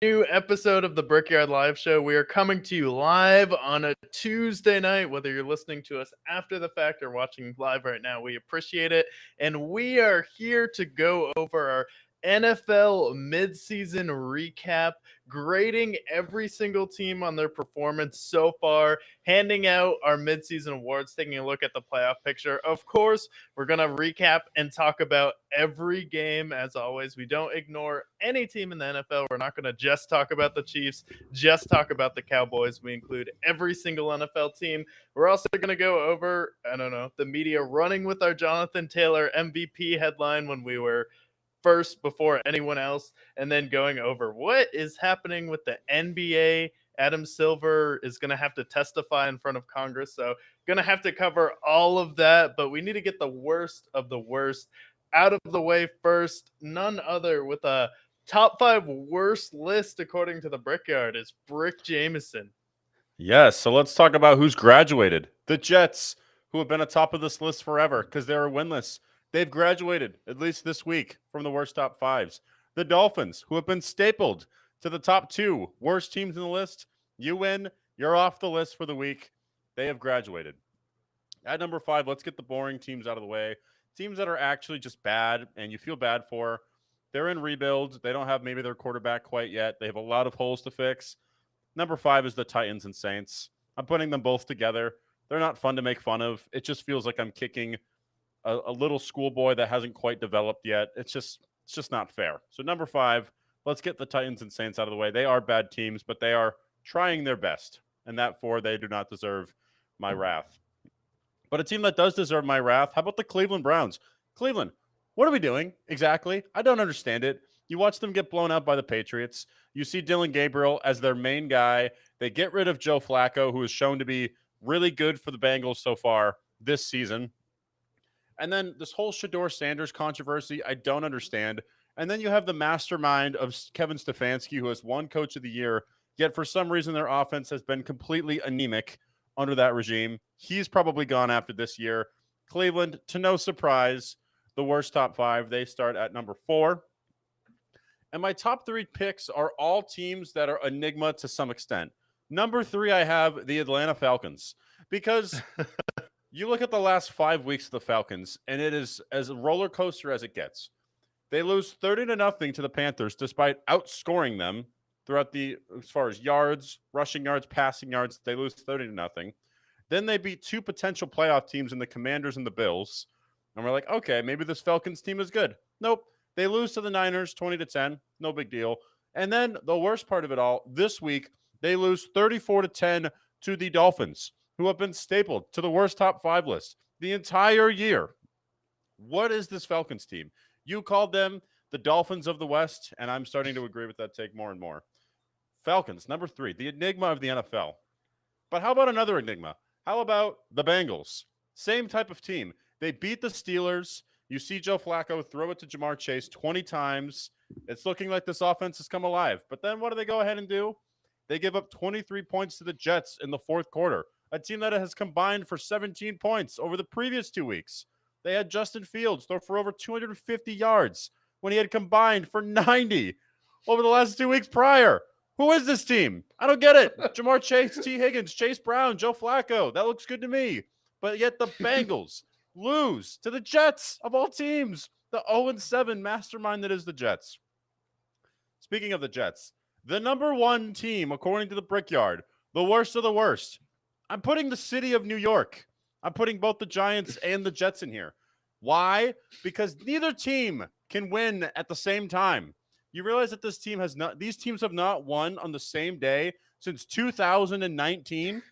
new episode of the Brickyard Live Show. We are coming to you live on a Tuesday night, whether you're listening to us after the fact or watching live right now. We appreciate it. And we are here to go over our NFL midseason recap, grading every single team on their performance so far, handing out our midseason awards, taking a look at the playoff picture. Of course, we're going to recap and talk about every game. As always, we don't ignore any team in the NFL. We're not going to just talk about the Chiefs, just talk about the Cowboys. We include every single NFL team. We're also going to go over, the media running with our Jonathan Taylor MVP headline when we were first before anyone else, and then going over what is happening with the NBA. Adam Silver is going to have to testify in front of Congress, so going to have to cover all of that, but we need to get the worst of the worst out of the way first. None other with a top 5 worst list according to the Brickyard is Brick Jameson. Yes, so let's talk about who's graduated. The Jets, who have been atop of this list forever because they were winless. They've graduated, at least this week, from the worst top 5s. The Dolphins, who have been stapled to the top 2 worst teams in the list. You win, you're off the list for the week. They have graduated. At number 5, let's get the boring teams out of the way. Teams that are actually just bad and you feel bad for. They're in rebuild. They don't have maybe their quarterback quite yet. They have a lot of holes to fix. Number 5 is the Titans and Saints. I'm putting them both together. They're not fun to make fun of. It just feels like I'm kicking a little schoolboy that hasn't quite developed yet. It's just not fair. So number 5, let's get the Titans and Saints out of the way. They are bad teams, but they are trying their best. And that they do not deserve my wrath. But a team that does deserve my wrath, how about the Cleveland Browns? Cleveland, what are we doing exactly? I don't understand it. You watch them get blown out by the Patriots. You see Dylan Gabriel as their main guy. They get rid of Joe Flacco, who is shown to be really good for the Bengals so far this season. And then this whole Shedeur Sanders controversy, I don't understand. And then you have the mastermind of Kevin Stefanski, who has won Coach of the Year, yet for some reason their offense has been completely anemic under that regime. He's probably gone after this year. Cleveland, to no surprise, the worst top 5. They start at number 4. And my top 3 picks are all teams that are enigma to some extent. Number 3, I have the Atlanta Falcons. Because you look at the last 5 weeks of the Falcons, and it is as a roller coaster as it gets. They lose 30-0 to the Panthers, despite outscoring them throughout as far as yards, rushing yards, passing yards. They lose 30-0. Then they beat 2 potential playoff teams in the Commanders and the Bills. And we're like, okay, maybe this Falcons team is good. Nope. They lose to the Niners 20-10. No big deal. And then the worst part of it all, this week, they lose 34-10 to the Dolphins, who have been stapled to the worst top 5 list the entire year. What is this Falcons team? You called them the Dolphins of the West, and I'm starting to agree with that take more and more. Falcons, number 3, the enigma of the NFL. But how about another enigma? How about the Bengals? Same type of team. They beat the Steelers. You see Joe Flacco throw it to Jamar Chase 20 times. It's looking like this offense has come alive. But then what do they go ahead and do? They give up 23 points to the Jets in the fourth quarter, a team that has combined for 17 points over the previous 2 weeks. They had Justin Fields throw for over 250 yards when he had combined for 90 over the last 2 weeks prior. Who is this team? I don't get it. Jamar Chase, T. Higgins, Chase Brown, Joe Flacco. That looks good to me. But yet the Bengals lose to the Jets of all teams. The 0-7 mastermind that is the Jets. Speaking of the Jets, the number 1 team, according to the Brickyard, the worst of the worst. I'm putting the city of New York. I'm putting both the Giants and the Jets in here. Why? Because neither team can win at the same time. You realize that these teams have not won on the same day since 2019.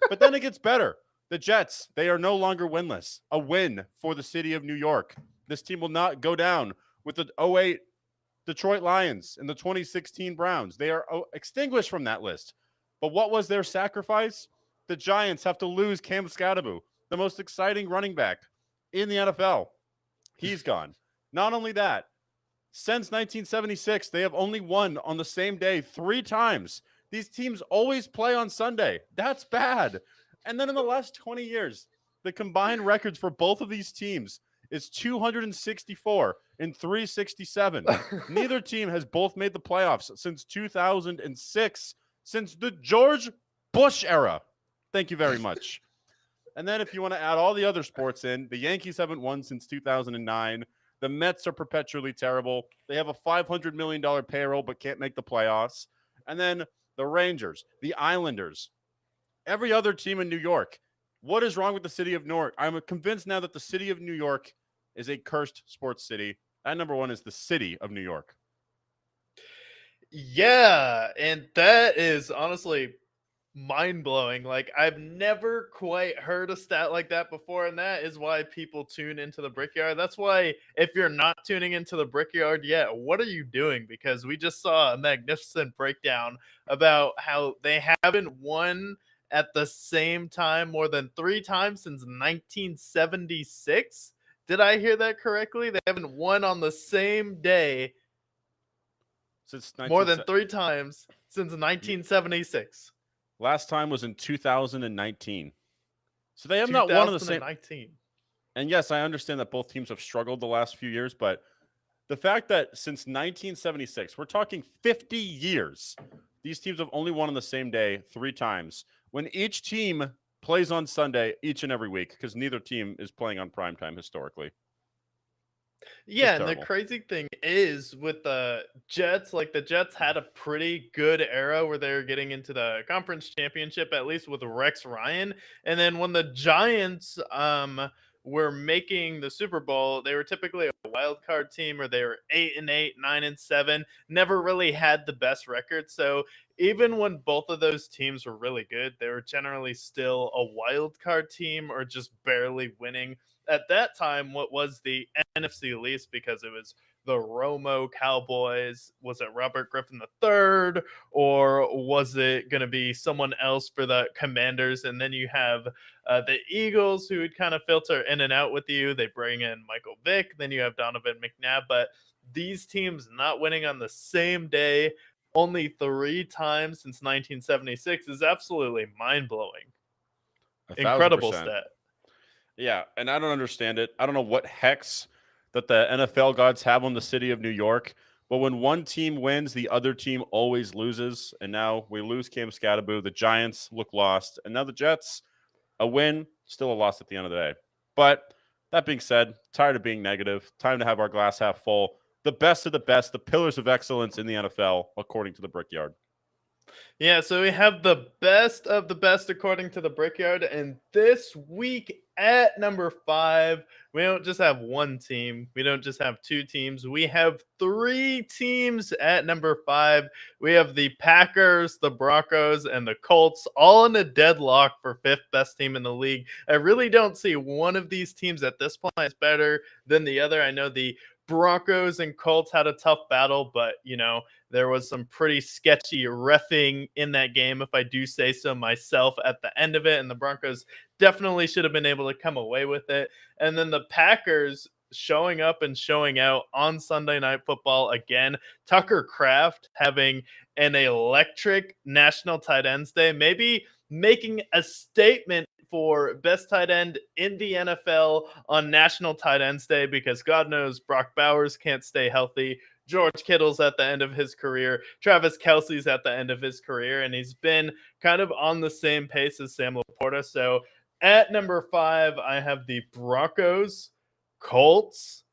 But then it gets better. The Jets, they are no longer winless. A win for the city of New York. This team will not go down with the 2008 Detroit Lions and the 2016 Browns. They are extinguished from that list. But what was their sacrifice? The Giants have to lose Cam Scatterbo, the most exciting running back in the NFL. He's gone. Not only that, since 1976, they have only won on the same day 3 times. These teams always play on Sunday. That's bad. And then in the last 20 years, the combined records for both of these teams is 264 and 367. Neither team has both made the playoffs since 2006, since the George Bush era. Thank you very much. And then if you want to add all the other sports in, the Yankees haven't won since 2009. The Mets are perpetually terrible. They have a $500 million payroll but can't make the playoffs. And then the Rangers, the Islanders, every other team in New York. What is wrong with the city of New York? I'm convinced now that the city of New York is a cursed sports city. And number one is the city of New York. Yeah, and that is honestly mind-blowing. Like, I've never quite heard a stat like that before, and that is why people tune into the Brickyard. That's why, if you're not tuning into the Brickyard yet, what are you doing? Because we just saw a magnificent breakdown about how they haven't won at the same time more than 3 times since 1976. Did I hear that correctly? They haven't won on the same day Since more than 3 times since 1976. Last time was in 2019. So they have not won on the same. And yes, I understand that both teams have struggled the last few years, but the fact that since 1976, we're talking 50 years, these teams have only won on the same day 3 times. When each team plays on Sunday each and every week, because neither team is playing on primetime historically. Yeah, and the crazy thing is with the Jets, like the Jets had a pretty good era where they were getting into the conference championship, at least with Rex Ryan. And then when the Giants were making the Super Bowl, they were typically a wild card team, or they were 8-8, 9-7, never really had the best record. So even when both of those teams were really good, they were generally still a wild card team or just barely winning. At that time, what was the NFC least, because it was the Romo Cowboys. Was it Robert Griffin III, or was it going to be someone else for the Commanders? And then you have the Eagles, who would kind of filter in and out with you. They bring in Michael Vick. Then you have Donovan McNabb. But these teams not winning on the same day only 3 times since 1976 is absolutely mind-blowing. Incredible stat. Yeah, and I don't understand it. I don't know what hex that the NFL gods have on the city of New York, but when one team wins, the other team always loses. And now we lose Cam Scattaboo. The Giants look lost. And now the Jets, a win, still a loss at the end of the day. But that being said, tired of being negative. Time to have our glass half full. The best of the best, the pillars of excellence in the NFL, according to the Brickyard. Yeah, so we have the best of the best according to the Brickyard, and this week at number 5, we don't just have one team, we don't just have 2 teams, we have 3 teams at number 5. We have the Packers, the Broncos, and the Colts, all in a deadlock for 5th best team in the league. I really don't see one of these teams at this point is better than the other. I know the Broncos and Colts had a tough battle, but there was some pretty sketchy reffing in that game, if I do say so myself, at the end of it, and the Broncos definitely should have been able to come away with it. And then the Packers showing up and showing out on Sunday Night Football again. Tucker Kraft having an electric National Tight Ends Day, maybe making a statement for best tight end in the NFL on National Tight Ends Day, because God knows Brock Bowers can't stay healthy. George Kittle's at the end of his career. Travis Kelce's at the end of his career, and he's been kind of on the same pace as Sam Laporta. So at number 5, I have the Broncos, Colts,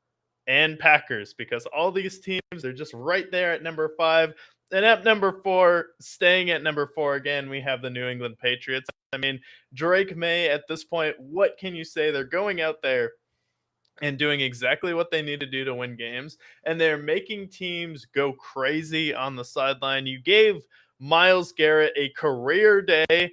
and Packers, because all these teams are just right there at number 5. And at number 4, staying at number 4 again, we have the New England Patriots. I mean, Drake May, at this point, what can you say? They're going out there and doing exactly what they need to do to win games, and they're making teams go crazy on the sideline. You gave Myles Garrett a career day.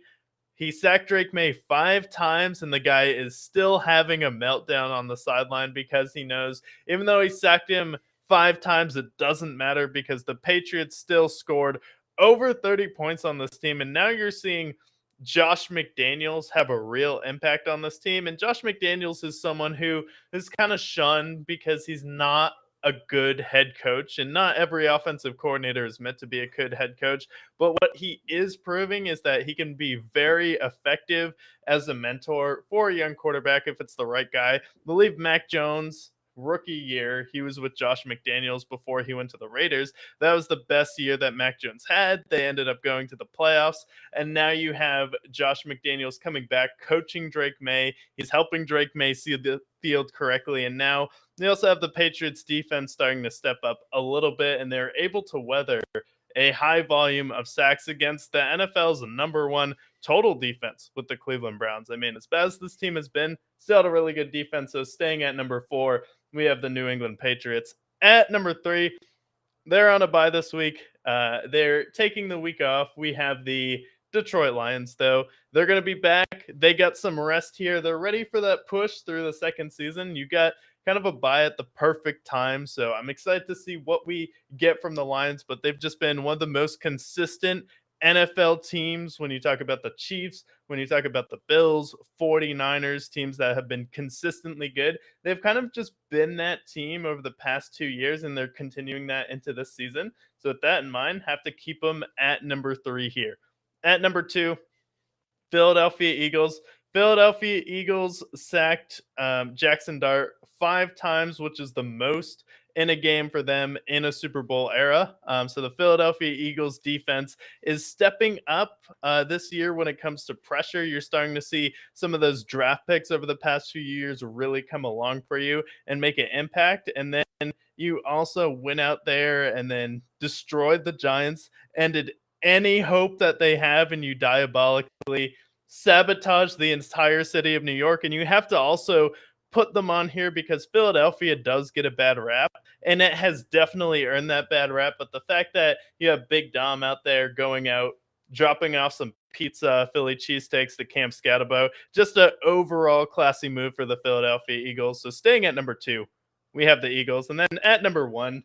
He sacked Drake May 5 times, and the guy is still having a meltdown on the sideline because he knows, even though he sacked him 5 times, it doesn't matter, because the Patriots still scored over 30 points on this team. And now you're seeing Josh McDaniels have a real impact on this team. And Josh McDaniels is someone who is kind of shunned because he's not a good head coach, and not every offensive coordinator is meant to be a good head coach. But what he is proving is that he can be very effective as a mentor for a young quarterback if it's the right guy. I believe Mac Jones, rookie year, he was with Josh McDaniels before he went to the Raiders. That was the best year that Mac Jones had. They ended up going to the playoffs. And now you have Josh McDaniels coming back, coaching Drake May. He's helping Drake May see the field correctly. And now they also have the Patriots defense starting to step up a little bit, and they're able to weather a high volume of sacks against the NFL's number one total defense with the Cleveland Browns. I mean, as bad as this team has been, still had a really good defense. So staying at number 4, we have the New England Patriots. At number 3, they're on a bye this week. They're taking the week off. We have the Detroit Lions, though. They're going to be back. They got some rest here. They're ready for that push through the second season. You got kind of a bye at the perfect time. So I'm excited to see what we get from the Lions, but they've just been one of the most consistent NFL teams when you talk about the Chiefs, when you talk about the Bills, 49ers, teams that have been consistently good. They've kind of just been that team over the past 2 years, and they're continuing that into this season. So with that in mind, have to keep them at number 3 here. At number 2, Philadelphia Eagles. Philadelphia Eagles sacked Jackson Dart 5 times, which is the most in a game for them in a Super Bowl era. So the Philadelphia Eagles defense is stepping up this year when it comes to pressure. You're starting to see some of those draft picks over the past few years really come along for you and make an impact. And then you also went out there and then destroyed the Giants, ended any hope that they have, and you diabolically sabotage the entire city of New York. And you have to also put them on here because Philadelphia does get a bad rap, and it has definitely earned that bad rap. But the fact that you have Big Dom out there going out, dropping off some pizza, Philly cheesesteaks to Camp Scatabo, just an overall classy move for the Philadelphia Eagles. So staying at number 2, we have the Eagles. And then at number 1,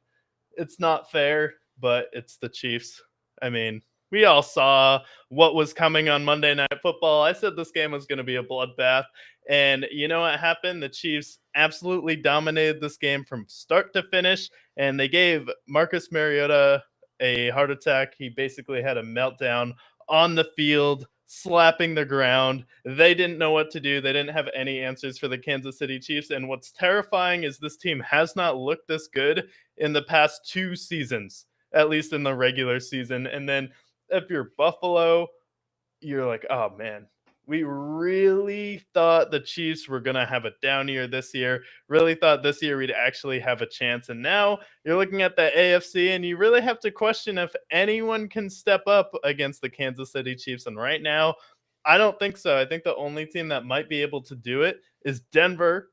it's not fair, but it's the Chiefs. I mean, we all saw what was coming on Monday Night Football. I said this game was going to be a bloodbath. And you know what happened? The Chiefs absolutely dominated this game from start to finish. And they gave Marcus Mariota a heart attack. He basically had a meltdown on the field, slapping the ground. They didn't know what to do. They didn't have any answers for the Kansas City Chiefs. And what's terrifying is this team has not looked this good in the past 2 seasons, at least in the regular season. And then if you're Buffalo, you're like, oh man, we really thought the Chiefs were going to have a down year this year. Really thought this year we'd actually have a chance. And now you're looking at the AFC, and you really have to question if anyone can step up against the Kansas City Chiefs. And right now, I don't think so. I think the only team that might be able to do it is Denver.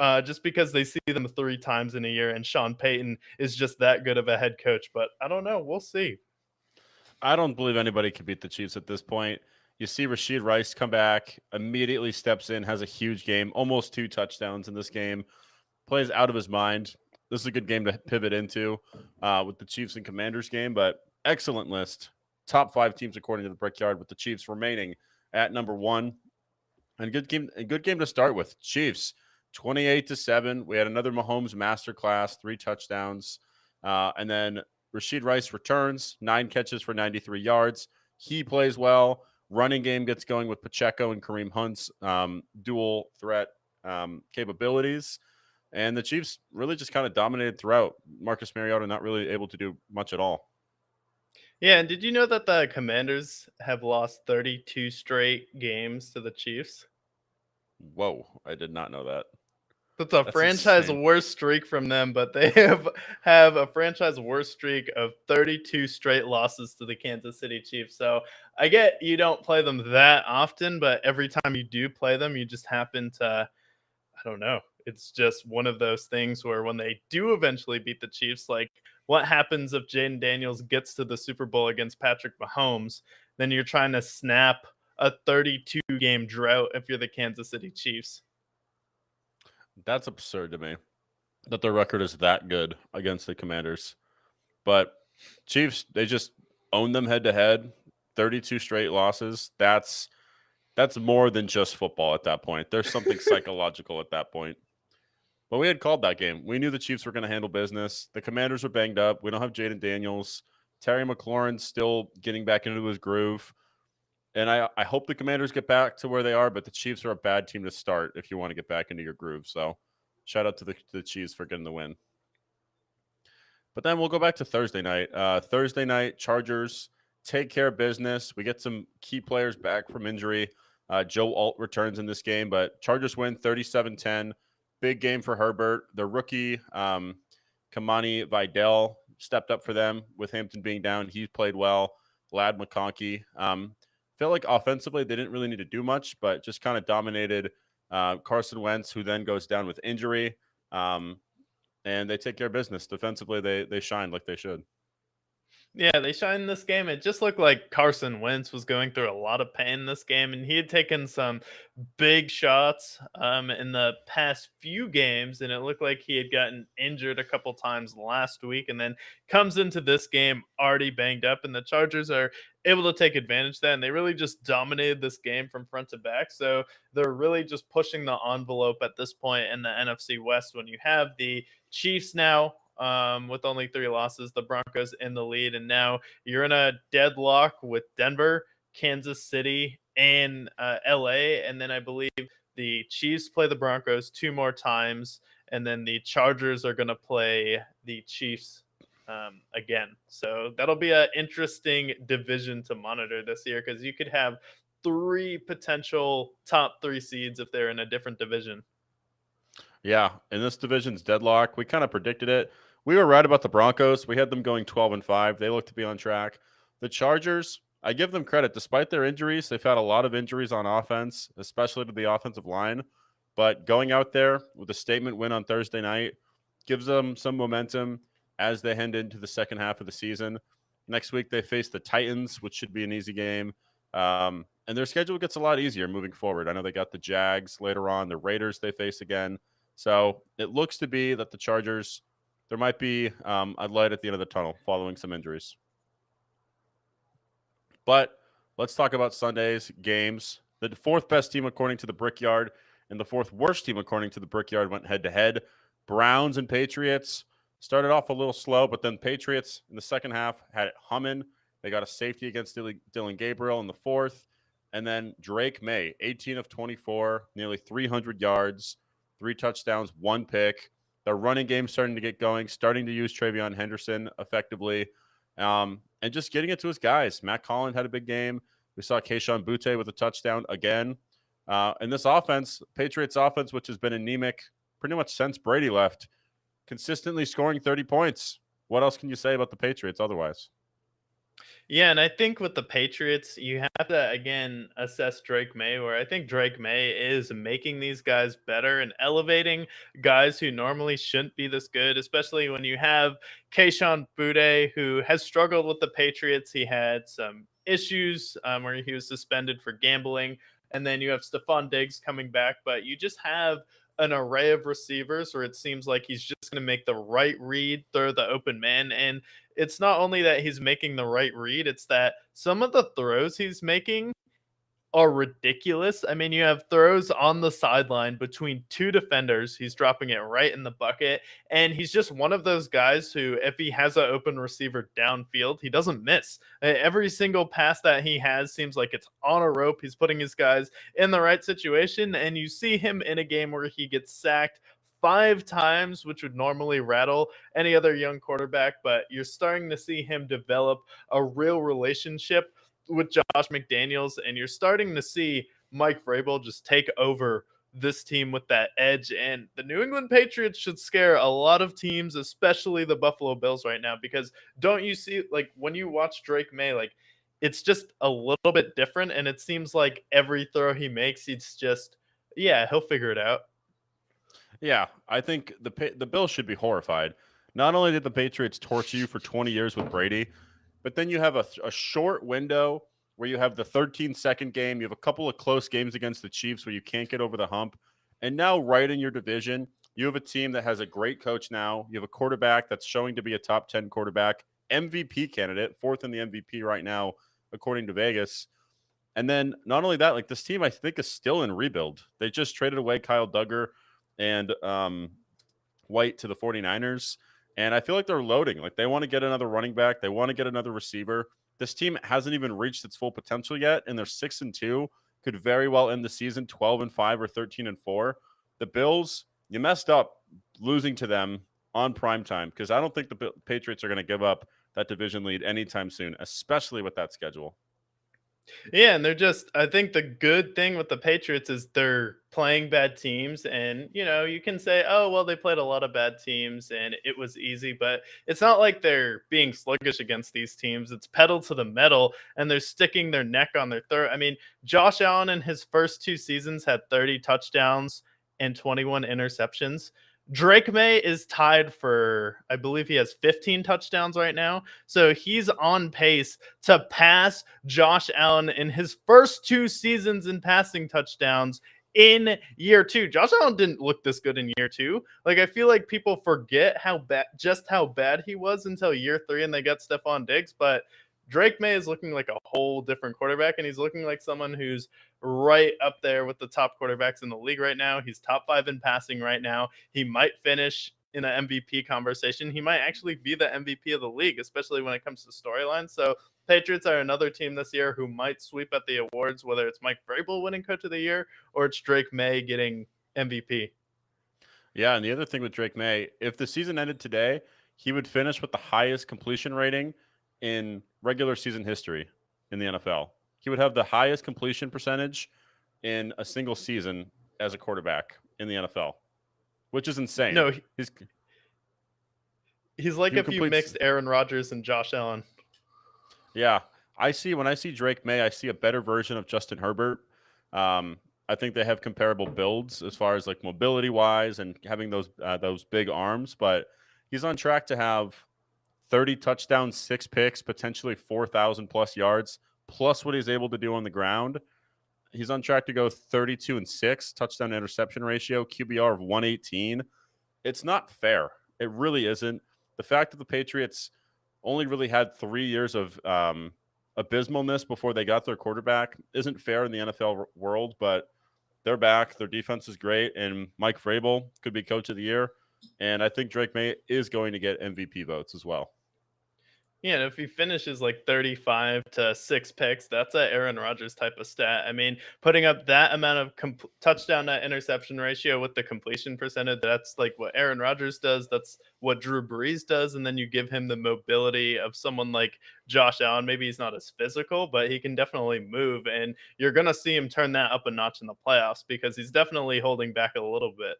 Just because they see them 3 times in a year, and Sean Payton is just that good of a head coach. But I don't know. We'll see. I don't believe anybody can beat the Chiefs at this point. You see Rashid Rice come back, immediately steps in, has a huge game, almost 2 touchdowns in this game, plays out of his mind. This is a good game to pivot into with the Chiefs and Commanders game, but excellent list. Top 5 teams according to the Brickyard, with the Chiefs remaining at number 1. And a good game to start with. Chiefs 28-7. We had another Mahomes masterclass, 3 touchdowns, and then Rashid Rice returns, 9 catches for 93 yards. He plays well. Running game gets going with Pacheco and Kareem Hunt's dual threat capabilities. And the Chiefs really just kind of dominated throughout. Marcus Mariota not really able to do much at all. Yeah, and did you know that the Commanders have lost 32 straight games to the Chiefs? Whoa, I did not know that. That's a That's franchise insane. worst streak from them, but they have a franchise worst streak of 32 straight losses to the Kansas City Chiefs. So I get you don't play them that often, but every time you do play them, you just happen to, I don't know. It's just one of those things where when they do eventually beat the Chiefs, like what happens if Jaden Daniels gets to the Super Bowl against Patrick Mahomes? Then you're trying to snap a 32 game drought if you're the Kansas City Chiefs. That's absurd to me that their record is that good against the Commanders. But Chiefs, they just own them head to head. 32 straight losses. That's more than just football at that point. There's something psychological at that point. Well, we had called that game. We knew the Chiefs were going to handle business. The Commanders are banged up. We don't have Jaden Daniels. Terry McLaurin's still getting back into his groove. And I hope the Commanders get back to where they are, but the Chiefs are a bad team to start if you want to get back into your groove. So shout out to the Chiefs for getting the win. But then we'll go back to Thursday night. Thursday night, Chargers take care of business. We get some key players back from injury. Joe Alt returns in this game, but Chargers win 37-10. Big game for Herbert. The rookie, Kamani Vidal, stepped up for them with Hampton being down. He played well. Lad McConkey. Felt like offensively they didn't really need to do much, but just kind of dominated Carson Wentz, who then goes down with injury. And they take care of business. Defensively, they shined like they should. Yeah, they shined this game. It just looked like Carson Wentz was going through a lot of pain this game, and he had taken some big shots in the past few games, and it looked like he had gotten injured a couple times last week, and then comes into this game already banged up, and the Chargers are able to take advantage of that, and they really just dominated this game from front to back. So they're really just pushing the envelope at this point in the NFC West when you have the Chiefs now with only 3 losses, the Broncos in the lead, and now you're in a deadlock with Denver, Kansas City, and LA, and then I believe the Chiefs play the Broncos 2 more times, and then the Chargers are going to play the Chiefs again. So that'll be an interesting division to monitor this year because you could have 3 potential top 3 seeds if they're in a different division. Yeah, in this division's deadlock, we kind of predicted it. We were right about the Broncos. We had them going 12-5. They look to be on track. The Chargers, I give them credit. Despite their injuries, they've had a lot of injuries on offense, especially to the offensive line. But going out there with a statement win on Thursday night gives them some momentum as they head into the second half of the season. Next week, they face the Titans, which should be an easy game. And their schedule gets a lot easier moving forward. I know they got the Jags later on, the Raiders they face again. So it looks to be that the Chargers, there might be a light at the end of the tunnel following some injuries. But let's talk about Sunday's games. The 4th best team according to the Brickyard and the 4th worst team according to the Brickyard went head-to-head. Browns and Patriots started off a little slow, but then Patriots in the second half had it humming. They got a safety against Dylan Gabriel in the 4th. And then Drake May, 18 of 24, nearly 300 yards, 3 touchdowns, 1 pick. Their running game starting to get going, starting to use Travion Henderson effectively, and just getting it to his guys. Matt Collins had a big game. We saw Kayshon Boutte with a touchdown again. And this offense, Patriots offense, which has been anemic pretty much since Brady left, consistently scoring 30 points. What else can you say about the Patriots otherwise? Yeah, and I think with the Patriots, you have to again assess Drake May, where I think Drake May is making these guys better and elevating guys who normally shouldn't be this good, especially when you have Kayshon Boutte, who has struggled with the Patriots. He had some issues where he was suspended for gambling, and then you have Stephon Diggs coming back, but you just have an array of receivers where it seems like he's just going to make the right read, throw the open man, and it's not only that he's making the right read, it's that some of the throws he's making are ridiculous. I mean, you have throws on the sideline between 2 defenders. He's dropping it right in the bucket. And he's just one of those guys who, if he has an open receiver downfield, he doesn't miss. Every single pass that he has seems like it's on a rope. He's putting his guys in the right situation. And you see him in a game where he gets sacked 5 times, which would normally rattle any other young quarterback, but you're starting to see him develop a real relationship with Josh McDaniels, and you're starting to see Mike Vrabel just take over this team with that edge. And the New England Patriots should scare a lot of teams, especially the Buffalo Bills right now, because don't you see, like, when you watch Drake May, like, it's just a little bit different, and it seems like every throw he makes, it's just, yeah, he'll figure it out. Yeah, I think the Bills should be horrified. Not only did the Patriots torture you for 20 years with Brady, but then you have a short window where you have the 13-second game. You have a couple of close games against the Chiefs where you can't get over the hump. And now right in your division, you have a team that has a great coach now. You have a quarterback that's showing to be a top 10 quarterback, MVP candidate, 4th in the MVP right now, according to Vegas. And then not only that, like this team, I think is still in rebuild. They just traded away Kyle Duggar and White to the 49ers. And I feel like they're loading. Like they want to get another running back. They want to get another receiver. This team hasn't even reached its full potential yet, and they're 6-2. Could very well end the season 12-5 or 13-4. The Bills, you messed up losing to them on primetime because I don't think the Patriots are going to give up that division lead anytime soon, especially with that schedule. Yeah, and I think the good thing with the Patriots is they're playing bad teams. And, you can say, oh, well, they played a lot of bad teams and it was easy, but it's not like they're being sluggish against these teams. It's pedal to the metal and they're sticking their neck on their throat. I mean, Josh Allen in his first 2 seasons had 30 touchdowns and 21 interceptions. Drake May is tied for, I believe he has 15 touchdowns right now. So he's on pace to pass Josh Allen in his first 2 seasons in passing touchdowns in year 2. Josh Allen didn't look this good in year 2. Like, I feel like people forget how bad he was until year 3 and they got Stephon Diggs. But Drake May is looking like a whole different quarterback, and he's looking like someone who's right up there with the top quarterbacks in the league right now. He's top 5 in passing right now. He might finish in an MVP conversation. He might actually be the MVP of the league, especially when it comes to storylines. So Patriots are another team this year who might sweep at the awards, whether it's Mike Vrabel winning Coach of the Year or it's Drake May getting MVP. Yeah, and the other thing with Drake May, if the season ended today, he would finish with the highest completion rating in regular season history in the NFL. He would have the highest completion percentage in a single season as a quarterback in the NFL, which is insane. No, he's like he if you completes- mixed Aaron Rodgers and Josh Allen. Yeah, when I see Drake May, I see a better version of Justin Herbert. I think they have comparable builds as far as like mobility wise and having those big arms, but he's on track to have 30 touchdowns, 6 picks, potentially 4,000 plus yards, plus what he's able to do on the ground. He's on track to go 32-6 touchdown interception ratio, QBR of 118. It's not fair. It really isn't. The fact that the Patriots only really had 3 years of abysmalness before they got their quarterback isn't fair in the NFL world, but they're back. Their defense is great, and Mike Vrabel could be Coach of the Year. And I think Drake May is going to get MVP votes as well. Yeah, and if he finishes like 35 to 6 picks, that's a Aaron Rodgers type of stat. I mean, putting up that amount of touchdown to interception ratio with the completion percentage, that's like what Aaron Rodgers does. That's what Drew Brees does. And then you give him the mobility of someone like Josh Allen. Maybe he's not as physical, but he can definitely move. And you're going to see him turn that up a notch in the playoffs because he's definitely holding back a little bit.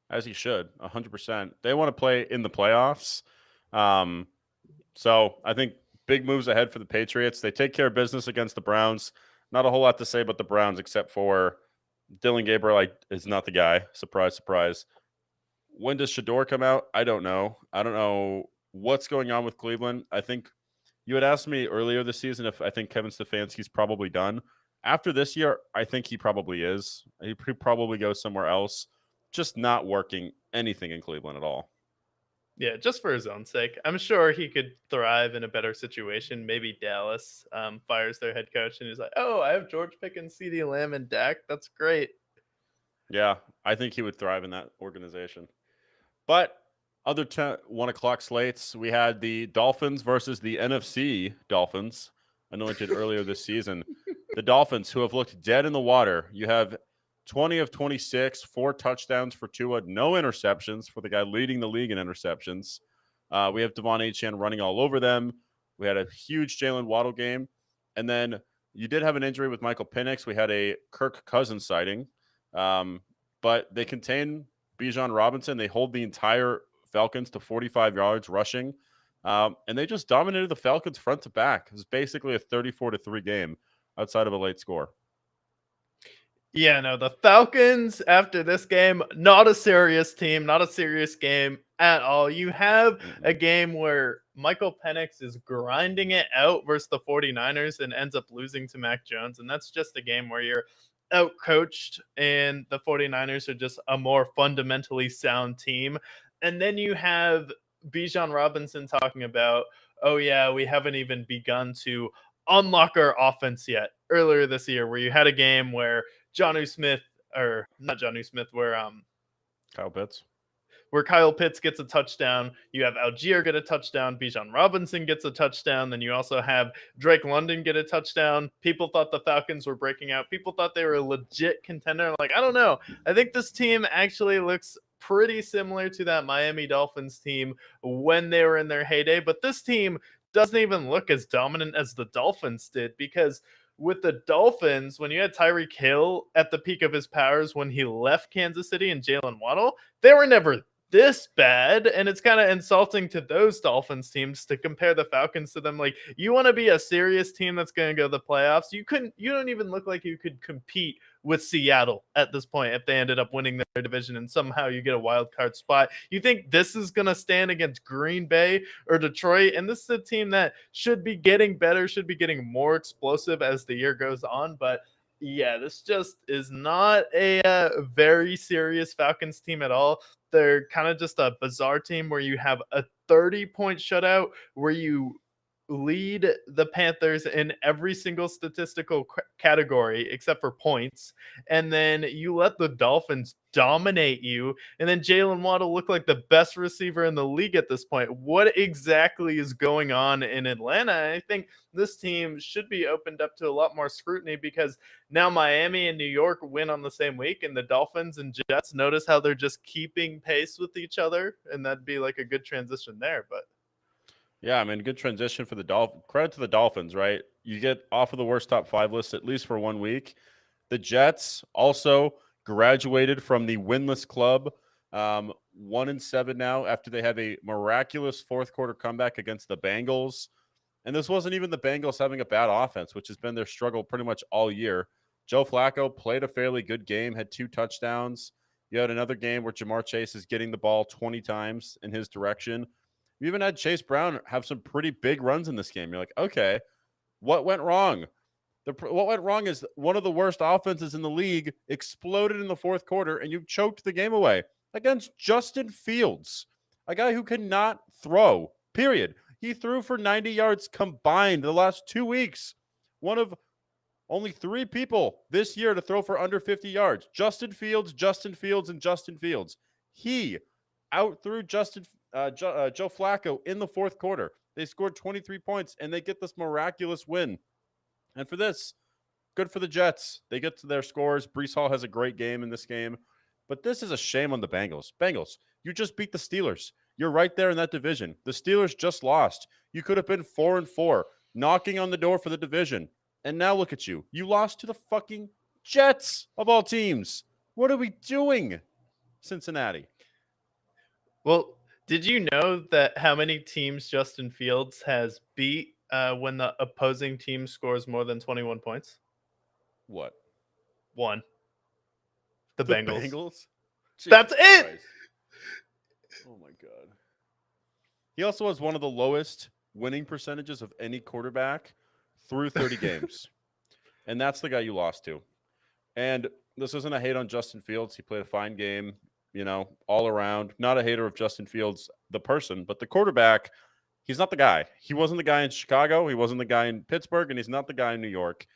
As he should, 100%. They want to play in the playoffs. So I think big moves ahead for the Patriots. They take care of business against the Browns. Not a whole lot to say about the Browns except for Dylan Gabriel is not the guy. Surprise, surprise. When does Shador come out? I don't know. I don't know what's going on with Cleveland. I think you had asked me earlier this season if I think Kevin Stefanski's probably done. After this year, I think he probably is. He probably goes somewhere else. Just not working anything in Cleveland at all. Yeah, just for his own sake. I'm sure he could thrive in a better situation. Maybe Dallas fires their head coach and he's like, oh, I have George Pickens, CeeDee Lamb, and Dak. That's great. Yeah, I think he would thrive in that organization. But other 1 o'clock slates, we had the Dolphins versus the NFC Dolphins, anointed earlier this season. The Dolphins, who have looked dead in the water. You have 20 of 26, 4 touchdowns for Tua, no interceptions for the guy leading the league in interceptions. We have Devon Achane running all over them. We had a huge Jalen Waddle game. And then you did have an injury with Michael Penix. We had a Kirk Cousins sighting. But they contain Bijan Robinson. They hold the entire Falcons to 45 yards rushing. And they just dominated the Falcons front to back. It was basically a 34-3 game outside of a late score. Yeah, no, the Falcons after this game, not a serious team, not a serious game at all. You have a game where Michael Penix is grinding it out versus the 49ers and ends up losing to Mac Jones. And that's just a game where you're outcoached and the 49ers are just a more fundamentally sound team. And then you have Bijan Robinson talking about, oh yeah, we haven't even begun to unlock our offense yet. Earlier this year where you had a game where Kyle Pitts. where Kyle Pitts gets a touchdown. You have Algier get a touchdown. Bijan Robinson gets a touchdown. Then you also have Drake London get a touchdown. People thought the Falcons were breaking out. People thought they were a legit contender. Like, I don't know. I think this team actually looks pretty similar to that Miami Dolphins team when they were in their heyday. But this team doesn't even look as dominant as the Dolphins did, because with the Dolphins, when you had Tyreek Hill at the peak of his powers when he left Kansas City and Jalen Waddle, they were never this bad. And it's kind of insulting to those Dolphins teams to compare the Falcons to them. Like, you want to be a serious team that's going to go to the playoffs. You don't even look like you could compete with Seattle at this point if they ended up winning their division and somehow you get a wild card spot. You think this is going to stand against Green Bay or Detroit? And this is a team that should be getting better, should be getting more explosive as the year goes on. But yeah, this just is not a very serious Falcons team at all. They're kind of just a bizarre team where you have a 30-point shutout where you lead the Panthers in every single statistical category except for points, and then you let the Dolphins dominate you, and then Jalen Waddle look like the best receiver in the league at this point. What exactly is going on in Atlanta? I think this team should be opened up to a lot more scrutiny, because now Miami and New York win on the same week, and the Dolphins and Jets, notice how they're just keeping pace with each other, and that'd be like a good transition there. But yeah, I mean, good transition for the Dolphins. Credit to the Dolphins, right? You get off of the worst top 5 list at least for 1 week. The Jets also graduated from the winless club, 1-7 now after they have a miraculous fourth quarter comeback against the Bengals. And this wasn't even the Bengals having a bad offense, which has been their struggle pretty much all year. Joe Flacco played a fairly good game, had 2 touchdowns. You had another game where Jamar Chase is getting the ball 20 times in his direction. You even had Chase Brown have some pretty big runs in this game. You're like, okay, what went wrong? What went wrong is one of the worst offenses in the league exploded in the fourth quarter, and you choked the game away against Justin Fields, a guy who cannot throw, period. He threw for 90 yards combined the last 2 weeks. One of only 3 people this year to throw for under 50 yards. Justin Fields, and Justin Fields. He outthrew Joe Flacco in the fourth quarter. They scored 23 points, and they get this miraculous win. And for this, good for the Jets. They get to their scores. Breece Hall has a great game in this game. But this is a shame on the Bengals. Bengals, you just beat the Steelers. You're right there in that division. The Steelers just lost. You could have been 4-4, knocking on the door for the division. And now look at you. You lost to the fucking Jets of all teams. What are we doing, Cincinnati? Well, did you know that how many teams Justin Fields has beat when the opposing team scores more than 21 points? What? 1. The Bengals. That's it. Christ. Oh my God. He also has one of the lowest winning percentages of any quarterback through 30 games. And that's the guy you lost to. And this isn't a hate on Justin Fields. He played a fine game, all around. Not a hater of Justin Fields, the person, but the quarterback, he's not the guy. He wasn't the guy in Chicago. He wasn't the guy in Pittsburgh, and he's not the guy in New York.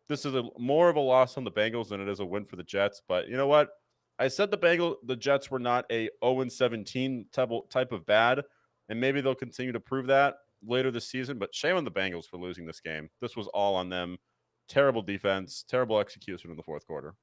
This is more of a loss on the Bengals than it is a win for the Jets. But you know what? I said the Jets were not a 0-17 type of bad, and maybe they'll continue to prove that later this season. But shame on the Bengals for losing this game. This was all on them. Terrible defense, terrible execution in the fourth quarter.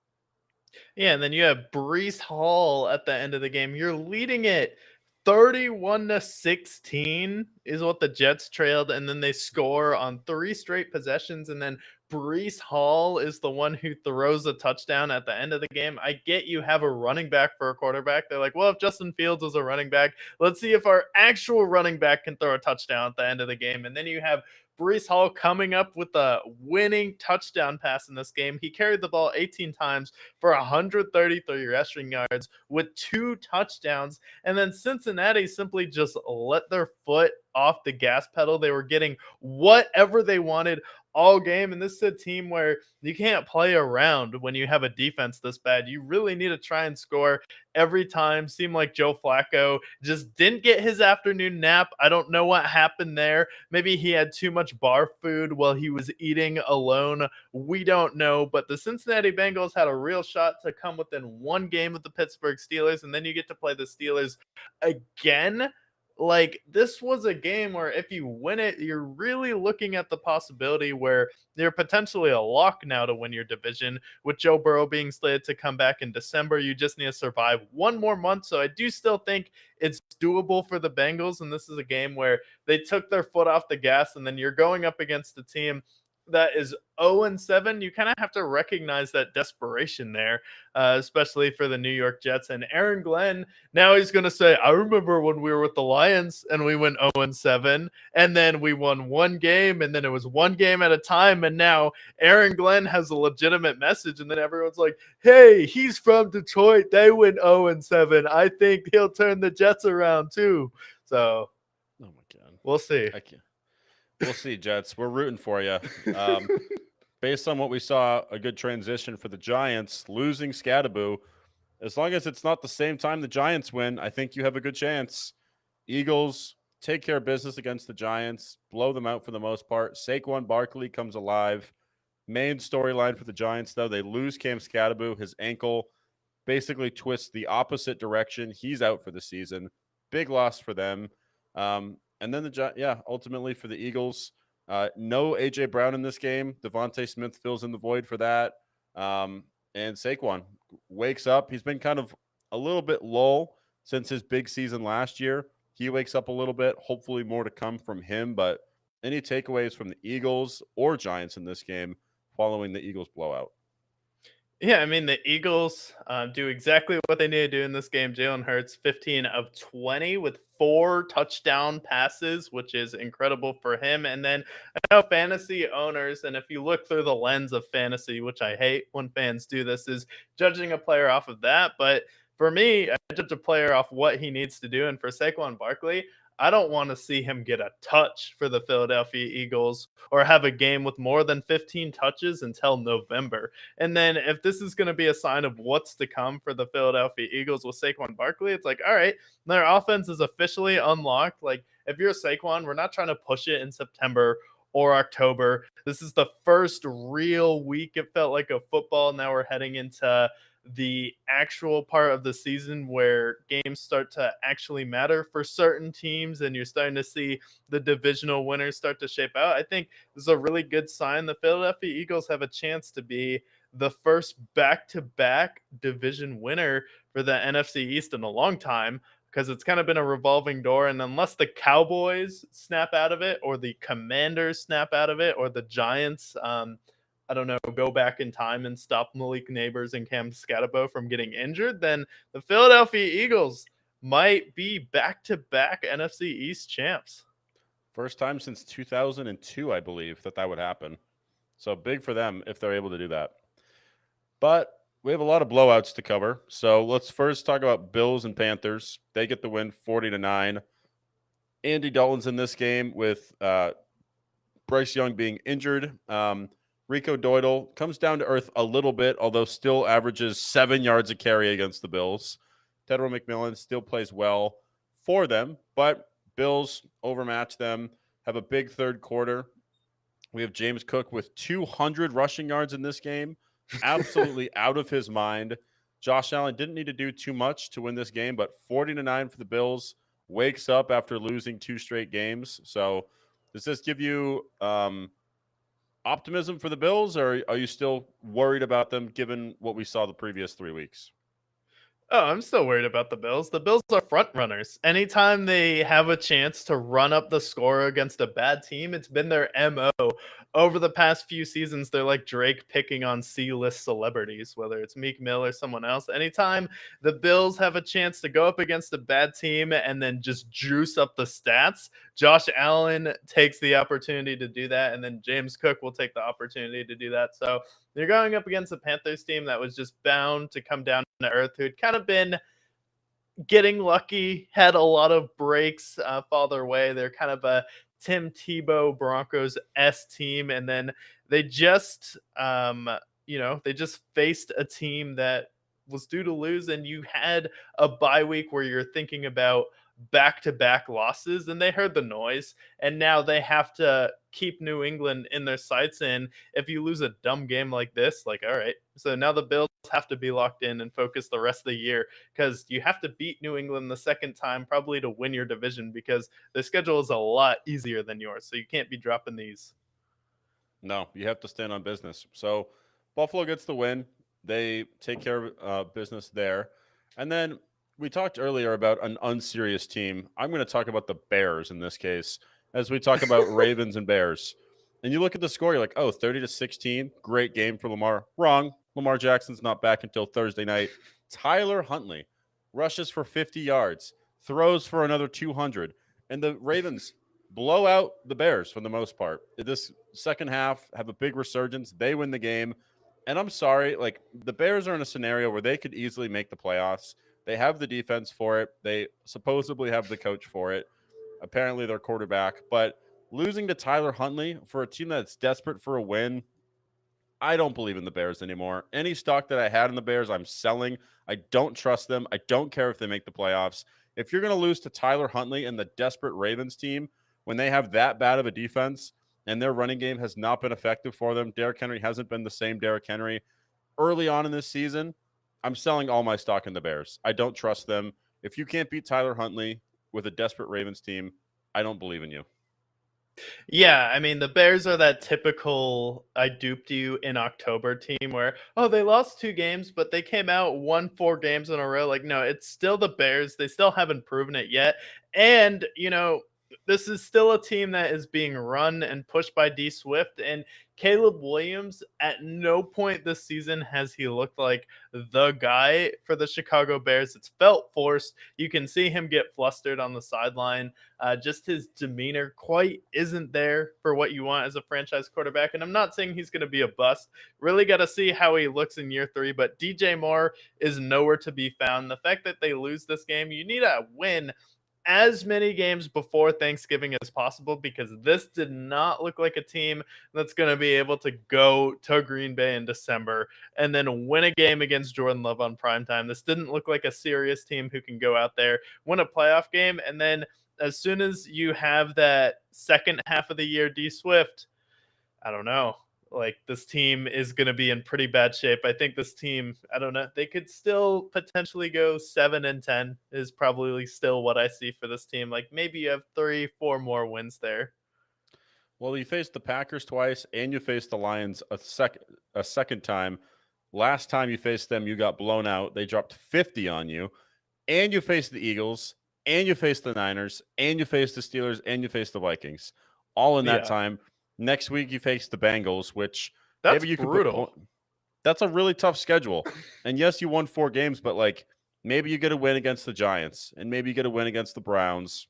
Yeah, and then you have Breece Hall at the end of the game. You're leading it 31-16 is what the Jets trailed, and then they score on 3 straight possessions, and then Breece Hall is the one who throws a touchdown at the end of the game. I get you have a running back for a quarterback. They're like, well, if Justin Fields is a running back, let's see if our actual running back can throw a touchdown at the end of the game. And then you have Breece Hall coming up with a winning touchdown pass in this game. He carried the ball 18 times for 133 rushing yards with 2 touchdowns. And then Cincinnati simply just let their foot off the gas pedal. They were getting whatever they wanted all game. And this is a team where you can't play around when you have a defense this bad. You really need to try and score every time. Seemed like Joe Flacco just didn't get his afternoon nap. I don't know what happened there. Maybe he had too much bar food while he was eating alone. We don't know. But the Cincinnati Bengals had a real shot to come within one game of the Pittsburgh Steelers. And then you get to play the Steelers again. Like, this was a game where if you win it, you're really looking at the possibility where you're potentially a lock now to win your division. With Joe Burrow being slated to come back in December, you just need to survive one more month. So I do still think it's doable for the Bengals. And this is a game where they took their foot off the gas, and then you're going up against a team that is 0-7. You kind of have to recognize that desperation there, especially for the New York Jets. And Aaron Glenn, now he's going to say, I remember when we were with the Lions and we went 0-7, and then we won one game, and then it was one game at a time. And now Aaron Glenn has a legitimate message, and then everyone's like, hey, he's from Detroit. They went 0-7. I think he'll turn the Jets around too. So, oh my God, we'll see. I can't. We'll see, Jets. We're rooting for you. Based on what we saw, a good transition for the Giants, losing Scadaboo. As long as it's not the same time the Giants win, I think you have a good chance. Eagles take care of business against the Giants, blow them out for the most part. Saquon Barkley comes alive. Main storyline for the Giants, though, they lose Cam Scadaboo. His ankle basically twists the opposite direction. He's out for the season. Big loss for them. And then ultimately for the Eagles, no A.J. Brown in this game. Devontae Smith fills in the void for that. And Saquon wakes up. He's been kind of a little bit lull since his big season last year. He wakes up a little bit. Hopefully more to come from him. But any takeaways from the Eagles or Giants in this game following the Eagles blowout? Yeah, I mean, the Eagles do exactly what they need to do in this game. Jalen Hurts, 15 of 20 with 4 touchdown passes, which is incredible for him. And then I know fantasy owners, and if you look through the lens of fantasy, which I hate when fans do this, is judging a player off of that. But for me, I judge a player off what he needs to do. And for Saquon Barkley, I don't want to see him get a touch for the Philadelphia Eagles or have a game with more than 15 touches until November. And then if this is going to be a sign of what's to come for the Philadelphia Eagles with Saquon Barkley, it's like, all right, their offense is officially unlocked. Like, if you're Saquon, we're not trying to push it in September or October. This is the first real week, it felt like, of football. Now we're heading into the actual part of the season where games start to actually matter for certain teams, and you're starting to see the divisional winners start to shape out. I think this is a really good sign. The Philadelphia Eagles have a chance to be the first back-to-back division winner for the NFC East in a long time, because it's kind of been a revolving door. And unless the Cowboys snap out of it, or the Commanders snap out of it, or the Giants, I don't know, go back in time and stop Malik Neighbors and Cam Scadabo from getting injured, then the Philadelphia Eagles might be back-to-back NFC East champs. First time since 2002, I believe, that would happen. So big for them if they're able to do that. But we have a lot of blowouts to cover. So let's first talk about Bills and Panthers. They get the win 40-9. Andy Dalton's in this game with Bryce Young being injured. Rico Doidle comes down to earth a little bit, although still averages 7 yards a carry against the Bills. Tedro McMillan still plays well for them, but Bills overmatch them, have a big third quarter. We have James Cook with 200 rushing yards in this game, absolutely out of his mind. Josh Allen didn't need to do too much to win this game, but 40-9 for the Bills, wakes up after losing 2 straight games. So does this give you optimism for the Bills, or are you still worried about them given what we saw the previous 3 weeks? Oh, I'm still worried about the Bills. The Bills are front runners. Anytime they have a chance to run up the score against a bad team, it's been their MO. Over the past few seasons, they're like Drake picking on C-list celebrities, whether it's Meek Mill or someone else. Anytime the Bills have a chance to go up against a bad team and then just juice up the stats, Josh Allen takes the opportunity to do that, and then James Cook will take the opportunity to do that. So you're going up against a Panthers team that was just bound to come down to earth, who had kind of been getting lucky, had a lot of breaks fall their way. They're kind of a Tim Tebow Broncos S team, and then they just they just faced a team that was due to lose, and you had a bye week where you're thinking about back-to-back losses, and they heard the noise, and now they have to keep New England in their sights. And if you lose a dumb game like this, like, all right, so now the Bills have to be locked in and focus the rest of the year, because you have to beat New England the second time probably to win your division, because their schedule is a lot easier than yours, so you can't be dropping these. No, you have to stand on business. So Buffalo gets the win. They take care of business there. And then we talked earlier about an unserious team. I'm going to talk about the Bears in this case, as we talk about Ravens and Bears. And you look at the score, you're like, oh, 30-16, great game for Lamar. Wrong. Lamar Jackson's not back until Thursday night. Tyler Huntley rushes for 50 yards, throws for another 200. And the Ravens blow out the Bears for the most part. This second half have a big resurgence. They win the game. And I'm sorry, like the Bears are in a scenario where they could easily make the playoffs. They have the defense for it. They supposedly have the coach for it. Apparently their quarterback. But losing to Tyler Huntley for a team that's desperate for a win, I don't believe in the Bears anymore. Any stock that I had in the Bears, I'm selling. I don't trust them. I don't care if they make the playoffs. If you're going to lose to Tyler Huntley and the desperate Ravens team when they have that bad of a defense and their running game has not been effective for them, Derrick Henry hasn't been the same Derrick Henry early on in this season, I'm selling all my stock in the Bears. I don't trust them. If you can't beat Tyler Huntley with a desperate Ravens team, I don't believe in you. Yeah, I mean, the Bears are that typical I duped you in October team where, oh, they lost 2 games, but they came out, won 4 games in a row. Like, no, it's still the Bears. They still haven't proven it yet. And, this is still a team that is being run and pushed by D Swift. And Caleb Williams, at no point this season has he looked like the guy for the Chicago Bears. It's felt forced. You can see him get flustered on the sideline. Just his demeanor quite isn't there for what you want as a franchise quarterback. And I'm not saying he's going to be a bust. Really got to see how he looks in year 3. But DJ Moore is nowhere to be found. The fact that they lose this game, you need a win as many games before Thanksgiving as possible, because this did not look like a team that's going to be able to go to Green Bay in December and then win a game against Jordan Love on primetime. This didn't look like a serious team who can go out there, win a playoff game, and then as soon as you have that second half of the year D Swift, I don't know. Like, this team is going to be in pretty bad shape. I think this team, I don't know, they could still potentially go 7-10 is probably still what I see for this team. Like, maybe you have 3-4 more wins there. Well, you faced the Packers twice, and you faced the Lions a second time. Last time you faced them, you got blown out. They dropped 50 on you. And you faced the Eagles, and you faced the Niners, and you faced the Steelers, and you faced the Vikings. All in that Yeah. time. Next week, you face the Bengals, which That's maybe you brutal. could put. That's a really tough schedule. And yes, you won 4 games, but like maybe you get a win against the Giants, and maybe you get a win against the Browns.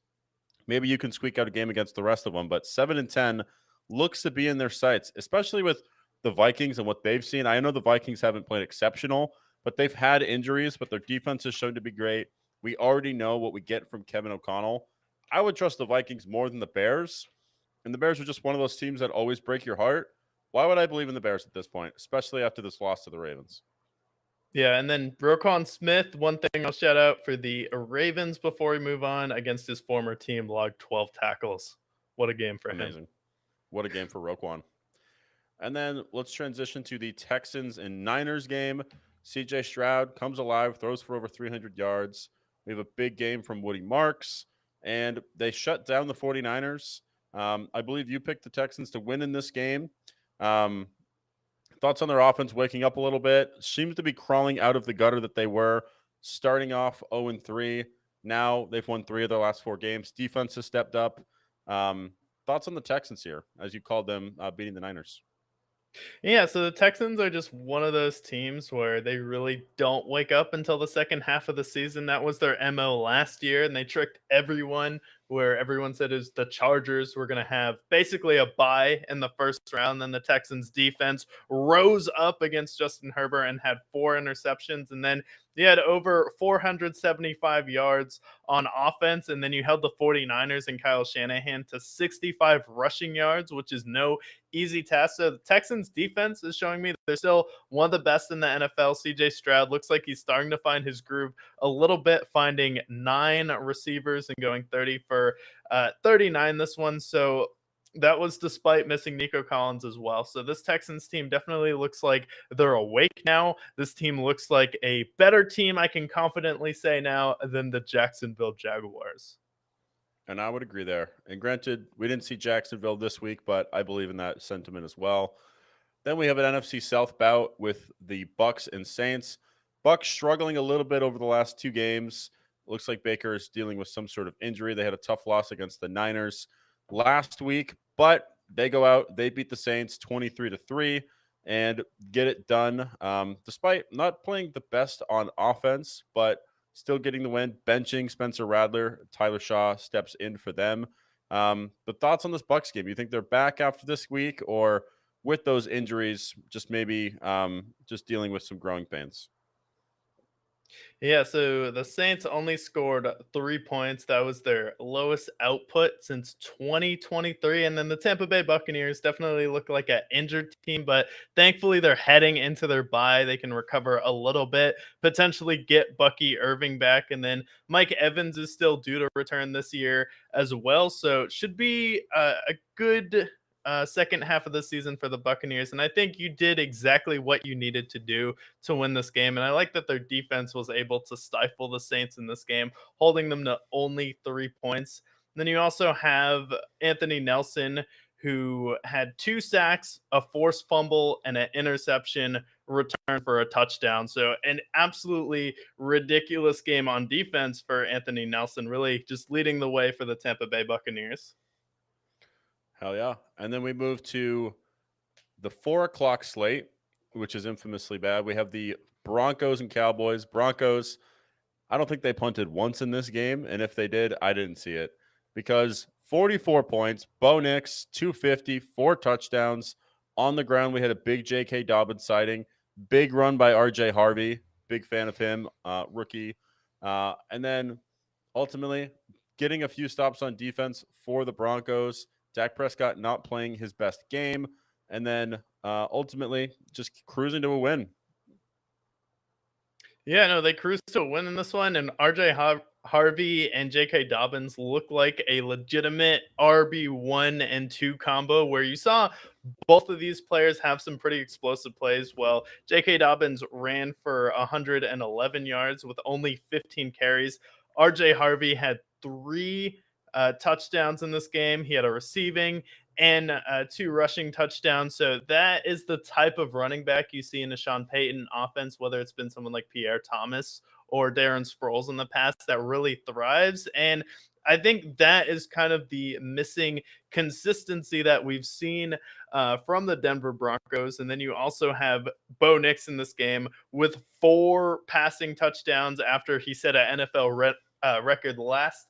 Maybe you can squeak out a game against the rest of them. But 7-10 looks to be in their sights, especially with the Vikings and what they've seen. I know the Vikings haven't played exceptional, but they've had injuries, but their defense has shown to be great. We already know what we get from Kevin O'Connell. I would trust the Vikings more than the Bears. And the Bears are just one of those teams that always break your heart. Why would I believe in the Bears at this point, especially after this loss to the Ravens? Yeah, and then Roquan Smith, one thing I'll shout out for the Ravens before we move on, against his former team, logged 12 tackles. What a game for him. Amazing. What a game for Roquan. And then let's transition to the Texans and Niners game. CJ Stroud comes alive, throws for over 300 yards. We have a big game from Woody Marks, and they shut down the 49ers. I believe you picked the Texans to win in this game. Thoughts on their offense waking up a little bit? Seems to be crawling out of the gutter that they were, starting off 0-3. Now they've won 3 of their last 4 games. Defense has stepped up. Thoughts on the Texans here, as you called them, beating the Niners? Yeah, so the Texans are just one of those teams where they really don't wake up until the second half of the season. That was their MO last year, and they tricked everyone, where everyone said is the Chargers were going to have basically a bye in the first round. Then the Texans defense rose up against Justin Herbert and had 4 interceptions. And then You had over 475 yards on offense, and then you held the 49ers and Kyle Shanahan to 65 rushing yards, which is no easy task. So the Texans defense is showing me they're still one of the best in the NFL. CJ Stroud looks like he's starting to find his groove a little bit, finding 9 receivers and going 30 for 39 this one. So that was despite missing Nico Collins as well. So this Texans team definitely looks like they're awake now. This team looks like a better team, I can confidently say now, than the Jacksonville Jaguars. And I would agree there. And granted, we didn't see Jacksonville this week, but I believe in that sentiment as well. Then we have an NFC South bout with the Bucks and Saints. Bucks struggling a little bit over the last 2 games. Looks like Baker is dealing with some sort of injury. They had a tough loss against the Niners last week, but they go out, they beat the Saints 23-3 and get it done. Despite not playing the best on offense, but still getting the win. Benching Spencer Rattler, Tyler Shaw steps in for them. But thoughts on this Bucks game? You think they're back after this week, or with those injuries, just maybe just dealing with some growing pains? Yeah, so the Saints only scored 3 points. That was their lowest output since 2023. And then the Tampa Bay Buccaneers definitely look like an injured team, but thankfully they're heading into their bye. They can recover a little bit, potentially get Bucky Irving back. And then Mike Evans is still due to return this year as well. So it should be a good second half of the season for the Buccaneers. And I think you did exactly what you needed to do to win this game. And I like that their defense was able to stifle the Saints in this game, holding them to only 3 points. And then you also have Anthony Nelson, who had 2 sacks, a forced fumble, and an interception return for a touchdown. So an absolutely ridiculous game on defense for Anthony Nelson, really just leading the way for the Tampa Bay Buccaneers. Hell yeah. And then we move to the 4 o'clock slate, which is infamously bad. We have the Broncos and Cowboys. Broncos, I don't think they punted once in this game. And if they did, I didn't see it, because 44 points, Bo Nix, 250, 4 touchdowns. On the ground, we had a big J.K. Dobbins sighting. Big run by R.J. Harvey. Big fan of him, rookie. And then ultimately getting a few stops on defense for the Broncos. Dak Prescott not playing his best game. And then ultimately just cruising to a win. Yeah, no, they cruised to a win in this one, and Harvey and J.K. Dobbins look like a legitimate RB1 and 2 combo where you saw both of these players have some pretty explosive plays. Well, J.K. Dobbins ran for 111 yards with only 15 carries. R.J. Harvey had 3 touchdowns in this game. He had a receiving and 2 rushing touchdowns. So that is the type of running back you see in a Sean Payton offense, whether it's been someone like Pierre Thomas or Darren Sproles in the past, that really thrives. And I think that is kind of the missing consistency that we've seen from the Denver Broncos. And then you also have Bo Nix in this game with 4 passing touchdowns after he set an NFL record last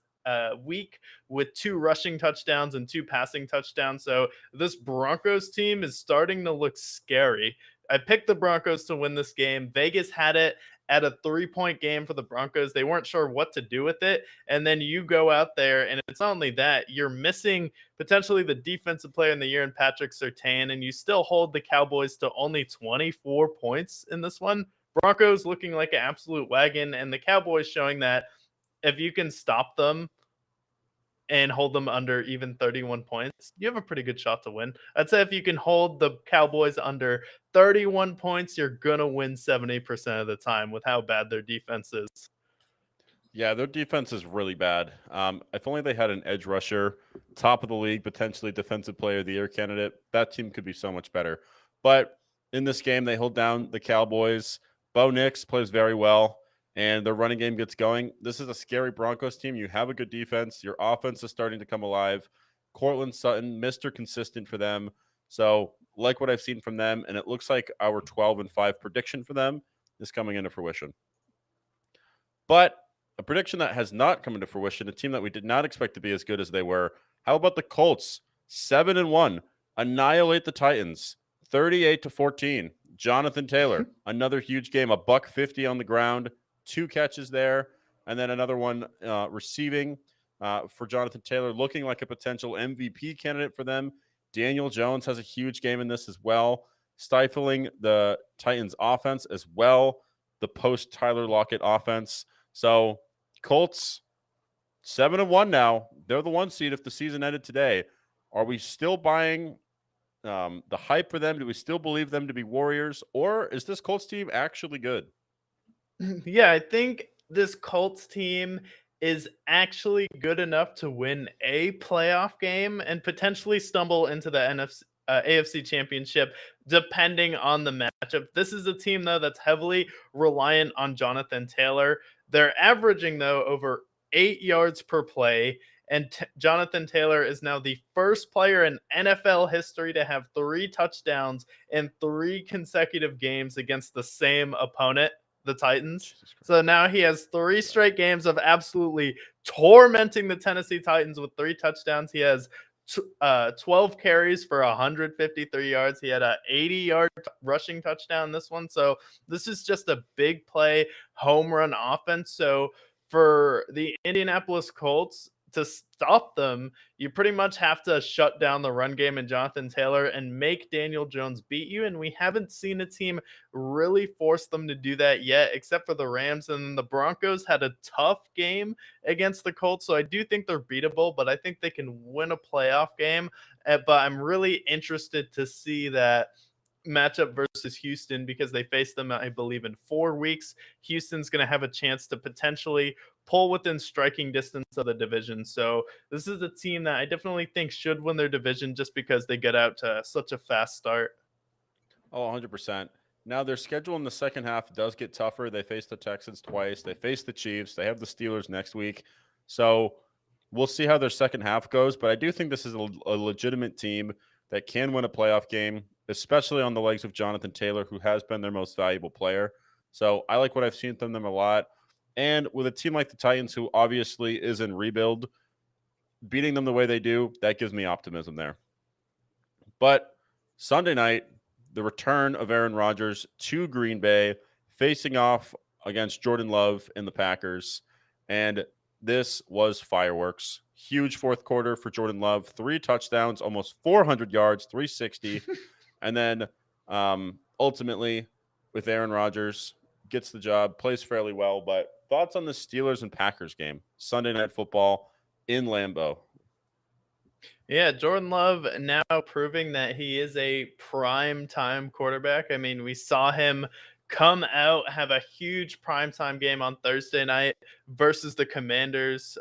week with 2 rushing touchdowns and 2 passing touchdowns. So this Broncos team is starting to look scary. I picked the Broncos to win this game. Vegas had it at a 3-point game for the Broncos. They weren't sure what to do with it. And then you go out there, and it's not only that, you're missing potentially the defensive player in the year in Patrick Surtain, and you still hold the Cowboys to only 24 points in this one. Broncos looking like an absolute wagon, and the Cowboys showing that if you can stop them and hold them under even 31 points, you have a pretty good shot to win. I'd say if you can hold the Cowboys under 31 points, you're going to win 70% of the time with how bad their defense is. Yeah, their defense is really bad. If only they had an edge rusher, top of the league, potentially defensive player of the year candidate, that team could be so much better. But in this game, they hold down the Cowboys. Bo Nix plays very well, and their running game gets going. This is a scary Broncos team. You have a good defense. Your offense is starting to come alive. Cortland Sutton, Mr. Consistent for them. So, like what I've seen from them, and it looks like our 12-5 prediction for them is coming into fruition. But a prediction that has not come into fruition, a team that we did not expect to be as good as they were. How about the Colts? 7-1, annihilate the Titans, 38-14. Jonathan Taylor, another huge game, $150 on the ground, 2 catches there, and then another one receiving for Jonathan Taylor, looking like a potential MVP candidate for them. Daniel Jones has a huge game in this as well, stifling the Titans offense as well, the post Tyler Lockett offense. So Colts 7-1 now. They're the 1 seed if the season ended today. Are we still buying the hype for them? Do we still believe them to be warriors, or is this Colts team actually good? Yeah, I think this Colts team is actually good enough to win a playoff game and potentially stumble into the AFC Championship, depending on the matchup. This is a team, though, that's heavily reliant on Jonathan Taylor. They're averaging, though, over 8 yards per play. And Jonathan Taylor is now the first player in NFL history to have 3 touchdowns in 3 consecutive games against the same opponent, the Titans. So now he has 3 straight games of absolutely tormenting the Tennessee Titans with 3 touchdowns. He has 12 carries for 153 yards. He had a 80-yard rushing touchdown this one. So this is just a big play home run offense. So for the Indianapolis Colts to stop them, you pretty much have to shut down the run game and Jonathan Taylor and make Daniel Jones beat you. And we haven't seen a team really force them to do that yet, except for the Rams. And the Broncos had a tough game against the Colts. So I do think they're beatable, but I think they can win a playoff game. But I'm really interested to see that matchup versus Houston because they face them, I believe, in 4 weeks. Houston's going to have a chance to potentially pull within striking distance of the division. So this is a team that I definitely think should win their division just because they get out to such a fast start. Oh, 100%. Now, their schedule in the second half does get tougher. They face the Texans twice. They face the Chiefs. They have the Steelers next week. So we'll see how their second half goes. But I do think this is a legitimate team that can win a playoff game, especially on the legs of Jonathan Taylor, who has been their most valuable player. So I like what I've seen from them a lot. And with a team like the Titans, who obviously is in rebuild, beating them the way they do, that gives me optimism there. But Sunday night, the return of Aaron Rodgers to Green Bay, facing off against Jordan Love and the Packers. And this was fireworks. Huge fourth quarter for Jordan Love. 3 touchdowns, almost 400 yards, 360. And then ultimately, with Aaron Rodgers, gets the job, plays fairly well. But thoughts on the Steelers and Packers game? Sunday Night Football in Lambeau. Yeah, Jordan Love now proving that he is a prime time quarterback. I mean, we saw him come out, have a huge primetime game on Thursday night versus the Commanders.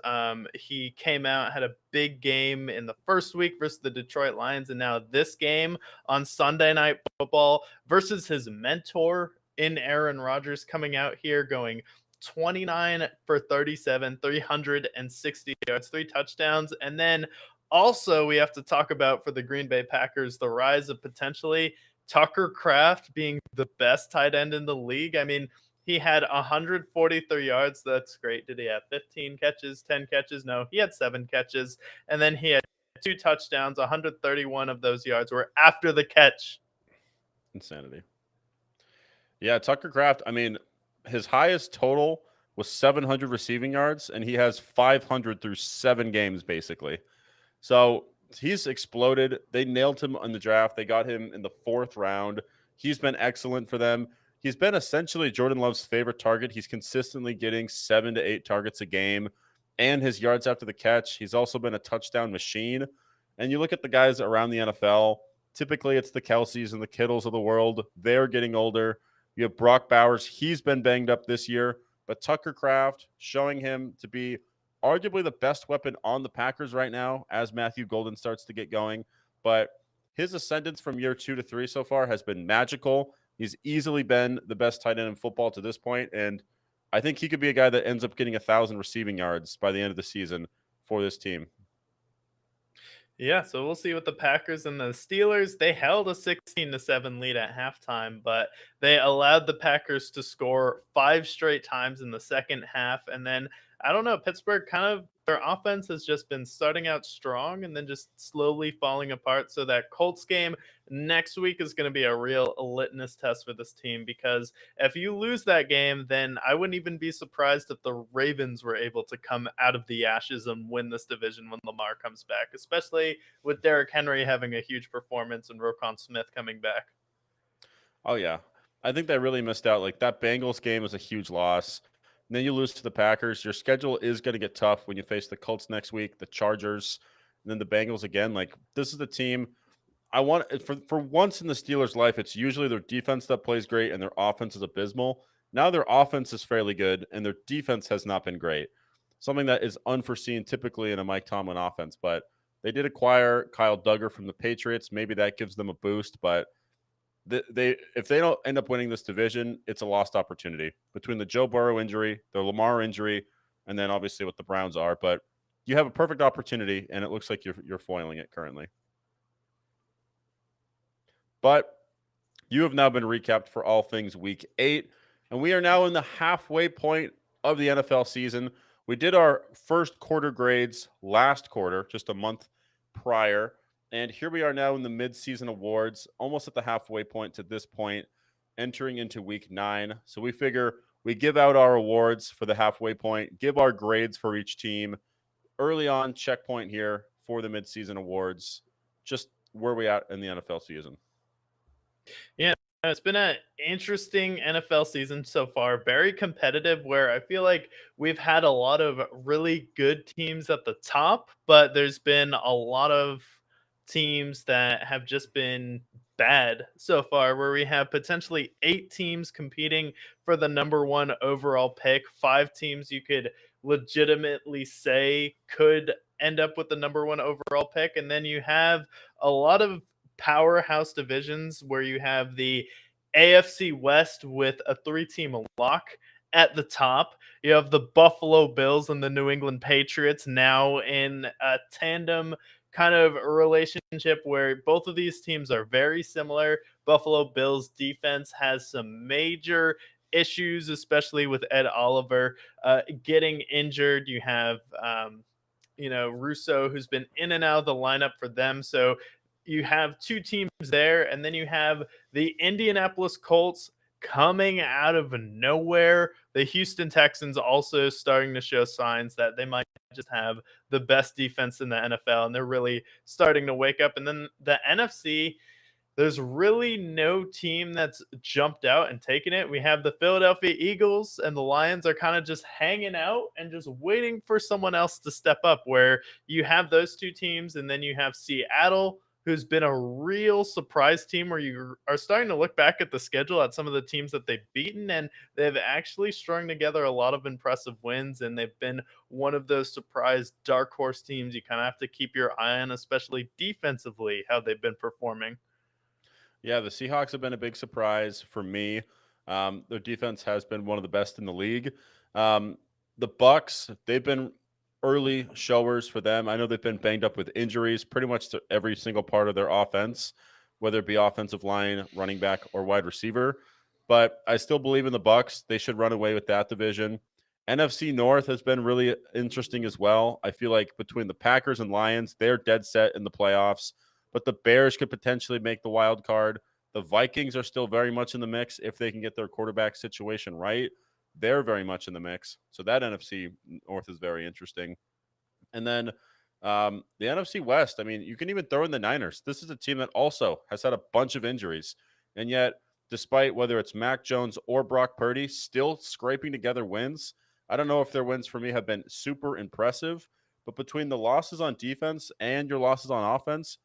He came out, had a big game in the first week versus the Detroit Lions, and now this game on Sunday Night Football versus his mentor in Aaron Rodgers, coming out here going 29 for 37, 360 yards, 3 touchdowns, and then also, we have to talk about for the Green Bay Packers the rise of potentially Tucker Kraft being the best tight end in the league. I mean, he had 143 yards. That's great. Did he have 15 catches, 10 catches? No, he had 7 catches. And then he had 2 touchdowns. 131 of those yards were after the catch. Insanity. Yeah, Tucker Kraft, I mean, his highest total was 700 receiving yards, and he has 500 through 7 games, basically. So he's exploded. They nailed him on the draft. They got him in the 4th round. He's been excellent for them. He's been essentially Jordan Love's favorite target. He's consistently getting 7 to 8 targets a game, and his yards after the catch. He's also been a touchdown machine. And you look at the guys around the NFL, typically it's the Kelseys and the Kittles of the world. They're getting older. You have Brock Bowers. He's been banged up this year, but Tucker Kraft showing him to be arguably the best weapon on the Packers right now as Matthew Golden starts to get going. But his ascendance from year 2 to 3 so far has been magical. He's easily been the best tight end in football to this point, and I think he could be a guy that ends up getting 1,000 receiving yards by the end of the season for this team. Yeah, so we'll see with the Packers and the Steelers. They held a 16-7 lead at halftime, but they allowed the Packers to score 5 straight times in the second half. And then, I don't know, Pittsburgh kind of their offense has just been starting out strong and then just slowly falling apart. So that Colts game next week is going to be a real litmus test for this team, because if you lose that game, then I wouldn't even be surprised if the Ravens were able to come out of the ashes and win this division when Lamar comes back, especially with Derrick Henry having a huge performance and Roquan Smith coming back. Oh yeah, I think they really missed out. Like that Bengals game was a huge loss. And then you lose to the Packers. Your schedule is going to get tough when you face the Colts next week, the Chargers, and then the Bengals again. Like this is the team I want for once in the Steelers' life. It's usually their defense that plays great and their offense is abysmal. Now their offense is fairly good and their defense has not been great. Something that is unforeseen typically in a Mike Tomlin offense. But they did acquire Kyle Duggar from the Patriots. Maybe that gives them a boost, but they if they don't end up winning this division, it's a lost opportunity between the Joe Burrow injury, the Lamar injury, and then obviously what the Browns are. But you have a perfect opportunity, and it looks like you're foiling it currently. But you have now been recapped for all things Week 8, and we are now in the halfway point of the NFL season. We did our first quarter grades last quarter, just a month prior. And here we are now in the midseason awards, almost at the halfway point to this point, entering into Week 9. So we figure we give out our awards for the halfway point, give our grades for each team. Early on, checkpoint here for the midseason awards. Just where we at in the NFL season. Yeah, it's been an interesting NFL season so far. Very competitive, where I feel like we've had a lot of really good teams at the top, but there's been a lot of teams that have just been bad so far, where we have potentially 8 teams competing for the number one overall pick, 5 teams you could legitimately say could end up with the number one overall pick. And then you have a lot of powerhouse divisions where you have the AFC West with a 3 team lock at the top. You have the Buffalo Bills and the New England Patriots now in a tandem kind of relationship where both of these teams are very similar. Buffalo Bills defense has some major issues, especially with Ed Oliver getting injured. You have Russo, who's been in and out of the lineup for them. So you have 2 teams there, and then you have the Indianapolis Colts coming out of nowhere. The Houston Texans also starting to show signs that they might just have the best defense in the NFL, and they're really starting to wake up. And then the NFC, there's really no team that's jumped out and taken it. We have the Philadelphia Eagles and the Lions are kind of just hanging out and just waiting for someone else to step up, where you have those 2 teams, and then you have Seattle, who's been a real surprise team, where you are starting to look back at the schedule at some of the teams that they've beaten, and they've actually strung together a lot of impressive wins, and they've been one of those surprise dark horse teams you kind of have to keep your eye on, especially defensively, how they've been performing. Yeah, the Seahawks have been a big surprise for me. Their defense has been one of the best in the league. The Bucks, they've been early showers for them. I know they've been banged up with injuries pretty much to every single part of their offense, whether it be offensive line, running back, or wide receiver. But I still believe in the Bucks. They should run away with that division. NFC North has been really interesting as well. I feel like between the Packers and Lions, they're dead set in the playoffs, but the Bears could potentially make the wild card. The Vikings are still very much in the mix if they can get their quarterback situation right. They're very much in the mix. So that NFC North is very interesting. And then the NFC West, I mean, you can even throw in the Niners. This is a team that also has had a bunch of injuries. And yet, despite whether it's Mac Jones or Brock Purdy, still scraping together wins. I don't know if their wins for me have been super impressive, but between the losses on defense and your losses on offense,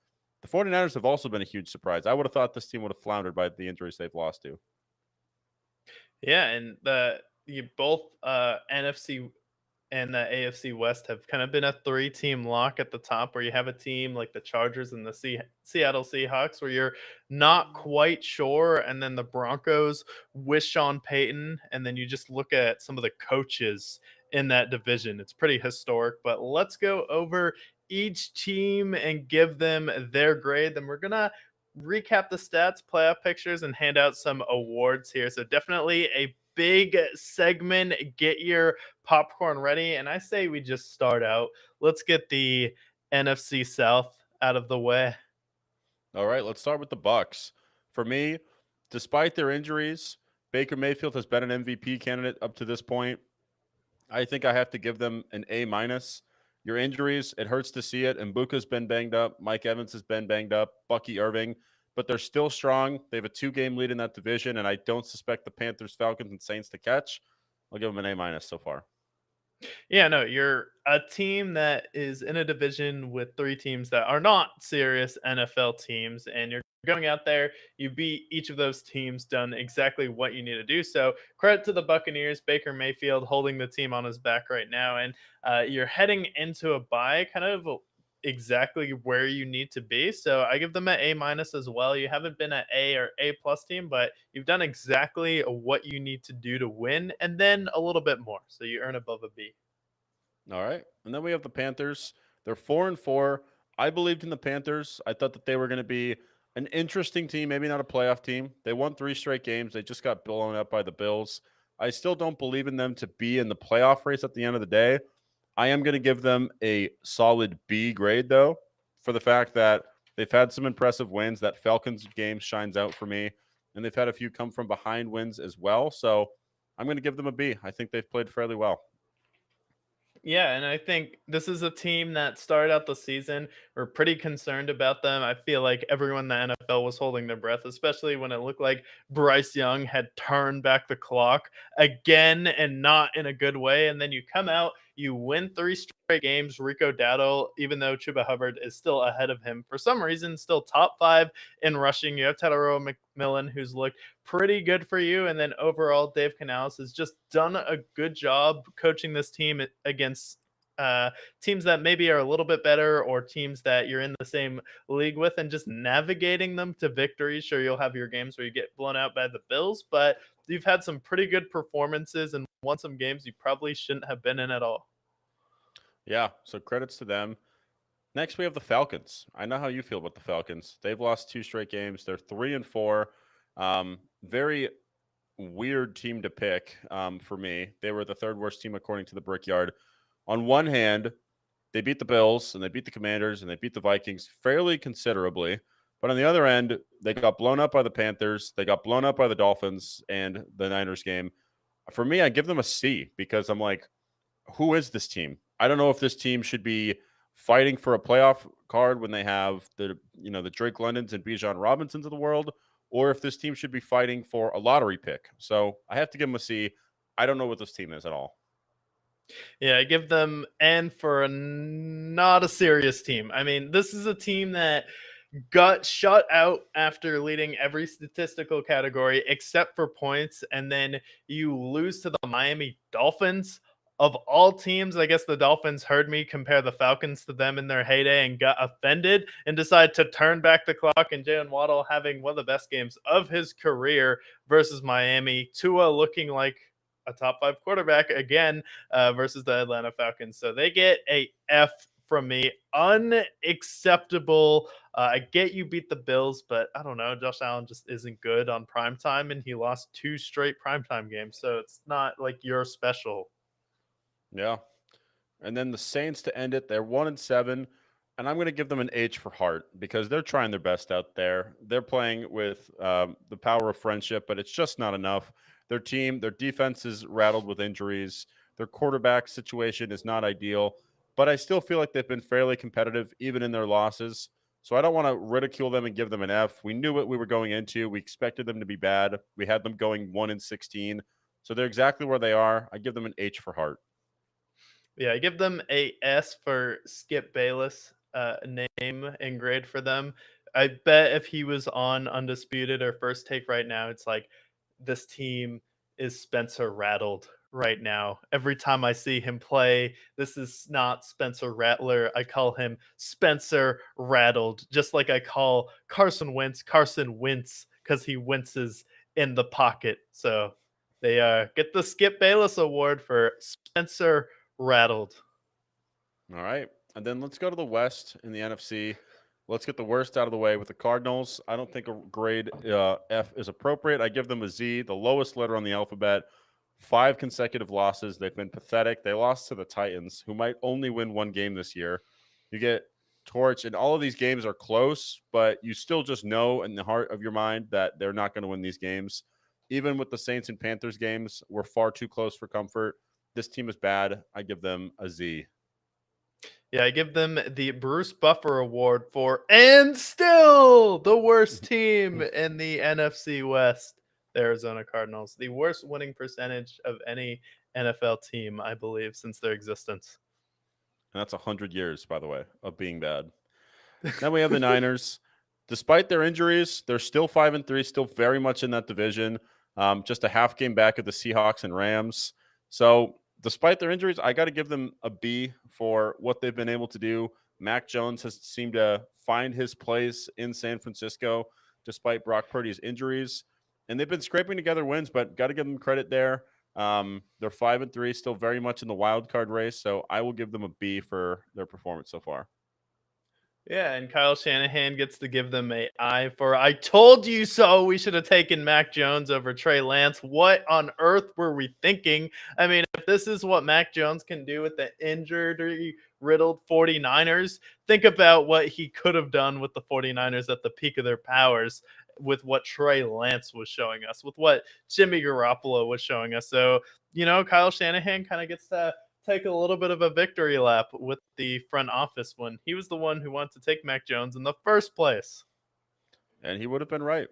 the 49ers have also been a huge surprise. I would have thought this team would have floundered by the injuries they've lost to. Yeah, and the you both NFC and the AFC West have kind of been a 3 team lock at the top, where you have a team like the Chargers and the Seattle Seahawks, where you're not quite sure, and then the Broncos with Sean Payton, and then you just look at some of the coaches in that division. It's pretty historic, but let's go over each team and give them their grade. Then we're going to recap the stats, playoff pictures, and hand out some awards here. So definitely a big segment. Get your popcorn ready. And I say we just start out. Let's get the NFC South out of the way. All right, let's start with the Bucks. For me, despite their injuries, Baker Mayfield has been an MVP candidate up to this point. I think I have to give them an A minus. Your injuries, it hurts to see it. Mbuka's been banged up. Mike Evans has been banged up. Bucky Irving, but they're still strong. They have a 2-game lead in that division, and I don't suspect the Panthers, Falcons, and Saints to catch. I'll give them an A minus so far. Yeah, no, you're a team that is in a division with three teams that are not serious NFL teams, and you're going out there, you beat each of those teams, done exactly what you need to do. So credit to the Buccaneers, Baker Mayfield holding the team on his back right now, and you're heading into a bye, kind of exactly where you need to be. So I give them an A minus as well. You haven't been an A or A plus team, but you've done exactly what you need to do to win, and then a little bit more. So you earn above a B. All right. And then we have the Panthers. They're 4-4. I believed in the Panthers. I thought that they were going to be an interesting team, maybe not a playoff team. They won 3 straight games. They just got blown up by the Bills. I still don't believe in them to be in the playoff race at the end of the day. I am going to give them a solid B grade, though, for the fact that they've had some impressive wins. That Falcons game shines out for me, and they've had a few come from behind wins as well. So I'm going to give them a B. I think they've played fairly well. Yeah, and I think this is a team that started out the season. We're pretty concerned about them. I feel like everyone in the NFL was holding their breath, especially when it looked like Bryce Young had turned back the clock again and not in a good way. And then you come out, you win 3 straight games. Rico Dowdle, even though Chuba Hubbard is still ahead of him, for some reason, still top 5 in rushing. You have Tedero McMillan, who's looked pretty good for you. And then overall, Dave Canales has just done a good job coaching this team against teams that maybe are a little bit better or teams that you're in the same league with and just navigating them to victory. Sure, you'll have your games where you get blown out by the Bills, but you've had some pretty good performances and won some games you probably shouldn't have been in at all. Yeah, so credits to them. Next, we have the Falcons. I know how you feel about the Falcons. They've lost 2 straight games. They're 3-4. Very weird team to pick for me. They were the 3rd worst team according to the Brickyard. On one hand, they beat the Bills and they beat the Commanders and they beat the Vikings fairly considerably. But on the other end, they got blown up by the Panthers. They got blown up by the Dolphins and the Niners game. For me, I give them a C because I'm like, who is this team? I don't know if this team should be fighting for a playoff card when they have the Drake Londons and Bijan Robinsons of the world, or if this team should be fighting for a lottery pick. So I have to give them a C. I don't know what this team is at all. Yeah, I give them N for not a serious team. I mean, this is a team that got shut out after leading every statistical category except for points, and then you lose to the Miami Dolphins. Of all teams, I guess the Dolphins heard me compare the Falcons to them in their heyday and got offended and decided to turn back the clock. And Jalen Waddle having one of the best games of his career versus Miami. Tua looking like a top 5 quarterback again versus the Atlanta Falcons. So they get a F from me. Unacceptable. I get you beat the Bills, but I don't know. Josh Allen just isn't good on primetime, and he lost 2 straight primetime games. So it's not like you're special. Yeah. And then the Saints to end it, they're 1-7. And I'm going to give them an H for heart because they're trying their best out there. They're playing with the power of friendship, but it's just not enough. Their team, their defense is rattled with injuries. Their quarterback situation is not ideal, but I still feel like they've been fairly competitive even in their losses. So I don't want to ridicule them and give them an F. We knew what we were going into. We expected them to be bad. We had them going 1-16. So they're exactly where they are. I give them an H for heart. Yeah, I give them a S for Skip Bayless name and grade for them. I bet if he was on Undisputed or First Take right now, it's like this team is Spencer rattled right now. Every time I see him play, this is not Spencer Rattler. I call him Spencer Rattled, just like I call Carson Wentz because he winces in the pocket. So they get the Skip Bayless Award for Spencer Rattled. All right. And then let's go to the West in the NFC. Let's get the worst out of the way with the Cardinals. I don't think a grade F is appropriate. I give them a Z, the lowest letter on the alphabet. 5 consecutive losses. They've been pathetic. They lost to the Titans, who might only win one game this year. You get torched, and all of these games are close, but you still just know in the heart of your mind that they're not going to win these games. Even with the Saints and Panthers games, we're far too close for comfort. This team is bad. I give them a Z. Yeah, I give them the Bruce Buffer Award for, and still the worst team in the NFC West, the Arizona Cardinals. The worst winning percentage of any NFL team, I believe, since their existence. And that's 100 years, by the way, of being bad. Then we have the Niners. Despite their injuries, they're still 5-3, still very much in that division. Just a half game back of the Seahawks and Rams. So, despite their injuries, I got to give them a B for what they've been able to do. Mac Jones has seemed to find his place in San Francisco despite Brock Purdy's injuries. And they've been scraping together wins, but got to give them credit there. They're 5-3, still very much in the wild card race. So, I will give them a B for their performance so far. Yeah, and Kyle Shanahan gets to give them a I for "I told you so." We should have taken Mac Jones over Trey Lance. What on earth were we thinking? I mean, if this is what Mac Jones can do with the injury-riddled 49ers, think about what he could have done with the 49ers at the peak of their powers, with what Trey Lance was showing us, with what Jimmy Garoppolo was showing us. So, Kyle Shanahan kind of gets to take a little bit of a victory lap with the front office when he was the one who wanted to take Mac Jones in the first place. And he would have been right.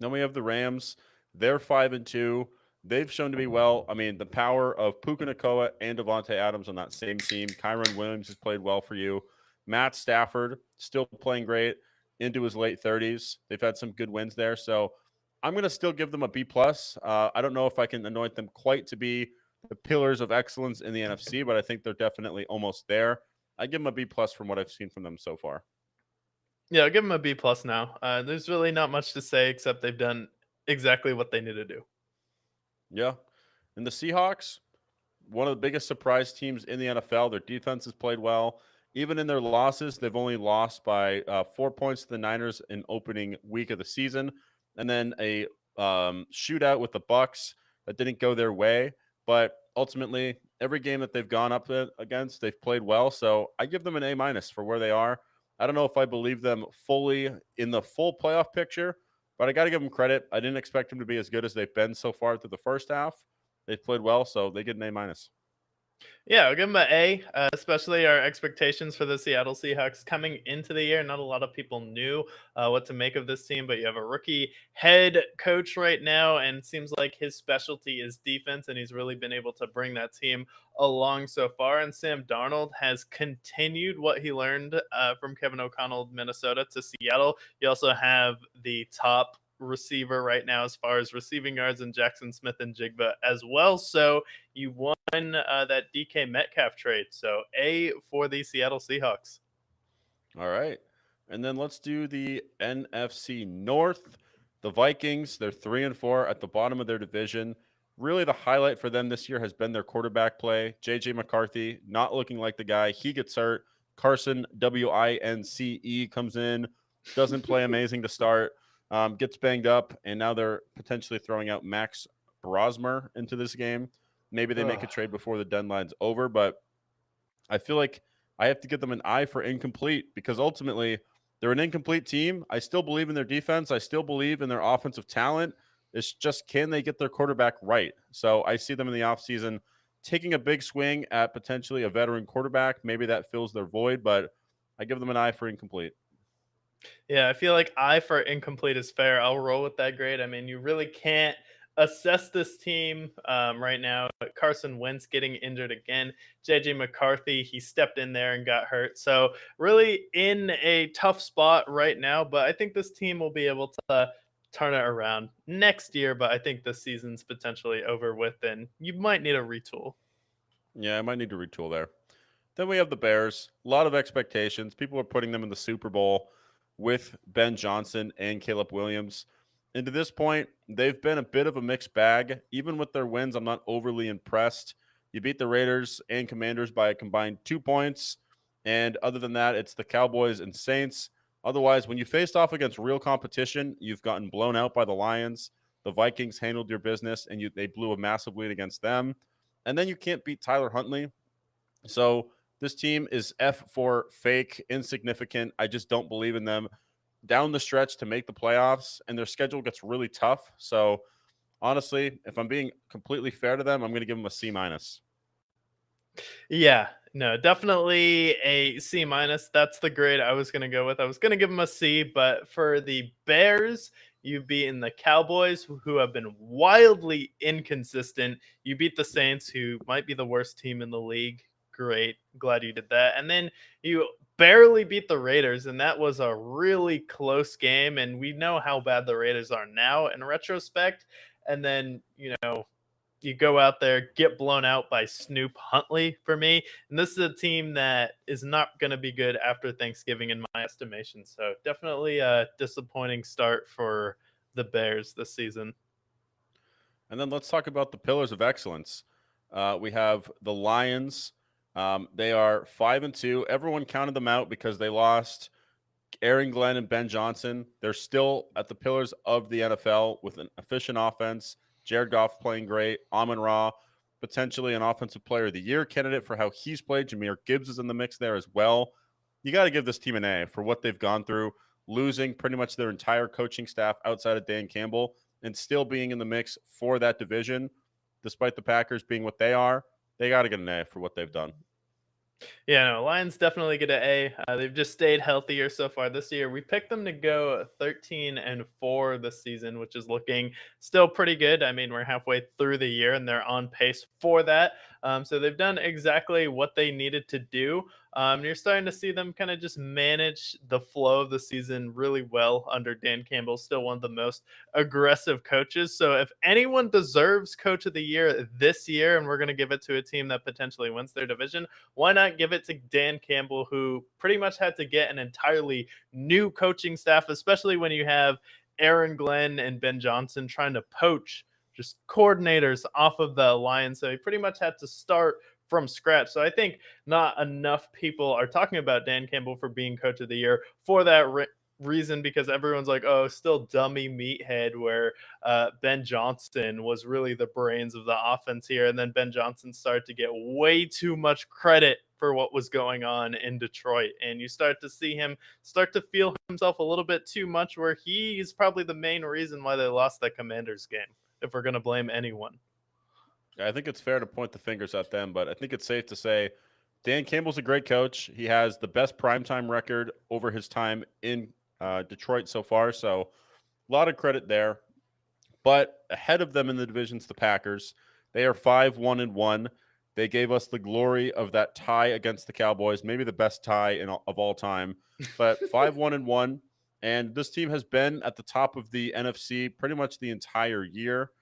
Then we have the Rams. They're 5-2. They've shown to be well. I mean, the power of Puka Nacua and Devontae Adams on that same team. Kyron Williams has played well for you. Matt Stafford still playing great into his late 30s. They've had some good wins there. So I'm going to still give them a B+. I don't know if I can anoint them quite to be the pillars of excellence in the NFC, but I think they're definitely almost there. I give them a B+ from what I've seen from them so far. Yeah, I'll give them a B+ now. There's really not much to say except they've done exactly what they need to do. Yeah. And the Seahawks, one of the biggest surprise teams in the NFL. Their defense has played well. Even in their losses, they've only lost by 4 points to the Niners in opening week of the season, and then a shootout with the Bucks that didn't go their way. But ultimately, every game that they've gone up against, they've played well. So I give them an A- for where they are. I don't know if I believe them fully in the full playoff picture, but I got to give them credit. I didn't expect them to be as good as they've been so far through the first half. They've played well, so they get an A-. Yeah, I'll give them an A, especially our expectations for the Seattle Seahawks coming into the year. Not a lot of people knew what to make of this team, but you have a rookie head coach right now, and it seems like his specialty is defense, and he's really been able to bring that team along so far. And Sam Darnold has continued what he learned from Kevin O'Connell, Minnesota, to Seattle. You also have the top receiver right now as far as receiving yards in Jackson Smith and Jigba as well. So you won that DK Metcalf trade. So A for the Seattle Seahawks. All right. And then let's do the NFC North. The Vikings, they're 3-4 at the bottom of their division. Really, the highlight for them this year has been their quarterback play. JJ McCarthy, not looking like the guy. He gets hurt. Carson, Wince, comes in, doesn't play amazing to start, gets banged up, and now they're potentially throwing out Max Brosmer into this game. Maybe they make a trade before the deadline's over, but I feel like I have to give them an I for incomplete because ultimately they're an incomplete team. I still believe in their defense. I still believe in their offensive talent. It's just, can they get their quarterback right? So I see them in the offseason taking a big swing at potentially a veteran quarterback. Maybe that fills their void, but I give them an I for incomplete. Yeah, I feel like I for incomplete is fair. I'll roll with that grade. I mean, you really can't assess this team right now. Carson Wentz getting injured again. JJ McCarthy, he stepped in there and got hurt. So really in a tough spot right now, but I think this team will be able to turn it around next year, but I think the season's potentially over with and you might need a retool. Yeah, I might need to retool there. Then we have the Bears. A lot of expectations. People are putting them in the Super Bowl with Ben Johnson and Caleb Williams. And to this point, they've been a bit of a mixed bag. Even with their wins, I'm not overly impressed. You beat the Raiders and Commanders by a combined 2 points. And other than that, it's the Cowboys and Saints. Otherwise, when you faced off against real competition, you've gotten blown out by the Lions. The Vikings handled your business, and they blew a massive lead against them. And then you can't beat Tyler Huntley. So this team is F for fake, insignificant. I just don't believe in them down the stretch to make the playoffs, and their schedule gets really tough. So honestly, if I'm being completely fair to them, I'm going to give them a C minus. Yeah, no, definitely a C minus. That's the grade I was going to go with. I was going to give them a C, but for the Bears, you've beaten the Cowboys, who have been wildly inconsistent. You beat the Saints, who might be the worst team in the league. Great. Glad you did that. And then you barely beat the Raiders, and that was a really close game. And we know how bad the Raiders are now in retrospect. And then, you go out there, get blown out by Snoop Huntley for me. And this is a team that is not going to be good after Thanksgiving, in my estimation. So definitely a disappointing start for the Bears this season. And then let's talk about the pillars of excellence. We have the Lions. They are 5-2. Everyone counted them out because they lost Aaron Glenn and Ben Johnson. They're still at the pillars of the NFL with an efficient offense. Jared Goff playing great. Amon-Ra, potentially an offensive player of the year candidate for how he's played. Jahmyr Gibbs is in the mix there as well. You got to give this team an A for what they've gone through, losing pretty much their entire coaching staff outside of Dan Campbell and still being in the mix for that division, despite the Packers being what they are. They got to get an A for what they've done. Yeah, no, Lions definitely get an A. They've just stayed healthier so far this year. We picked them to go 13-4 this season, which is looking still pretty good. I mean, we're halfway through the year, and they're on pace for that. So they've done exactly what they needed to do. You're starting to see them kind of just manage the flow of the season really well under Dan Campbell, still one of the most aggressive coaches. So if anyone deserves Coach of the Year this year, and we're going to give it to a team that potentially wins their division, why not give it to Dan Campbell, who pretty much had to get an entirely new coaching staff, especially when you have Aaron Glenn and Ben Johnson trying to poach just coordinators off of the Lions. So he pretty much had to start from scratch. So I think not enough people are talking about Dan Campbell for being Coach of the Year for that reason, because everyone's like, oh, still dummy meathead, where Ben Johnson was really the brains of the offense here. And then Ben Johnson started to get way too much credit for what was going on in Detroit. And you start to see him start to feel himself a little bit too much, where he is probably the main reason why they lost that Commanders game, if we're going to blame anyone. I think it's fair to point the fingers at them, but I think it's safe to say Dan Campbell's a great coach. He has the best primetime record over his time in Detroit so far, so a lot of credit there. But ahead of them in the division's the Packers. They are 5-1-1. They gave us the glory of that tie against the Cowboys, maybe the best tie of all time, but 5-1-1. And this team has been at the top of the NFC pretty much the entire year.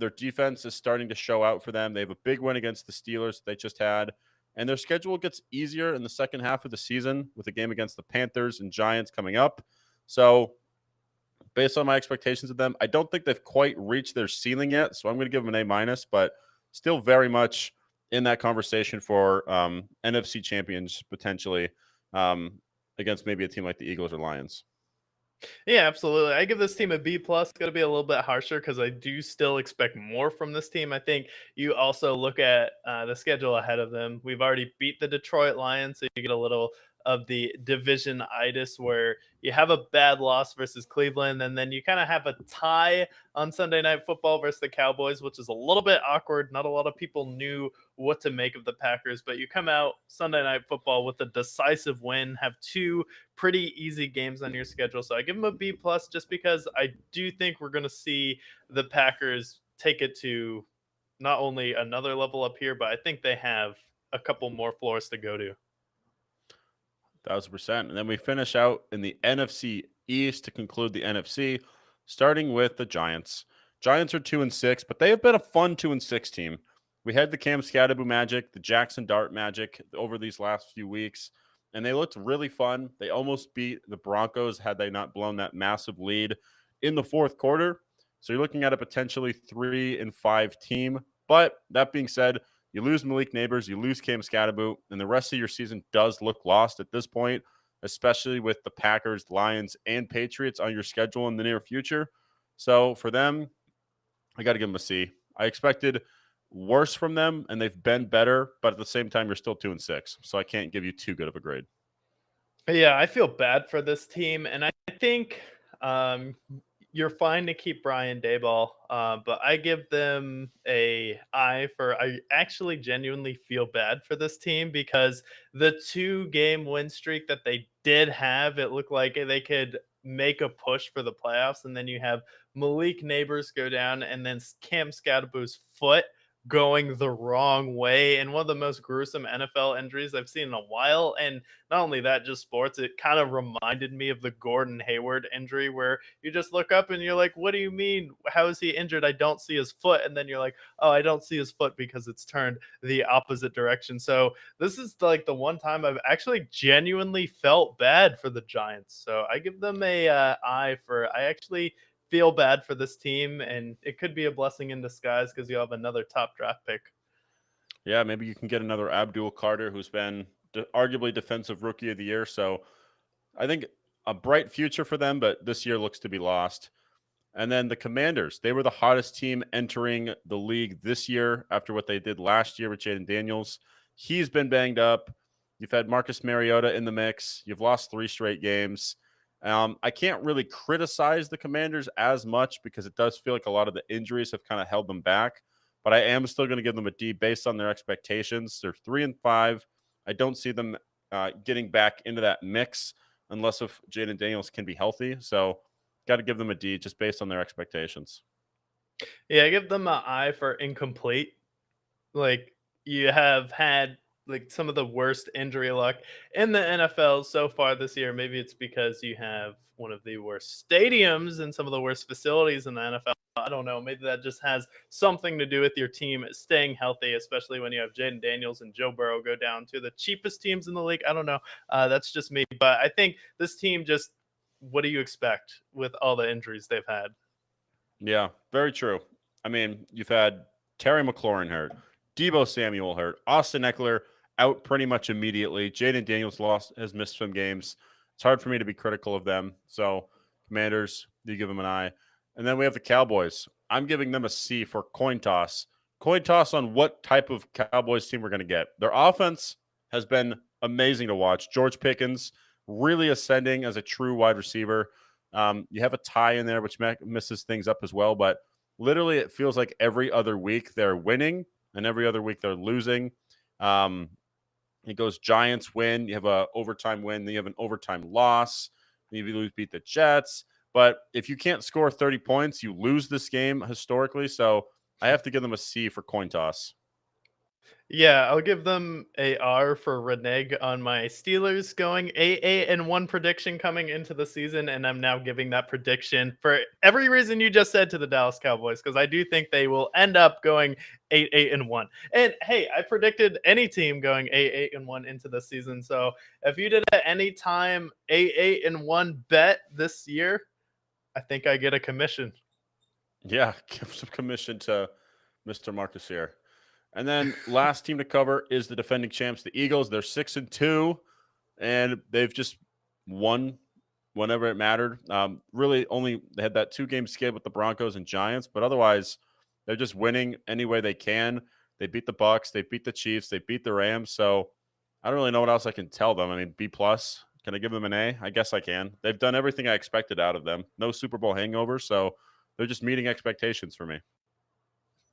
Their defense is starting to show out for them. They have a big win against the Steelers they just had, and their schedule gets easier in the second half of the season with a game against the Panthers and Giants coming up. So based on my expectations of them, I don't think they've quite reached their ceiling yet, so I'm going to give them an A-, but still very much in that conversation for NFC champions potentially against maybe a team like the Eagles or Lions. Yeah, absolutely. I give this team a B plus. Got to be a little bit harsher because I do still expect more from this team. I think you also look at the schedule ahead of them. We've already beat the Detroit Lions, so you get a little of the division-itis, where you have a bad loss versus Cleveland, and then you kind of have a tie on Sunday Night Football versus the Cowboys, which is a little bit awkward. Not a lot of people knew what to make of the Packers, but you come out Sunday Night Football with a decisive win, have two pretty easy games on your schedule. So I give them a B plus, just because I do think we're going to see the Packers take it to not only another level up here, but I think they have a couple more floors to go to. 1,000%. And then we finish out in the NFC East to conclude the NFC, starting with the Giants. Giants are 2-6, but they have been a fun 2-6 team. We had the Cam Scatterboo magic, the Jackson Dart magic over these last few weeks, and they looked really fun. They almost beat the Broncos had they not blown that massive lead in the fourth quarter. So you're looking at a potentially 3-5 team. But that being said, you lose Malik Neighbors, you lose Cam Scatterboo, and the rest of your season does look lost at this point, especially with the Packers, Lions, and Patriots on your schedule in the near future. So for them, I got to give them a C. I expected worse from them, and they've been better, but at the same time, you're still 2-6. So I can't give you too good of a grade. Yeah, I feel bad for this team, and I think um, you're fine to keep Brian Dayball, but I give them a I for I actually genuinely feel bad for this team because the 2-game win streak that they did have, it looked like they could make a push for the playoffs, and then you have Malik Neighbors go down, and then Cam Scadaboo's foot going the wrong way, and one of the most gruesome NFL injuries I've seen in a while. And not only that, just sports, it kind of reminded me of the Gordon Hayward injury where you just look up and you're like, what do you mean? How is he injured? I don't see his foot. And then you're like, oh, I don't see his foot because it's turned the opposite direction. So this is like the one time I've actually genuinely felt bad for the Giants. So I give them a I for I actually feel bad for this team, and it could be a blessing in disguise because you have another top draft pick. Yeah, maybe you can get another Abdul Carter, who's been arguably defensive rookie of the year. So I think a bright future for them, but this year looks to be lost. And then the Commanders, they were the hottest team entering the league this year after what they did last year with Jaden Daniels. He's been banged up. You've had Marcus Mariota in the mix. You've lost 3 straight games. I can't really criticize the Commanders as much because it does feel like a lot of the injuries have kind of held them back. But I am still going to give them a D based on their expectations. They're 3-5. I don't see them getting back into that mix unless if Jaden Daniels can be healthy. So got to give them a D just based on their expectations. Yeah, I give them an I for incomplete. Like, you have had like some of the worst injury luck in the NFL so far this year. Maybe it's because you have one of the worst stadiums and some of the worst facilities in the NFL. I don't know. Maybe that just has something to do with your team staying healthy, especially when you have Jaden Daniels and Joe Burrow go down to the cheapest teams in the league. I don't know. That's just me. But I think this team just, what do you expect with all the injuries they've had? Yeah, very true. I mean, you've had Terry McLaurin hurt, Debo Samuel hurt, Austin Eckler out pretty much immediately. Jaden Daniels has missed some games. It's hard for me to be critical of them. So, Commanders, you give them an I. And then we have the Cowboys. I'm giving them a C for coin toss. Coin toss on what type of Cowboys team we're going to get. Their offense has been amazing to watch. George Pickens really ascending as a true wide receiver. You have a tie in there, which misses things up as well. But literally, it feels like every other week they're winning and every other week they're losing. It goes Giants win. You have a overtime win. Then you have an overtime loss. Then you beat the Jets. But if you can't score 30 points, you lose this game historically. So I have to give them a C for coin toss. Yeah, I'll give them a R for renege on my Steelers going 8-1 prediction coming into the season, and I'm now giving that prediction for every reason you just said to the Dallas Cowboys, because I do think they will end up going 8-1. And hey, I predicted any team going 8-1 into the season. So if you did at any time 8-1 bet this year, I think I get a commission. Yeah, give some commission to Mr. Marcus here. And then last team to cover is the defending champs, the Eagles. They're 6-2, and they've just won whenever it mattered. Really, only they had that 2-game skid with the Broncos and Giants, but otherwise, they're just winning any way they can. They beat the Bucks, they beat the Chiefs, they beat the Rams. So I don't really know what else I can tell them. I mean, B plus. Can I give them an A? I guess I can. They've done everything I expected out of them. No Super Bowl hangover, so they're just meeting expectations for me.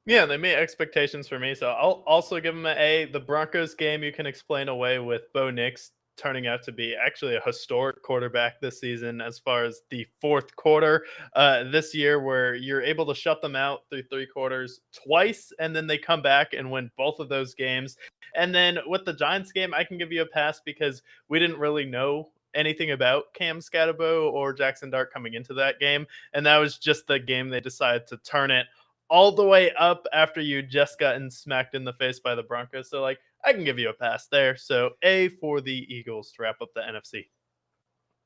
Yeah, they meet expectations for me, so I'll also give them an A. The Broncos game you can explain away with Bo Nix turning out to be actually a historic quarterback this season as far as the fourth quarter this year, where you're able to shut them out through 3 quarters twice, and then they come back and win both of those games. And then with the Giants game, I can give you a pass because we didn't really know anything about Cam Scatterbo or Jackson Dart coming into that game, and that was just the game they decided to turn it all the way up after you just gotten smacked in the face by the Broncos. So, like, I can give you a pass there. So, A for the Eagles to wrap up the NFC.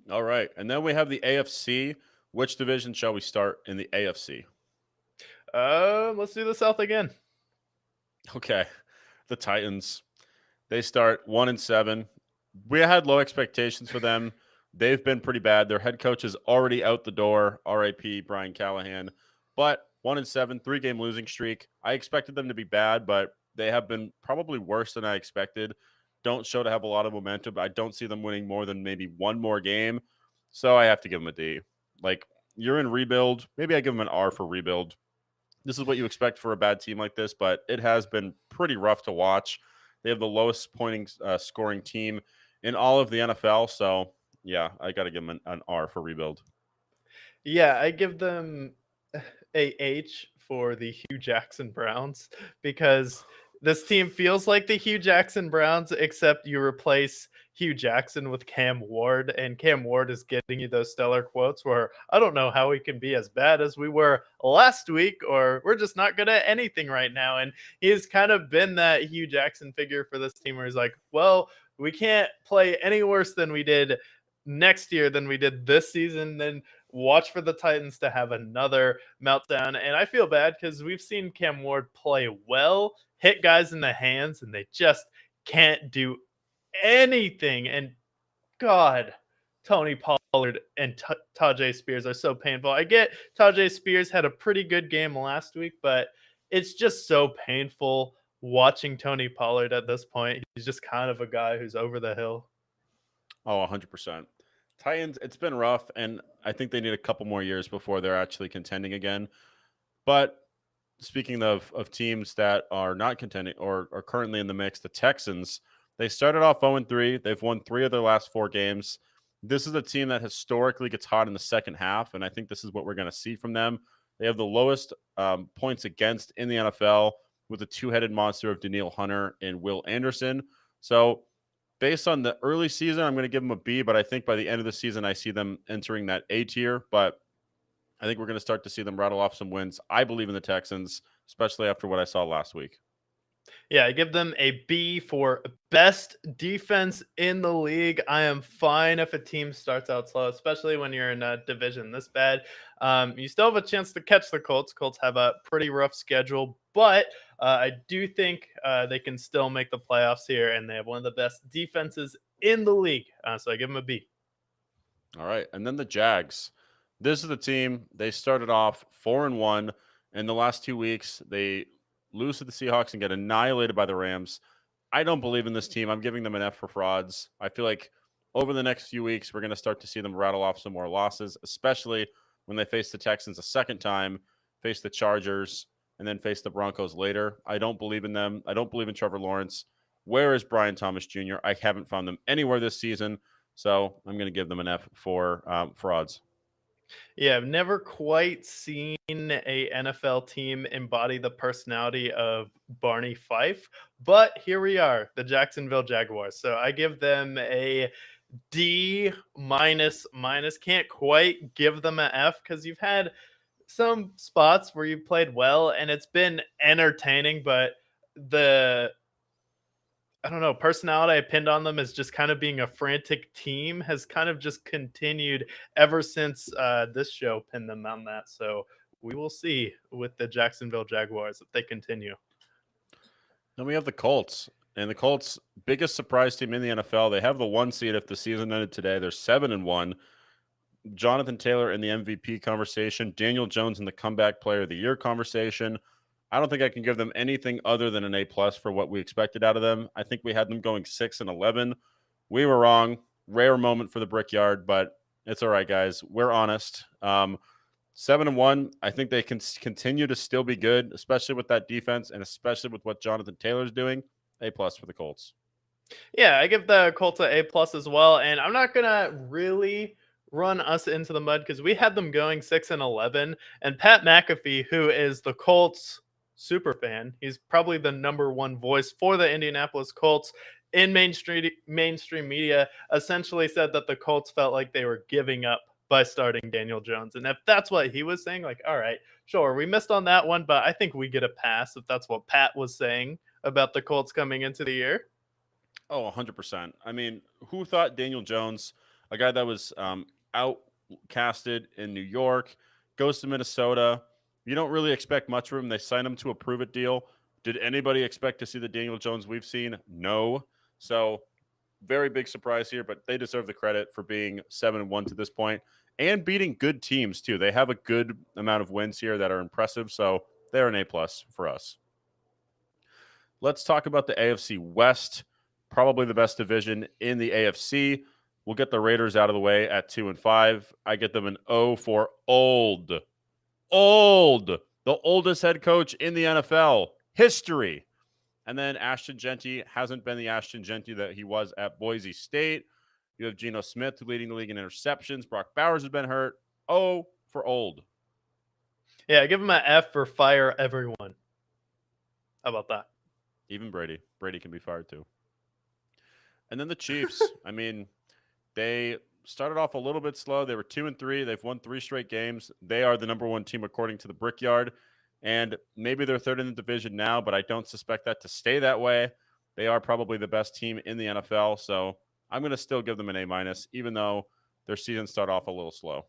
All right. And then we have the AFC. Which division shall we start in the AFC? Let's do the South again. Okay. The Titans. They start 1-7. We had low expectations for them. They've been pretty bad. Their head coach is already out the door. RIP Brian Callahan. But 1-7, 3-game losing streak. I expected them to be bad, but they have been probably worse than I expected. Don't show to have a lot of momentum. I don't see them winning more than maybe one more game. So I have to give them a D. Like, you're in rebuild. Maybe I give them an R for rebuild. This is what you expect for a bad team like this, but it has been pretty rough to watch. They have the lowest scoring team in all of the NFL. So, yeah, I got to give them an R for rebuild. Yeah, I give them a H for the Hugh Jackson Browns because this team feels like the Hugh Jackson Browns, except you replace Hugh Jackson with Cam Ward, and Cam Ward is getting you those stellar quotes where I don't know how we can be as bad as we were last week, or we're just not good at anything right now. And he's kind of been that Hugh Jackson figure for this team where he's like, well, we can't play any worse than we did next year than we did this season. Then watch for the Titans to have another meltdown. And I feel bad because we've seen Cam Ward play well, hit guys in the hands, and they just can't do anything. And God, Tony Pollard and Tajay Spears are so painful. I get Tajay Spears had a pretty good game last week, but it's just so painful watching Tony Pollard at this point. He's just kind of a guy who's over the hill. Oh, 100%. Titans, it's been rough, and I think they need a couple more years before they're actually contending again. But speaking of teams that are not contending or are currently in the mix, the Texans, they started off 0-3. They've won 3 of their last 4 games. This is a team that historically gets hot in the second half, and I think this is what we're going to see from them. They have the lowest points against in the NFL with a two-headed monster of Danielle Hunter and Will Anderson. So based on the early season, I'm going to give them a B, but I think by the end of the season, I see them entering that A tier. But I think we're going to start to see them rattle off some wins. I believe in the Texans, especially after what I saw last week. Yeah, I give them a B for best defense in the league. I am fine if a team starts out slow, especially when you're in a division this bad. You still have a chance to catch the Colts. Colts have a pretty rough schedule, but I do think they can still make the playoffs here, and they have one of the best defenses in the league. So I give them a B. All right. And then the Jags. This is the team. They started off 4-1. In the last 2 weeks, they lose to the Seahawks and get annihilated by the Rams. I don't believe in this team. I'm giving them an F for frauds. I feel like over the next few weeks, we're going to start to see them rattle off some more losses, especially when they face the Texans a second time, face the Chargers, and then face the Broncos later. I don't believe in them. I don't believe in Trevor Lawrence. Where is Brian Thomas Jr.? I haven't found them anywhere this season, so I'm going to give them an F for frauds. Yeah, I've never quite seen a NFL team embody the personality of Barney Fife, but here we are, the Jacksonville Jaguars. So I give them a D minus minus. Can't quite give them an F because you've had some spots where you've played well and it's been entertaining, but the I don't know, personality I pinned on them as just kind of being a frantic team has kind of just continued ever since this show pinned them on that. So we will see with the Jacksonville Jaguars if they continue. Then we have the Colts. And the Colts, biggest surprise team in the NFL. They have the 1 seed if the season ended today. They're 7-1. Jonathan Taylor in the MVP conversation. Daniel Jones in the comeback player of the year conversation. I don't think I can give them anything other than an A+ for what we expected out of them. I think we had them going 6-11. We were wrong. Rare moment for the Brickyard, but it's all right, guys. We're honest. 7-1. I think they can continue to still be good, especially with that defense and especially with what Jonathan Taylor's doing. A+ for the Colts. Yeah, I give the Colts a A+ as well, and I'm not gonna really run us into the mud because we had them going 6-11, and Pat McAfee, who is the Colts super fan, he's probably the number one voice for the Indianapolis Colts in mainstream media, essentially said that the Colts felt like they were giving up by starting Daniel Jones. And if that's what he was saying, like, all right, sure, we missed on that one, but I think we get a pass if that's what Pat was saying about the Colts coming into the year. Oh, 100%. I mean, who thought Daniel Jones, a guy that was outcasted in New York, goes to Minnesota? You don't really expect much from him. They signed him to a prove-it deal. Did anybody expect to see the Daniel Jones we've seen? No. So very big surprise here, but they deserve the credit for being 7-1 to this point and beating good teams too. They have a good amount of wins here that are impressive, so they're an A+ for us. Let's talk about the AFC West, probably the best division in the AFC. We'll get the Raiders out of the way at 2-5. I get them an O for old. Old. The oldest head coach in the NFL history. And then Ashton Genty hasn't been the Ashton Genty that he was at Boise State. You have Geno Smith leading the league in interceptions. Brock Bowers has been hurt. O for old. Yeah, give him an F for fire everyone. How about that? Even Brady. Brady can be fired too. And then the Chiefs. I mean, they started off a little bit slow. They were 2-3. They've won 3 straight games. They are the number 1 team according to the Brickyard. And maybe they're third in the division now, but I don't suspect that to stay that way. They are probably the best team in the NFL. So I'm going to still give them an A-, even though their season started off a little slow.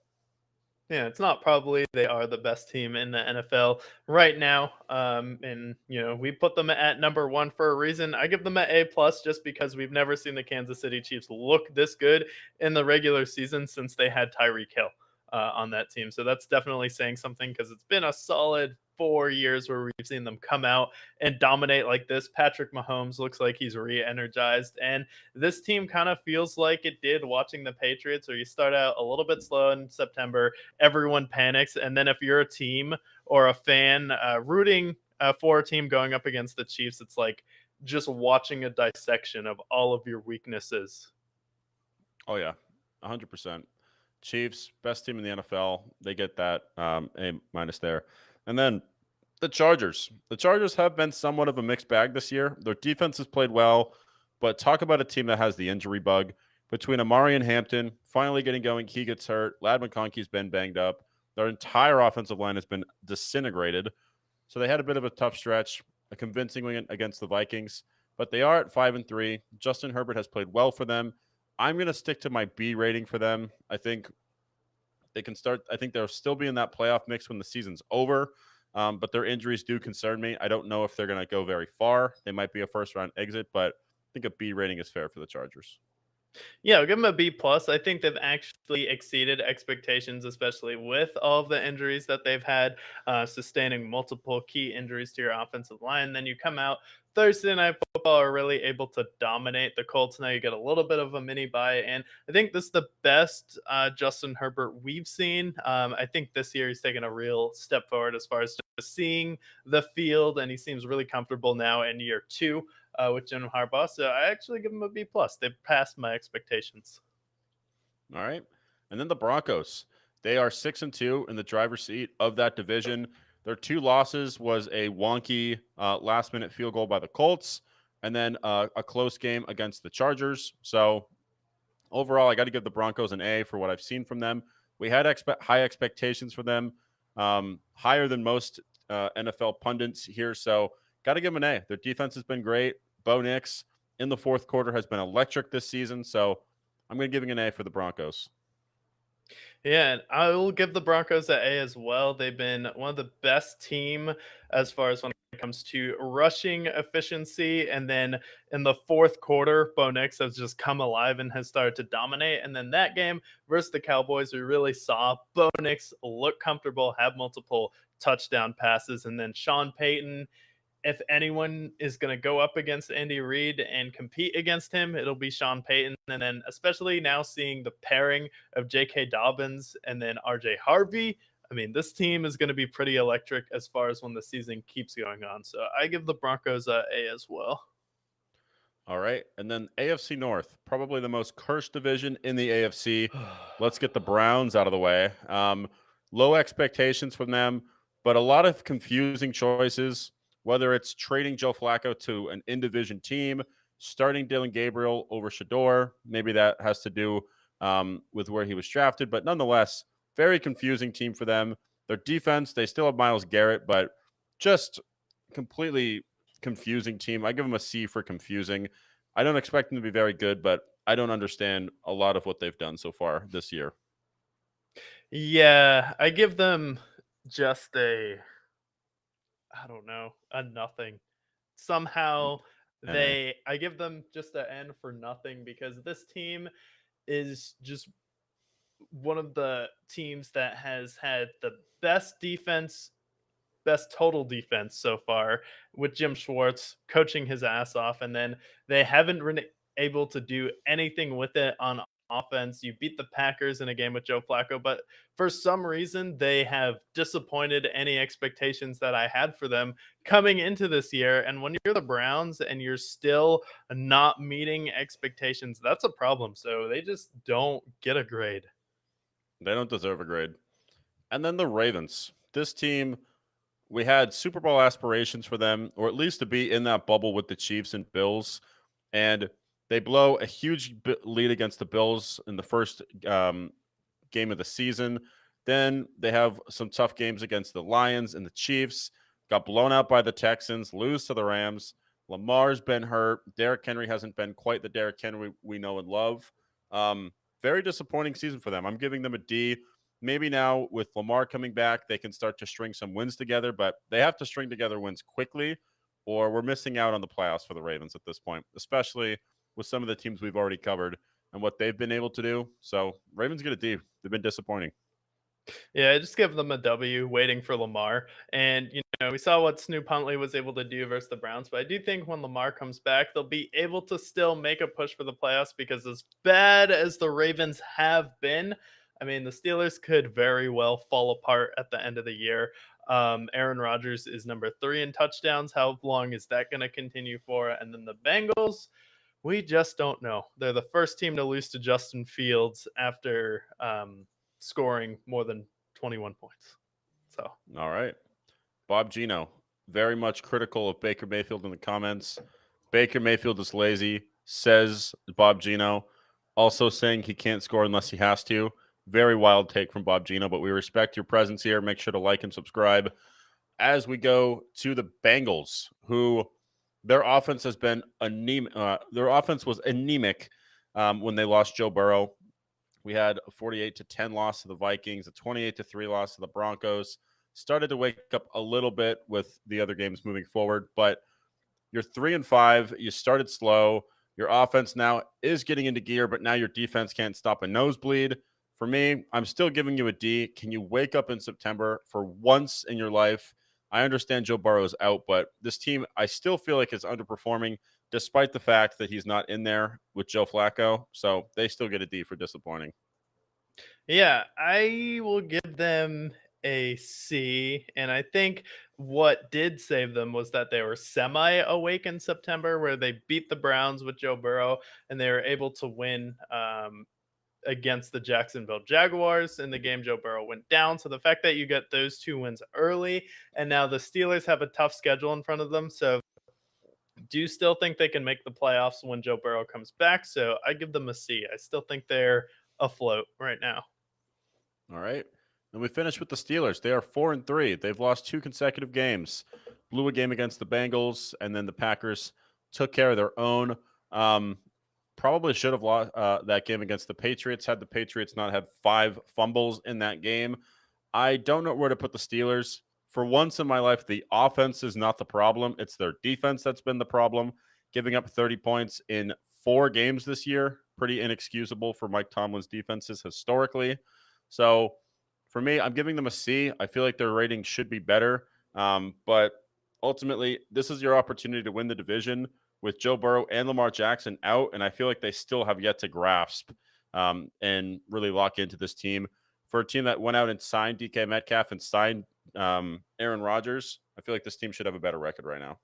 Yeah, it's not probably they are the best team in the NFL right now. And we put them at number 1 for a reason. I give them an A+ just because we've never seen the Kansas City Chiefs look this good in the regular season since they had Tyreek Hill on that team. So that's definitely saying something because it's been a solid 4 years where we've seen them come out and dominate like this. Patrick Mahomes looks like he's re-energized, and this team kind of feels like it did watching the Patriots, where you start out a little bit slow in September, everyone panics, and then if you're a team or a fan rooting for a team going up against the Chiefs, it's like just watching a dissection of all of your weaknesses. Oh, yeah, 100%. Chiefs, best team in the NFL. They get that A- there. And then the Chargers. The Chargers have been somewhat of a mixed bag this year. Their defense has played well, but talk about a team that has the injury bug. Between Amari and Hampton finally getting going, he gets hurt. Lad McConkey's been banged up. Their entire offensive line has been disintegrated. So they had a bit of a tough stretch, a convincing win against the Vikings, but they are at 5-3. Justin Herbert has played well for them. I'm going to stick to my B rating for them. I think they can start. I think they'll still be in that playoff mix when the season's over, but their injuries do concern me. I don't know if they're going to go very far. They might be a first-round exit, but I think a B rating is fair for the Chargers. Yeah, I'll give them a B+. I think they've actually exceeded expectations, especially with all of the injuries that they've had, sustaining multiple key injuries to your offensive line. Then you come out Thursday Night Football, are really able to dominate the Colts. Now you get a little bit of a mini bye, and I think this is the best Justin Herbert we've seen. I think this year he's taken a real step forward as far as just seeing the field, and he seems really comfortable now in year 2 with Jim Harbaugh. So I actually give them a B+. They passed my expectations. All right. And then the Broncos. They are 6-2 in the driver's seat of that division. Their 2 losses was a wonky last-minute field goal by the Colts and then a close game against the Chargers. So overall, I got to give the Broncos an A for what I've seen from them. We had high expectations for them, higher than most NFL pundits here. So got to give them an A. Their defense has been great. Bo Nix in the fourth quarter has been electric this season. So I'm going to give an A for the Broncos. Yeah, and I will give the Broncos an A as well. They've been one of the best team as far as when it comes to rushing efficiency. And then in the fourth quarter, Bo Nix has just come alive and has started to dominate. And then that game versus the Cowboys, we really saw Bo Nix look comfortable, have multiple touchdown passes. And then Sean Payton, if anyone is going to go up against Andy Reid and compete against him, it'll be Sean Payton. And then, especially now seeing the pairing of J.K. Dobbins and then R.J. Harvey, I mean, this team is going to be pretty electric as far as when the season keeps going on. So I give the Broncos a as well. All right. And then AFC North, probably the most cursed division in the AFC. Let's get the Browns out of the way. Low expectations from them, but a lot of confusing choices, whether it's trading Joe Flacco to an in-division team, starting Dylan Gabriel over Shador. Maybe that has to do with where he was drafted, but nonetheless, very confusing team for them. Their defense, they still have Myles Garrett, but just completely confusing team. I give them a C for confusing. I don't expect them to be very good, but I don't understand a lot of what they've done so far this year. Yeah, I give them just a, I don't know, a nothing. Somehow NA. I give them just an N for nothing because this team is just one of the teams that has had the best defense, best total defense so far with Jim Schwartz coaching his ass off, and then they haven't been able to do anything with it on offense. You beat the Packers in a game with Joe Flacco, but for some reason they have disappointed any expectations that I had for them coming into this year. And when you're the Browns and you're still not meeting expectations, that's a problem. So they just don't get a grade. They don't deserve a grade. And then the Ravens. This team, we had Super Bowl aspirations for them, or at least to be in that bubble with the Chiefs and Bills. And they blow a huge lead against the Bills in the first game of the season. Then they have some tough games against the Lions and the Chiefs. Got blown out by the Texans, lose to the Rams. Lamar's been hurt. Derrick Henry hasn't been quite the Derrick Henry we know and love. Very disappointing season for them. I'm giving them a D. Maybe now with Lamar coming back, they can start to string some wins together, but they have to string together wins quickly, or we're missing out on the playoffs for the Ravens at this point, especially with some of the teams we've already covered and what they've been able to do. So Ravens get a D. They've been disappointing. Yeah, just give them a W waiting for Lamar. And, we saw what Snoop Huntley was able to do versus the Browns. But I do think when Lamar comes back, they'll be able to still make a push for the playoffs because, as bad as the Ravens have been, I mean, the Steelers could very well fall apart at the end of the year. Aaron Rodgers is number 3 in touchdowns. How long is that going to continue for? And then the Bengals, we just don't know. They're the first team to lose to Justin Fields after scoring more than 21 points. So, all right. Bob Gino, very much critical of Baker Mayfield in the comments. Baker Mayfield is lazy, says Bob Gino. Also saying he can't score unless he has to. Very wild take from Bob Gino, but we respect your presence here. Make sure to like and subscribe. As we go to the Bengals, who their offense has been anemic. Their offense was anemic when they lost Joe Burrow. We had a 48-10 loss to the Vikings, a 28-3 loss to the Broncos. Started to wake up a little bit with the other games moving forward, but you're 3-5. You started slow. Your offense now is getting into gear, but now your defense can't stop a nosebleed. For me, I'm still giving you a D. Can you wake up in September for once in your life? I understand Joe Burrow's out, but this team I still feel like is underperforming despite the fact that he's not in there with Joe Flacco. So they still get a D for disappointing. yeah, I will give them a C. And I think what did save them was that they were semi awake in September, where they beat the Browns with Joe Burrow and they were able to win against the Jacksonville Jaguars in the game Joe Burrow went down. So the fact that you get those 2 wins early, and now the Steelers have a tough schedule in front of them. So do still think they can make the playoffs when Joe Burrow comes back. So I give them a C. I still think they're afloat right now. All right. And we finish with the Steelers. They are 4-3. They've lost 2 consecutive games. Blew a game against the Bengals, and then the Packers took care of their own. Probably should have lost that game against the Patriots had the Patriots not had 5 fumbles in that game. I don't know where to put the Steelers. For once in my life, the offense is not the problem. It's their defense that's been the problem. Giving up 30 points in 4 games this year, pretty inexcusable for Mike Tomlin's defenses historically. So for me, I'm giving them a C. I feel like their rating should be better. But ultimately, this is your opportunity to win the division with Joe Burrow and Lamar Jackson out. And I feel like they still have yet to grasp and really lock into this team. For a team that went out and signed DK Metcalf and signed Aaron Rodgers, I feel like this team should have a better record right now.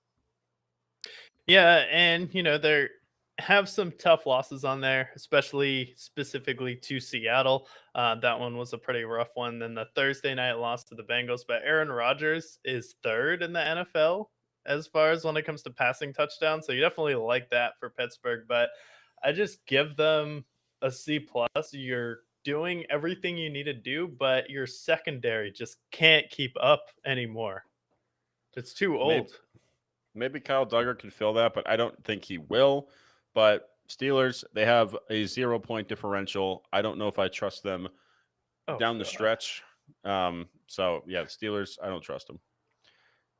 Yeah, and they have some tough losses on there, especially specifically to Seattle. That one was a pretty rough one. Then the Thursday night loss to the Bengals, but Aaron Rodgers is 3rd in the NFL as far as when it comes to passing touchdowns. So you definitely like that for Pittsburgh, but I just give them a C plus. You're doing everything you need to do, but your secondary just can't keep up anymore. It's too old. Maybe Kyle Duggar can fill that, but I don't think he will. But Steelers, they have a 0-point differential. I don't know if I trust them down the stretch. So, yeah, the Steelers, I don't trust them.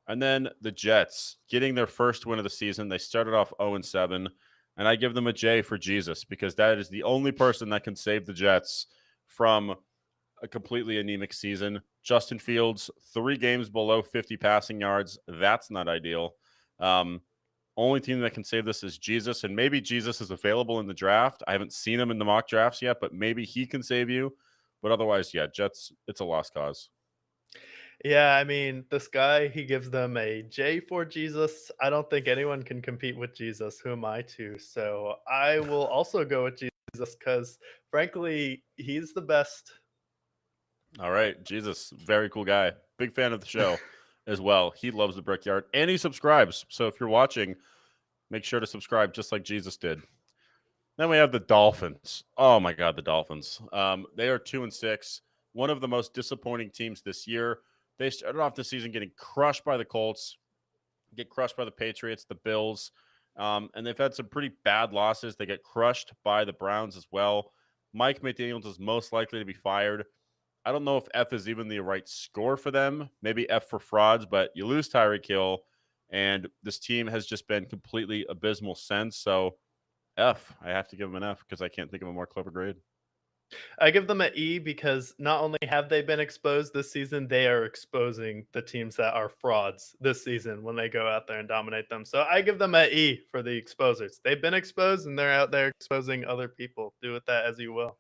And then the Jets getting their first win of the season. They started off 0-7, and I give them a J for Jesus because that is the only person that can save the Jets from a completely anemic season. Justin Fields, 3 games below 50 passing yards. That's not ideal. Only team that can save this is Jesus, and maybe Jesus is available in the draft. I haven't seen him in the mock drafts yet, but maybe he can save you. But otherwise, yeah, Jets, it's a lost cause. Yeah, I mean, this guy, he gives them a J for Jesus. I don't think anyone can compete with Jesus. Who am I to? So I will also go with Jesus because, frankly, he's the best. All right, Jesus, very cool guy. Big fan of the show as well. He loves the Brickyard, and he subscribes. So if you're watching, make sure to subscribe just like Jesus did. Then we have the Dolphins. Oh my God, the Dolphins. They are 2-6, one of the most disappointing teams this year. They started off the season getting crushed by the Colts, get crushed by the Patriots, the Bills, and they've had some pretty bad losses. They get crushed by the Browns as well. Mike McDaniels is most likely to be fired. I don't know if F is even the right score for them. Maybe F for frauds, but you lose Tyreek Hill, and this team has just been completely abysmal since. So F, I have to give them an F because I can't think of a more clever grade. I give them an E because not only have they been exposed this season, they are exposing the teams that are frauds this season when they go out there and dominate them. So I give them an E for the exposers. They've been exposed and they're out there exposing other people. Do with that as you will.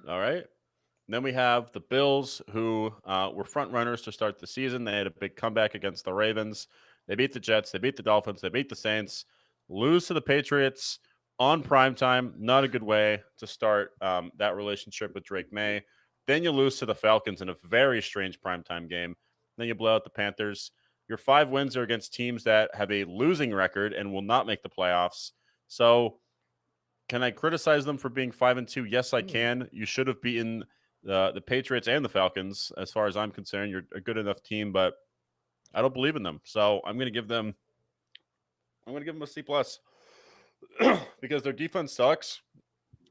All right. Then we have the Bills, who were front runners to start the season. They had a big comeback against the Ravens. They beat the Jets. They beat the Dolphins. They beat the Saints. Lose to the Patriots on primetime. Not a good way to start that relationship with Drake May. Then you lose to the Falcons in a very strange primetime game. Then you blow out the Panthers. Your 5 wins are against teams that have a losing record and will not make the playoffs. So can I criticize them for being 5-2? Yes, I can. You should have beaten the Patriots and the Falcons. As far as I'm concerned, you're a good enough team, but I don't believe in them. So I'm going to give them a C plus because their defense sucks.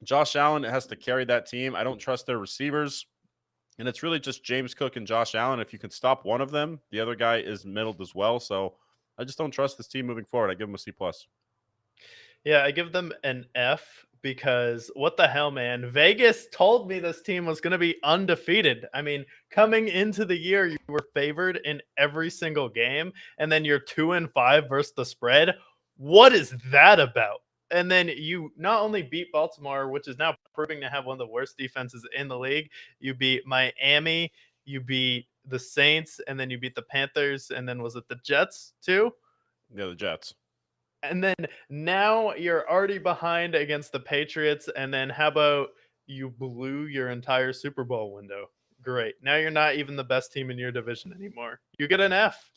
Josh Allen has to carry that team. I don't trust their receivers. And it's really just James Cook and Josh Allen. If you can stop one of them, the other guy is middled as well. So I just don't trust this team moving forward. I give them a C plus. Yeah, I give them an F because what the hell, man? Vegas told me this team was going to be undefeated. I mean, coming into the year, you were favored in every single game, and then you're 2-5 versus the spread. What is that about? And then you not only beat Baltimore, which is now proving to have one of the worst defenses in the league, you beat Miami, you beat the Saints, and then you beat the Panthers, and then was it the Jets too? Yeah, the Jets. And then now you're already behind against the Patriots. And then how about you blew your entire Super Bowl window? Great. Now you're not even the best team in your division anymore. You get an F.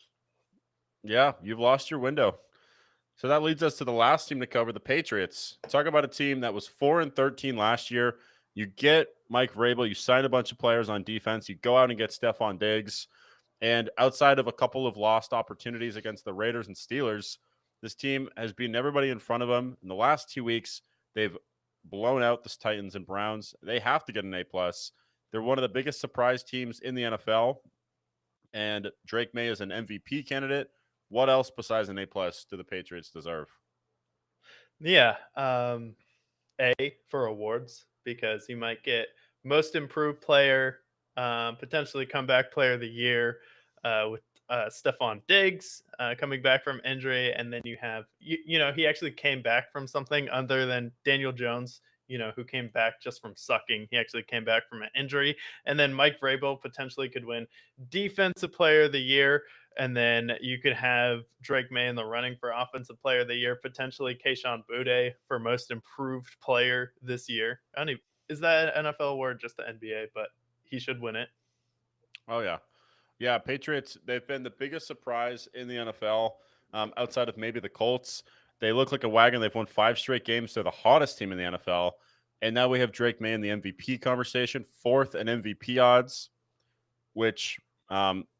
Yeah, you've lost your window. So that leads us to the last team to cover, the Patriots. Talk about a team that was 4-13 last year. You get Mike Vrabel, you sign a bunch of players on defense, you go out and get Stephon Diggs, and outside of a couple of lost opportunities against the Raiders and Steelers, this team has beaten everybody in front of them. In the last 2 weeks, they've blown out the Titans and Browns. They have to get an A+. They're one of the biggest surprise teams in the NFL, and Drake May is an MVP candidate. What else besides an A+ do the Patriots deserve? Yeah. A for awards because you might get most improved player, potentially comeback player of the year with Stephon Diggs coming back from injury. And then you have, he actually came back from something other than Daniel Jones, who came back just from sucking. He actually came back from an injury. And then Mike Vrabel potentially could win defensive player of the year. And then you could have Drake May in the running for Offensive Player of the Year, potentially Kayshon Boutte for Most Improved Player this year. I don't even, is that an NFL award, just the NBA? But he should win it. Oh, yeah. Yeah, Patriots, they've been the biggest surprise in the NFL outside of maybe the Colts. They look like a wagon. They've won 5 straight games. They're the hottest team in the NFL. And now we have Drake May in the MVP conversation, 4th in MVP odds, which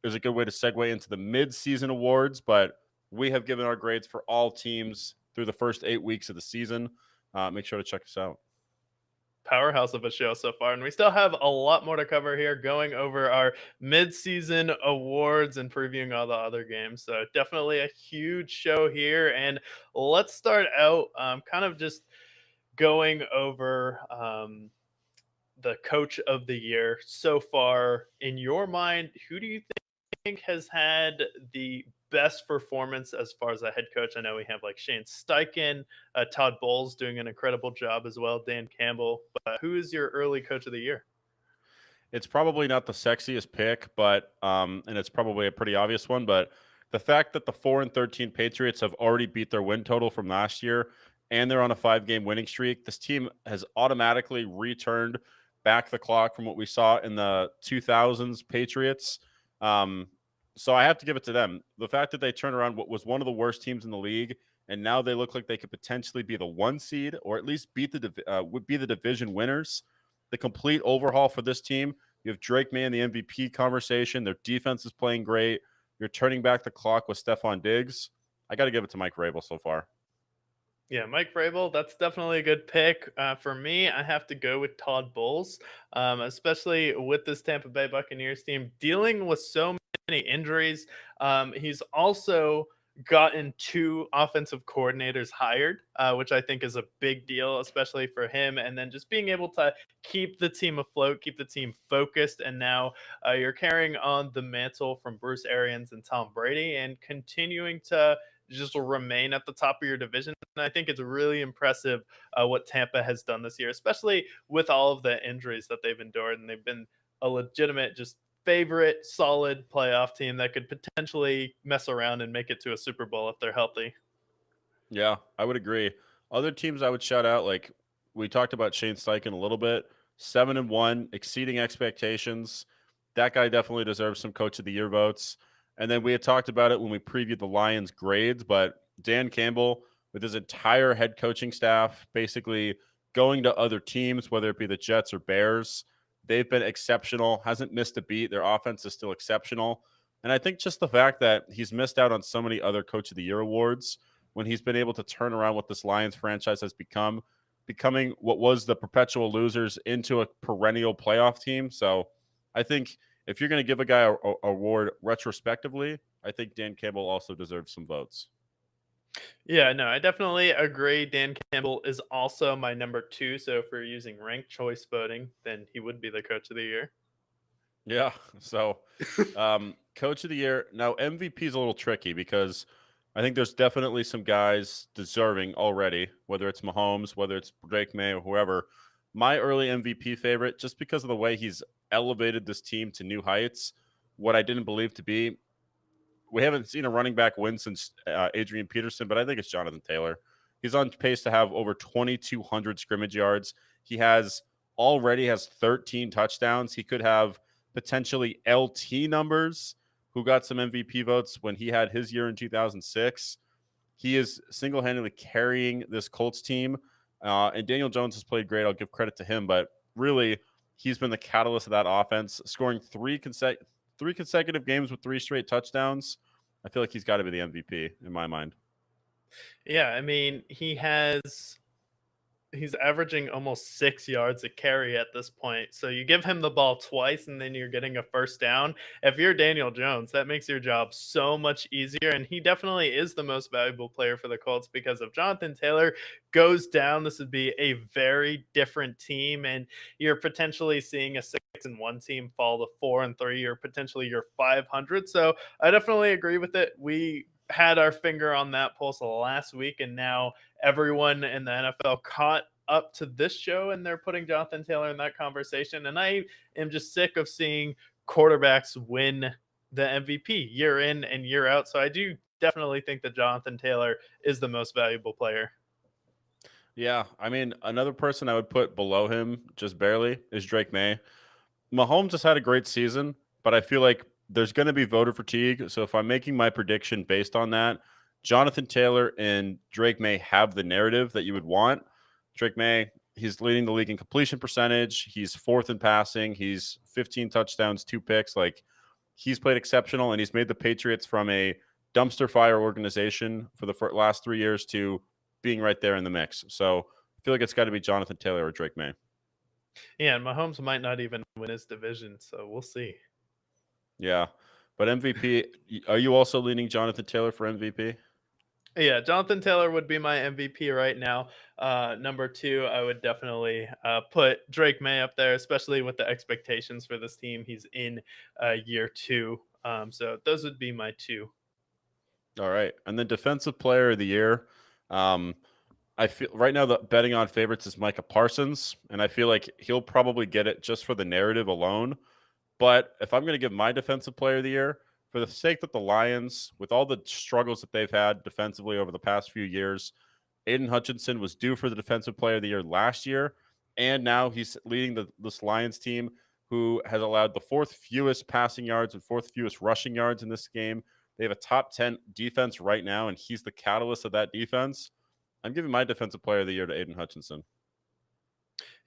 is a good way to segue into the mid-season awards. But we have given our grades for all teams through the first 8 weeks of the season. Make sure to check us out. powerhouse of a show so far, and we still have a lot more to cover here, going over our mid-season awards and previewing all the other games. So definitely a huge show here, and let's start out kind of just going over the coach of the year so far. In your mind, who do you think has had the best performance as far as a head coach? I know we have like Shane Steichen, Todd Bowles doing an incredible job as well, Dan Campbell. But who is your early coach of the year? It's probably not the sexiest pick, but and it's probably a pretty obvious one, but the fact that the 4-13 Patriots have already beat their win total from last year and they're on a 5-game winning streak, this team has automatically returned back the clock from what we saw in the 2000s Patriots. Um, so I have to give it to them. The fact that they turned around what was one of the worst teams in the league, and now they look like they could potentially be the 1 seed or at least would be the division winners. The complete overhaul for this team. You have Drake May in the MVP conversation. Their defense is playing great. You're turning back the clock with Stephon Diggs. I got to give it to Mike Vrabel so far. Yeah, Mike Vrabel, that's definitely a good pick. For me, I have to go with Todd Bowles, especially with this Tampa Bay Buccaneers team dealing with so many injuries. He's also gotten 2 offensive coordinators hired, which I think is a big deal, especially for him. And then just being able to keep the team afloat, keep the team focused. And now you're carrying on the mantle from Bruce Arians and Tom Brady and continuing to just remain at the top of your division. And I think it's really impressive what Tampa has done this year, especially with all of the injuries that they've endured. And they've been a legitimate, just favorite, solid playoff team that could potentially mess around and make it to a Super Bowl if they're healthy. Yeah, I would agree. Other teams I would shout out, like we talked about Shane Steichen a little bit, 7-1, exceeding expectations. That guy definitely deserves some Coach of the Year votes. And then we had talked about it when we previewed the Lions' grades, but Dan Campbell, with his entire head coaching staff, basically going to other teams, whether it be the Jets or Bears, they've been exceptional. Hasn't missed a beat. Their offense is still exceptional. And I think just the fact that he's missed out on so many other Coach of the Year awards when he's been able to turn around what this Lions franchise has become, becoming what was the perpetual losers into a perennial playoff team. So I think if you're going to give a guy an award retrospectively, I think Dan Campbell also deserves some votes. Yeah, no, I definitely agree. Dan Campbell is also my number 2. So if we're using ranked choice voting, then he would be the coach of the year. Yeah. So Coach of the Year. Now, MVP is a little tricky because I think there's definitely some guys deserving already, whether it's Mahomes, whether it's Drake May, or whoever. My early MVP favorite, just because of the way he's elevated this team to new heights, what I didn't believe to be. We haven't seen a running back win since Adrian Peterson, but I think it's Jonathan Taylor. He's on pace to have over 2,200 scrimmage yards. He already has 13 touchdowns. He could have potentially LT numbers, who got some MVP votes when he had his year in 2006. He is single-handedly carrying this Colts team. And Daniel Jones has played great. I'll give credit to him, but really, he's been the catalyst of that offense, scoring three consecutive games with 3 straight touchdowns. I feel like he's got to be the MVP in my mind. Yeah, I mean, he's averaging almost 6 yards a carry at this point. So you give him the ball twice and then you're getting a first down. If you're Daniel Jones, that makes your job so much easier. And he definitely is the most valuable player for the Colts, because if Jonathan Taylor goes down, this would be a very different team. And you're potentially seeing a 6-1 team fall to 4-3, or potentially you're 500. So I definitely agree with it. We had our finger on that pulse last week, and now everyone in the NFL caught up to this show, and they're putting Jonathan Taylor in that conversation. And I am just sick of seeing quarterbacks win the MVP year in and year out. So I do definitely think that Jonathan Taylor is the most valuable player. Yeah, I mean, another person I would put below him, just barely, is Drake May. Mahomes has had a great season, but I feel like there's going to be voter fatigue. So if I'm making my prediction based on that, Jonathan Taylor and Drake May have the narrative that you would want. Drake May, he's leading the league in completion percentage. He's 4th in passing. He's 15 touchdowns, 2 picks. Like, he's played exceptional, and he's made the Patriots from a dumpster fire organization for the last 3 years to being right there in the mix. So I feel like it's got to be Jonathan Taylor or Drake May. Yeah, and Mahomes might not even win his division, so we'll see. Yeah. But MVP, are you also leaning Jonathan Taylor for MVP? Yeah, Jonathan Taylor would be my MVP right now. Number two, I would definitely put Drake May up there, especially with the expectations for this team. He's in year two. So those would be my two. All right. And then defensive player of the year. Um, I feel right now the betting on favorites is Micah Parsons, and I feel like he'll probably get it just for the narrative alone. But if I'm going to give my defensive player of the year, for the sake that the Lions, with all the struggles that they've had defensively over the past few years, Aiden Hutchinson was due for the defensive player of the year last year, and now he's leading this Lions team who has allowed the fourth fewest passing yards and fourth fewest rushing yards in this game. They have a top 10 defense right now, and he's the catalyst of that defense. I'm giving my defensive player of the year to Aiden Hutchinson.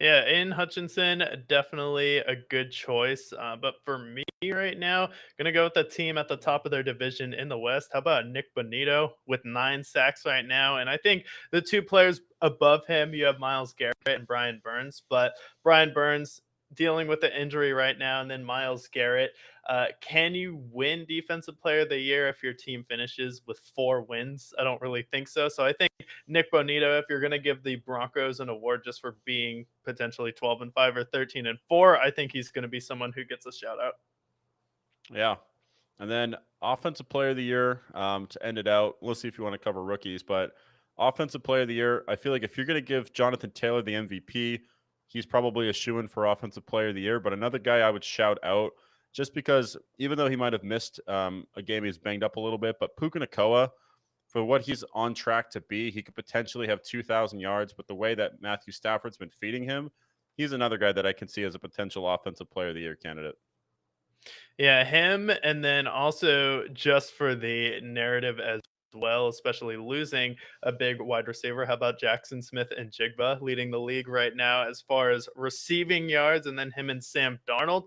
Yeah, Aiden Hutchinson, definitely a good choice. But for me right now, gonna go with the team at the top of their division in the West. How about Nick Bonito with 9 sacks right now? And I think the two players above him, you have Miles Garrett and Brian Burns. But Brian Burns dealing with the injury right now, and then Miles Garrett. Can you win Defensive Player of the Year if your team finishes with 4 wins? I don't really think so. So I think Nick Bonito, if you're going to give the Broncos an award just for being potentially 12-5 or 13-4, I think he's going to be someone who gets a shout out. Yeah. And then offensive player of the year to end it out. We'll see if you want to cover rookies, but offensive player of the year, I feel like if you're going to give Jonathan Taylor the MVP, he's probably a shoo-in for offensive player of the year. But another guy I would shout out, just because even though he might have missed a game, he's banged up a little bit, but Puka Nacua, for what he's on track to be, he could potentially have 2,000 yards. But the way that Matthew Stafford's been feeding him, he's another guy that I can see as a potential offensive player of the year candidate. Yeah, him, and then also just for the narrative as well, especially losing a big wide receiver. How about Jackson Smith and Jigba leading the league right now as far as receiving yards, and then him and Sam Darnold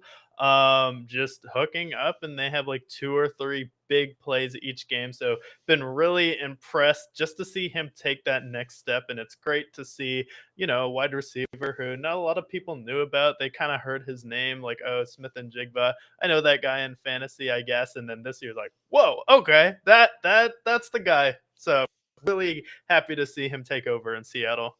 just hooking up, and they have like 2 or 3 big plays each game. So been really impressed just to see him take that next step, and it's great to see a wide receiver who not a lot of people knew about. They kind of heard his name, like, oh, Smith and Jigba. I know that guy in fantasy, I guess. And then this year's like, whoa, okay, that's the guy. So really happy to see him take over in Seattle.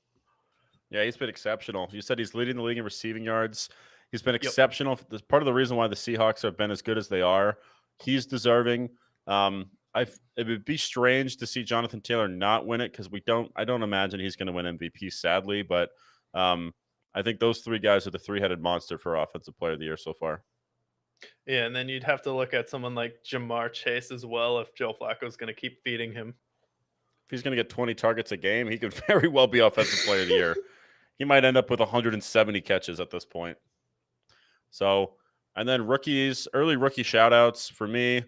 Yeah, he's been exceptional. You said he's leading the league in receiving yards. He's been Yep. exceptional. That's part of the reason why the Seahawks have been as good as they are. He's deserving. It would be strange to see Jonathan Taylor not win it because I don't imagine he's going to win MVP, sadly. But I think those three guys are the three-headed monster for offensive player of the year so far. Yeah, and then you'd have to look at someone like Jamar Chase as well if Joe Flacco's going to keep feeding him. If he's going to get 20 targets a game, he could very well be offensive player of the year. He might end up with 170 catches at this point. So, and then rookies, early rookie shout outs for me.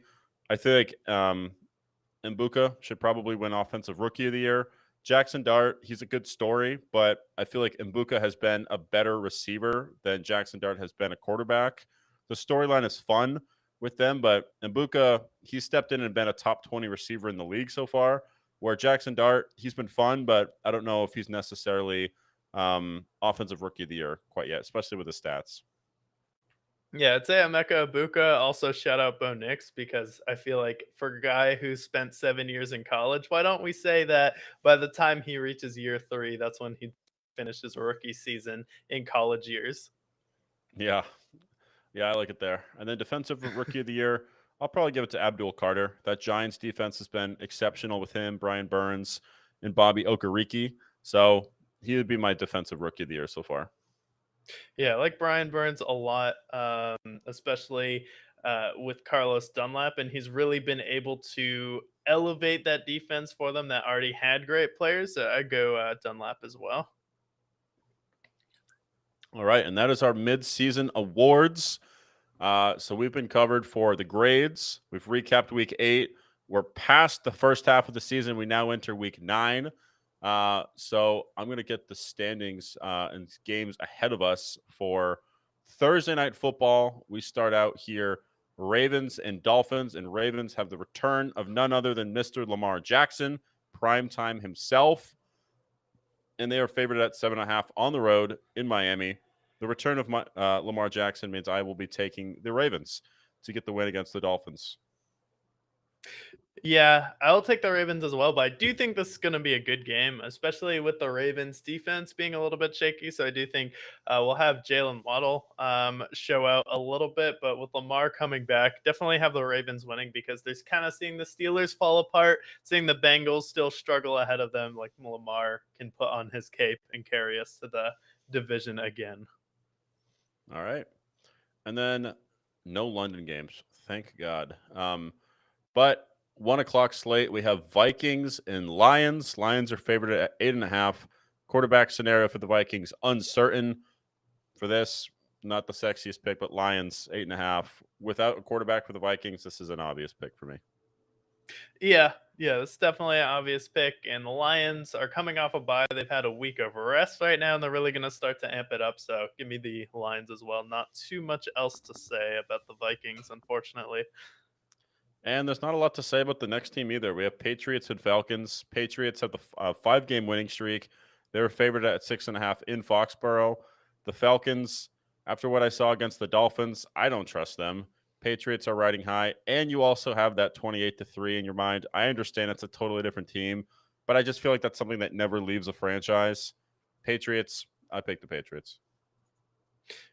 I think Mbuka should probably win offensive rookie of the year. Jackson Dart, he's a good story, but I feel like Mbuka has been a better receiver than Jackson Dart has been a quarterback. The storyline is fun with them, but Mbuka, he stepped in and been a top 20 receiver in the league so far, where Jackson Dart, he's been fun, but I don't know if he's necessarily offensive rookie of the year quite yet, especially with the stats. Yeah, I'd say Emeka Ibuka. Also, shout out Bo Nix because I feel like for a guy who spent 7 years in college, why don't we say that by the time he reaches year 3, that's when he finished his rookie season in college years? Yeah. Yeah, I like it there. And then defensive rookie of the year, I'll probably give it to Abdul Carter. That Giants defense has been exceptional with him, Brian Burns, and Bobby Okereke. So he would be my defensive rookie of the year so far. Yeah, I like Brian Burns a lot, especially with Carlos Dunlap, and he's really been able to elevate that defense for them that already had great players. So I go Dunlap as well. All right. And that is our mid-season awards. So we've been covered for the grades. We've recapped week 8. We're past the first half of the season. We now enter week 9. So I'm going to get the standings and games ahead of us for Thursday night football. We start out here, Ravens and Dolphins, and Ravens have the return of none other than Mr. Lamar Jackson, primetime himself, and they are favored at 7.5 on the road in Miami. The return of Lamar Jackson means I will be taking the Ravens to get the win against the Dolphins. Yeah, I'll take the Ravens as well, but I do think this is going to be a good game, especially with the Ravens defense being a little bit shaky. So I do think we'll have Jalen Waddle show out a little bit, but with Lamar coming back, definitely have the Ravens winning because there's kind of seeing the Steelers fall apart, seeing the Bengals still struggle ahead of them. Like Lamar can put on his cape and carry us to the division again. All right. And then no London games. Thank God. But 1 o'clock slate, we have Vikings and Lions. Lions are favored at 8.5. Quarterback scenario for the Vikings, uncertain for this. Not the sexiest pick, but Lions, 8.5. Without a quarterback for the Vikings, this is an obvious pick for me. Yeah, it's definitely an obvious pick. And the Lions are coming off a bye. They've had a week of rest right now, and they're really going to start to amp it up. So give me the Lions as well. Not too much else to say about the Vikings, unfortunately. And there's not a lot to say about the next team either. We have Patriots and Falcons. Patriots have the 5-game winning streak. They were favored at 6.5 in Foxborough. The Falcons, after what I saw against the Dolphins, I don't trust them. Patriots are riding high, and you also have that 28-3 in your mind. I understand it's a totally different team, but I just feel like that's something that never leaves a franchise. Patriots, I pick the Patriots.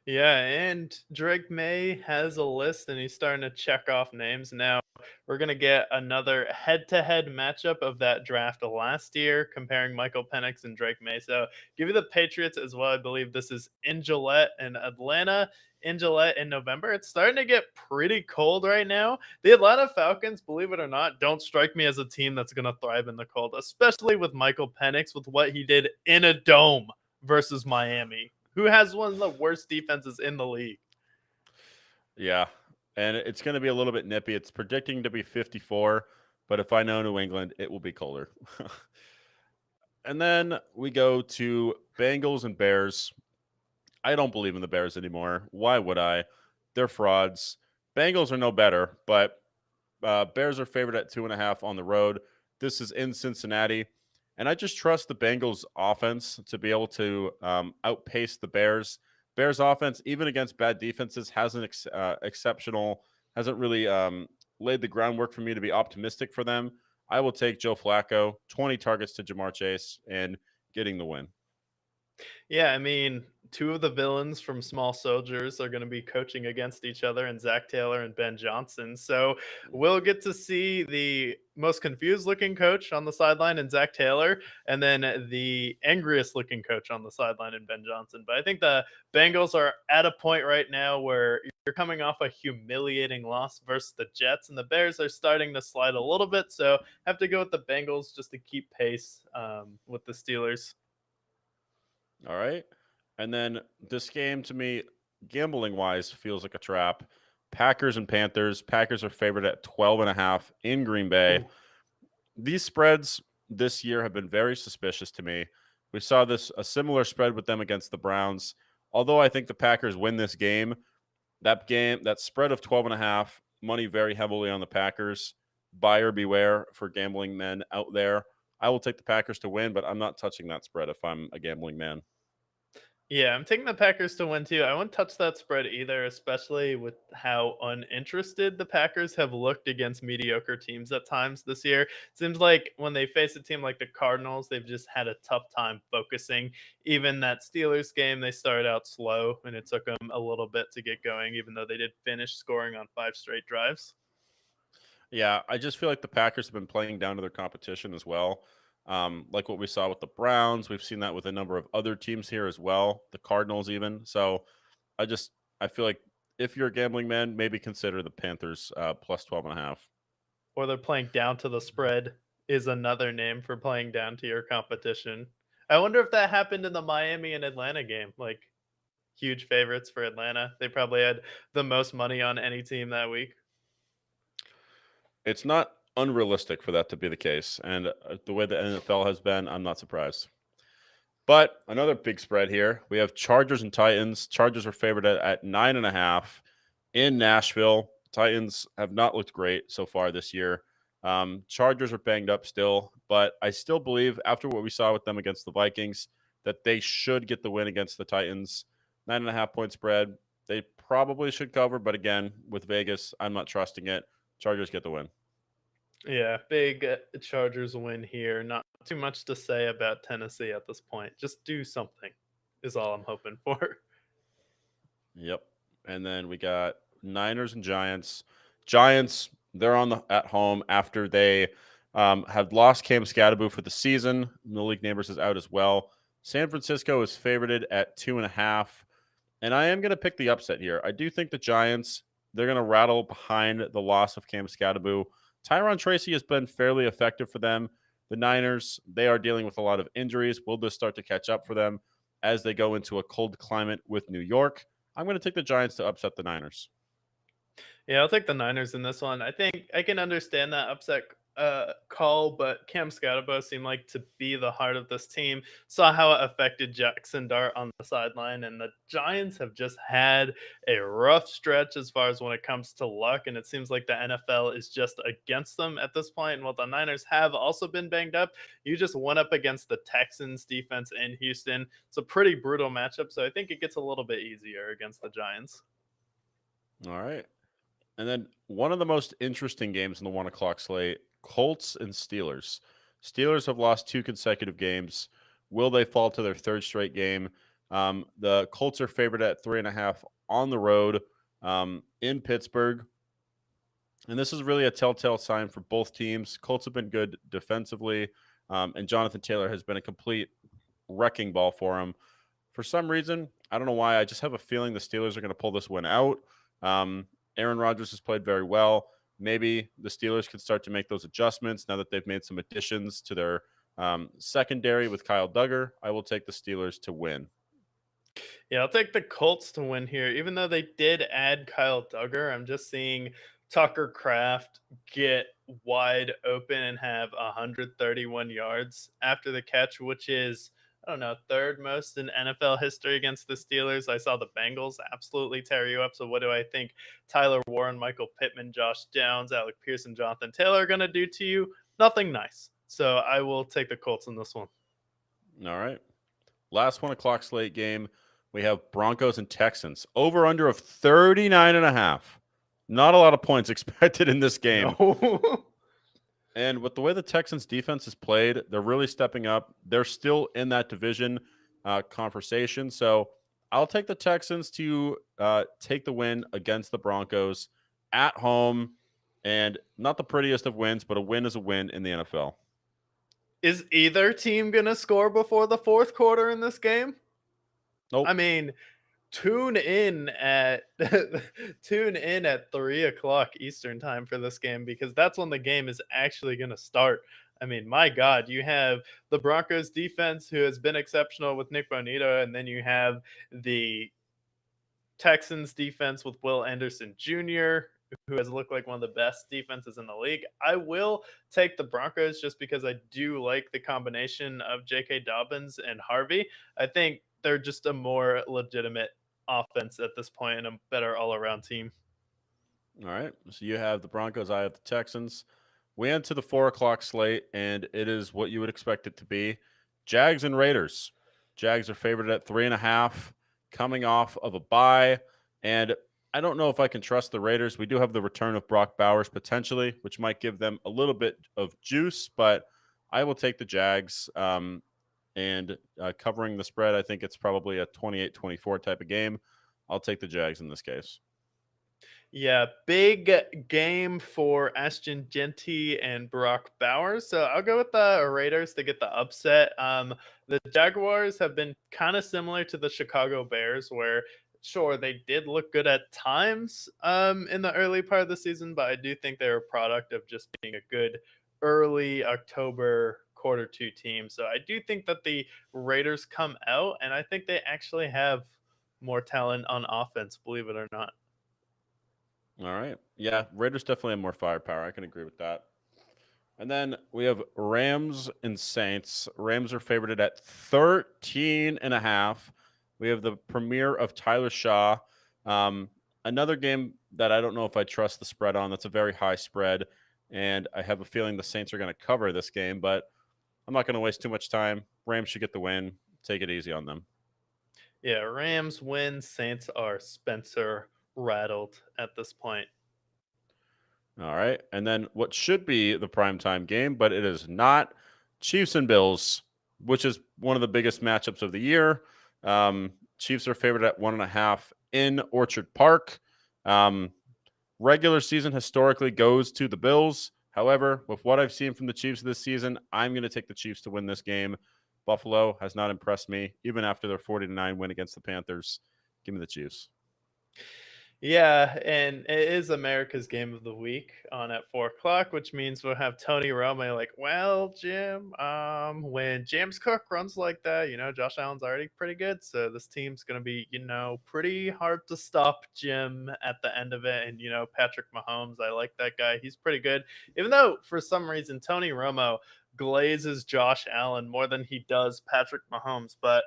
Yeah, and Drake May has a list and he's starting to check off names. Now we're going to get another head to head matchup of that draft last year comparing Michael Penix and Drake May. So give you the Patriots as well. I believe this is in Gillette in Atlanta. In Gillette in November. It's starting to get pretty cold right now. The Atlanta Falcons, believe it or not, don't strike me as a team that's going to thrive in the cold, especially with Michael Penix with what he did in a dome versus Miami, who has one of the worst defenses in the league. Yeah, and it's going to be a little bit nippy. It's predicting to be 54, but if I know New England, it will be colder. And then we go to Bengals and Bears. I don't believe in the Bears anymore. Why would I? They're frauds. Bengals are no better, but Bears are favored at 2.5 on the road. This is in Cincinnati. And I just trust the Bengals offense to be able to outpace the Bears. Bears offense, even against bad defenses, hasn't really laid the groundwork for me to be optimistic for them. I will take Joe Flacco, 20 targets to Jamar Chase, and getting the win. Yeah, I mean, two of the villains from Small Soldiers are going to be coaching against each other, and Zach Taylor and Ben Johnson. So we'll get to see the most confused looking coach on the sideline in Zach Taylor, and then the angriest looking coach on the sideline in Ben Johnson. But I think the Bengals are at a point right now where you're coming off a humiliating loss versus the Jets, and the Bears are starting to slide a little bit. So have to go with the Bengals just to keep pace with the Steelers. All right. And then this game to me, gambling wise, feels like a trap. Packers and Panthers. Packers are favored at 12.5 in Green Bay. Ooh. These spreads this year have been very suspicious to me. We saw a similar spread with them against the Browns. Although I think the Packers win this game, that spread of 12.5, money very heavily on the Packers. Buyer beware for gambling men out there. I will take the Packers to win, but I'm not touching that spread if I'm a gambling man. Yeah, I'm taking the Packers to win too. I wouldn't touch that spread either, especially with how uninterested the Packers have looked against mediocre teams at times this year. Seems like when they face a team like the Cardinals, they've just had a tough time focusing. Even that Steelers game, they started out slow and it took them a little bit to get going, even though they did finish scoring on 5 straight drives. Yeah, I just feel like the Packers have been playing down to their competition as well. Like what we saw with the Browns, we've seen that with a number of other teams here as well, the Cardinals even. So I just I feel like if you're a gambling man, maybe consider the Panthers plus 12.5. Or they're playing down to the spread is another name for playing down to your competition. I wonder if that happened in the Miami and Atlanta game. Like, huge favorites for Atlanta. They probably had the most money on any team that week. It's not unrealistic for that to be the case, and the way the NFL has been, I'm not surprised. But another big spread here. We have Chargers and Titans. Chargers are favored at 9.5 in Nashville. Titans have not looked great so far this year. Chargers are banged up still, but I still believe after what we saw with them against the Vikings that they should get the win against the Titans. 9.5 point spread. They probably should cover, but again, with Vegas, I'm not trusting it. Chargers get the win. Yeah, big Chargers win here. Not too much to say about Tennessee at this point. Just do something is all I'm hoping for. Yep. And then we got Niners and Giants. Giants, they're on the at home after they had lost Cam Scatterboo for the season. Malik Neighbors is out as well. San Francisco is favorited at 2.5. And I am going to pick the upset here. I do think the Giants, they're going to rattle behind the loss of Cam Scatterboo. Tyron Tracy has been fairly effective for them. The Niners, they are dealing with a lot of injuries. Will this start to catch up for them as they go into a cold climate with New York? I'm going to take the Giants to upset the Niners. Yeah, I'll take the Niners in this one. I think I can understand that upset call, but Cam Scotabo seemed like to be the heart of this team. Saw how it affected Jackson Dart on the sideline, and the Giants have just had a rough stretch as far as when it comes to luck, and it seems like the NFL is just against them at this point. And while the Niners have also been banged up, you just went up against the Texans defense in Houston. It's a pretty brutal matchup, so I think it gets a little bit easier against the Giants. All right. And then one of the most interesting games in the 1 o'clock slate, Colts and Steelers. Steelers have lost 2 consecutive games. Will they fall to their third straight game? The Colts are favored at 3.5 on the road in Pittsburgh. And this is really a telltale sign for both teams. Colts have been good defensively, and Jonathan Taylor has been a complete wrecking ball for him. For some reason, I don't know why, I just have a feeling the Steelers are going to pull this win out. Aaron Rodgers has played very well. Maybe the Steelers could start to make those adjustments now that they've made some additions to their secondary with Kyle Duggar. I will take the Steelers to win. Yeah, I'll take the Colts to win here. Even though they did add Kyle Duggar, I'm just seeing Tucker Kraft get wide open and have 131 yards after the catch, which is, I don't know, third most in NFL history against the Steelers. I saw the Bengals absolutely tear you up. So, what do I think Tyler Warren, Michael Pittman, Josh Downs, Alec Pearson, Jonathan Taylor are going to do to you? Nothing nice. So, I will take the Colts in this one. All right. Last 1 o'clock slate game, we have Broncos and Texans. Over under of 39.5. Not a lot of points expected in this game. No. And with the way the Texans defense has played, they're really stepping up. They're still in that division conversation. So I'll take the Texans to take the win against the Broncos at home. And not the prettiest of wins, but a win is a win in the NFL. Is either team going to score before the fourth quarter in this game? Nope. I mean, tune in at 3 o'clock Eastern time for this game, because that's when the game is actually going to start. I mean, my God, you have the Broncos defense, who has been exceptional with Nick Bonito, and then you have the Texans defense with Will Anderson Jr., who has looked like one of the best defenses in the league. I will take the Broncos just because I do like the combination of J.K. Dobbins and Harvey. I think they're just a more legitimate offense at this point and a better all-around team. All right. So you have the Broncos, I have the Texans. We enter the 4 o'clock slate, and it is what you would expect it to be. Jags and Raiders. Jags are favored at 3.5, coming off of a bye. And I don't know if I can trust the Raiders. We do have the return of Brock Bowers potentially, which might give them a little bit of juice, but I will take the Jags. And covering the spread, I think it's probably a 28-24 type of game. I'll take the Jags in this case. Yeah, big game for Ashton Genty and Brock Bowers. So I'll go with the Raiders to get the upset. The Jaguars have been kind of similar to the Chicago Bears, where sure they did look good at times in the early part of the season, but I do think they're a product of just being a good early October quarter 2 team. So I do think that the Raiders come out, and I think they actually have more talent on offense, believe it or not. All right. Yeah, Raiders definitely have more firepower. I can agree with that. And then we have Rams and Saints. Rams are favored at 13.5. We have the premiere of Tyler Shaw. Another game that I don't know if I trust the spread on. That's a very high spread. And I have a feeling the Saints are going to cover this game, but I'm not going to waste too much time. Rams should get the win. Take it easy on them. Yeah, Rams win. Saints are Spencer rattled at this point. All right. And then what should be the primetime game, but it is not, Chiefs and Bills, which is one of the biggest matchups of the year. Chiefs are favored at 1.5 in Orchard Park. Regular season historically goes to the Bills. However, with what I've seen from the Chiefs this season, I'm going to take the Chiefs to win this game. Buffalo has not impressed me, even after their 40-9 win against the Panthers. Give me the Chiefs. Yeah, and it is America's Game of the Week on at 4 o'clock, which means we'll have Tony Romo like, well, Jim, when James Cook runs like that, Josh Allen's already pretty good, so this team's gonna be, pretty hard to stop Jim at the end of it. And Patrick Mahomes, I like that guy. He's pretty good. Even though for some reason Tony Romo glazes Josh Allen more than he does Patrick Mahomes, but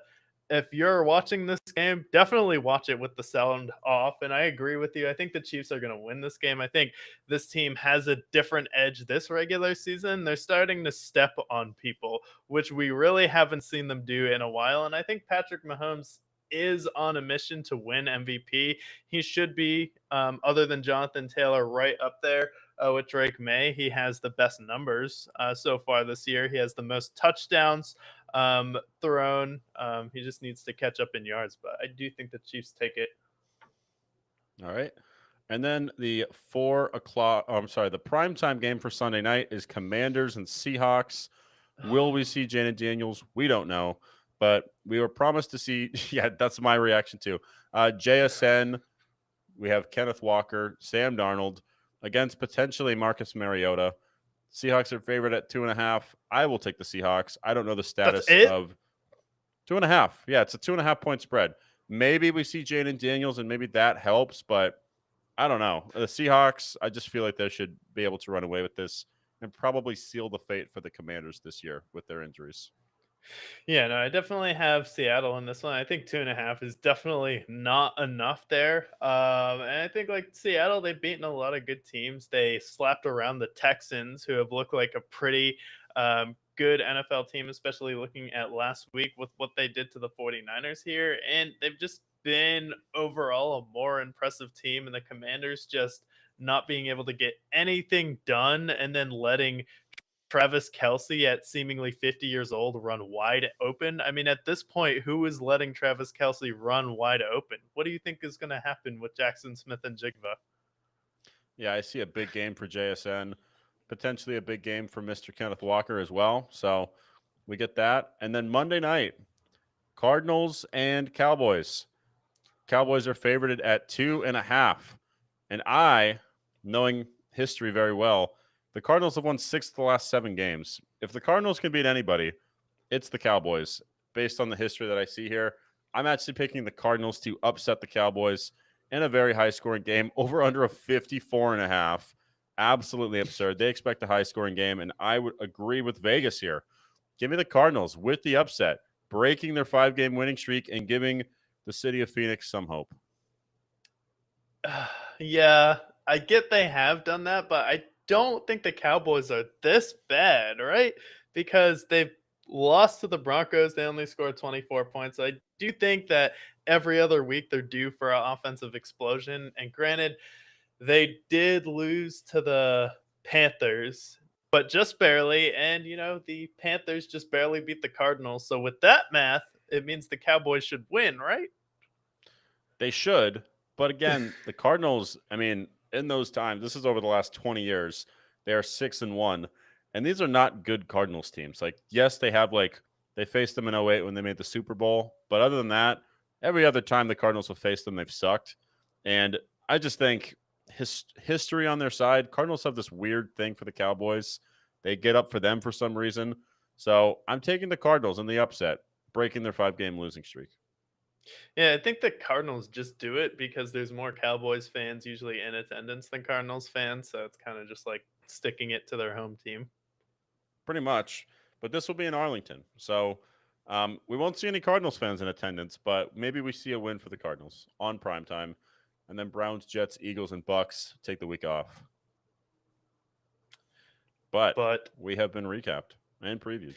if you're watching this game, definitely watch it with the sound off. And I agree with you. I think the Chiefs are going to win this game. I think this team has a different edge this regular season. They're starting to step on people, which we really haven't seen them do in a while. And I think Patrick Mahomes is on a mission to win MVP. He should be, other than Jonathan Taylor, right up there with Drake May. He has the best numbers so far this year. He has the most touchdowns thrown. He just needs to catch up in yards, but I do think the Chiefs take it. All right. And then the 4 o'clock, the primetime game for Sunday night is Commanders and Seahawks. Will we see Jaden Daniels? We don't know, but we were promised to see. Yeah, that's my reaction too. JSN, we have Kenneth Walker, Sam Darnold against potentially Marcus Mariota. Seahawks are favored at 2.5. I will take the Seahawks. I don't know the That's status it. of 2.5. Yeah, it's a 2.5 point spread. Maybe we see Jaden Daniels and maybe that helps, but I don't know. The Seahawks, I just feel like they should be able to run away with this and probably seal the fate for the Commanders this year with their injuries. Yeah, no, I definitely have Seattle in this one. I think 2.5 is definitely not enough there. And I think like Seattle, they've beaten a lot of good teams. They slapped around the Texans, who have looked like a pretty good NFL team, especially looking at last week with what they did to the 49ers here. And they've just been overall a more impressive team. And the Commanders just not being able to get anything done and then letting Travis Kelce at seemingly 50 years old run wide open. I mean, at this point, who is letting Travis Kelce run wide open? What do you think is going to happen with Jackson Smith and Jigba? Yeah, I see a big game for JSN, potentially a big game for Mr. Kenneth Walker as well. So we get that. And then Monday night, Cardinals and Cowboys. Cowboys are favored at 2.5. And I, knowing history very well, the Cardinals have won 6 of the last 7 games. If the Cardinals can beat anybody, it's the Cowboys. Based on the history that I see here, I'm actually picking the Cardinals to upset the Cowboys in a very high-scoring game, over under a 54.5. Absolutely absurd. They expect a high-scoring game, and I would agree with Vegas here. Give me the Cardinals with the upset, breaking their 5-game winning streak and giving the city of Phoenix some hope. Yeah, I get they have done that, but I don't think the Cowboys are this bad, right? Because they've lost to the Broncos. They only scored 24 points. I do think that every other week they're due for an offensive explosion. And granted, they did lose to the Panthers, but just barely. And, the Panthers just barely beat the Cardinals. So with that math, it means the Cowboys should win, right? They should, but again, the Cardinals, I mean, in those times, this is over the last 20 years, they are 6-1, and these are not good Cardinals teams. Like, yes, they faced them in 08 when they made the Super Bowl, but other than that, every other time the Cardinals have faced them, they've sucked. And I just think history on their side, Cardinals have this weird thing for the Cowboys. They get up for them for some reason. So I'm taking the Cardinals in the upset, breaking their 5-game losing streak. Yeah, I think the Cardinals just do it because there's more Cowboys fans usually in attendance than Cardinals fans, so it's kind of just like sticking it to their home team. Pretty much. But this will be in Arlington. So we won't see any Cardinals fans in attendance, but maybe we see a win for the Cardinals on primetime. And then Browns, Jets, Eagles, and Bucks take the week off. But But we have been recapped and previewed.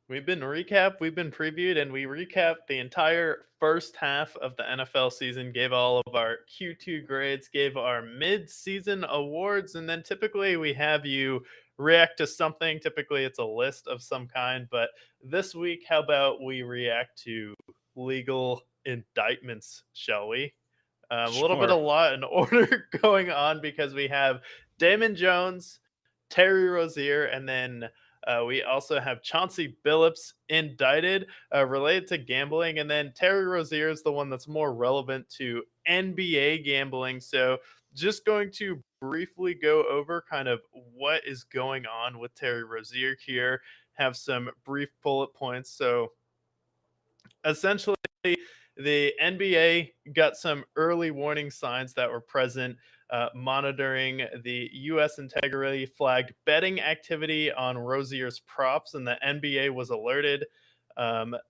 We've been previewed, and we recapped the entire first half of the NFL season, gave all of our Q2 grades, gave our mid-season awards, and then typically we have you react to something. Typically it's a list of some kind, but this week, how about we react to legal indictments, shall we? A little bit Sure. a lot in order going on because we have Damon Jones, Terry Rozier, and then we also have Chauncey Billups indicted related to gambling. And then Terry Rozier is the one that's more relevant to NBA gambling. So just going to briefly go over kind of what is going on with Terry Rozier here, have some brief bullet points. So essentially, the NBA got some early warning signs that were present, monitoring the U.S. integrity flagged betting activity on Rozier's props, and the NBA was alerted.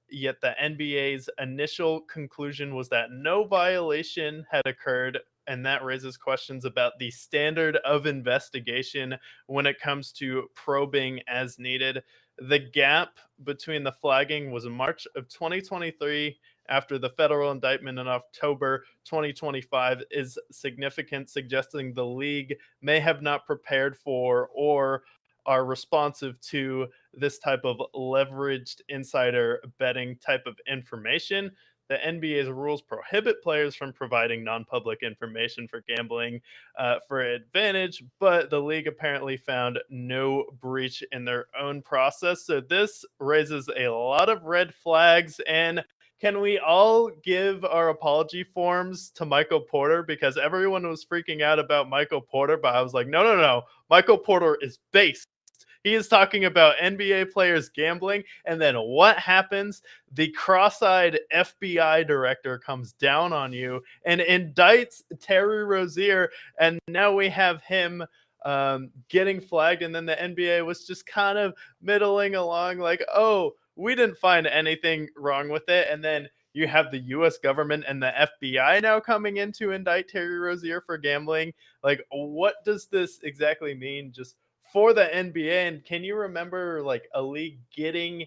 Yet the NBA's initial conclusion was that no violation had occurred, and that raises questions about the standard of investigation when it comes to probing as needed. The gap between the flagging was March of 2023 after the federal indictment in October 2025 is significant, suggesting the league may have not prepared for or are responsive to this type of leveraged insider betting type of information. The NBA's rules prohibit players from providing non public information for gambling for advantage, but the league apparently found no breach in their own process. So this raises a lot of red flags. And can we all give our apology forms to Michael Porter? Because everyone was freaking out about Michael Porter, but I was like, no, no, no. Michael Porter is based. He is talking about NBA players gambling. And then what happens? The cross eyed FBI director comes down on you and indicts Terry Rozier. And now we have him getting flagged. And then the NBA was just kind of middling along, like, oh, we didn't find anything wrong with it. And then you have the US government and the FBI now coming in to indict Terry Rozier for gambling. Like, what does this exactly mean just for the NBA? And can you remember like a league getting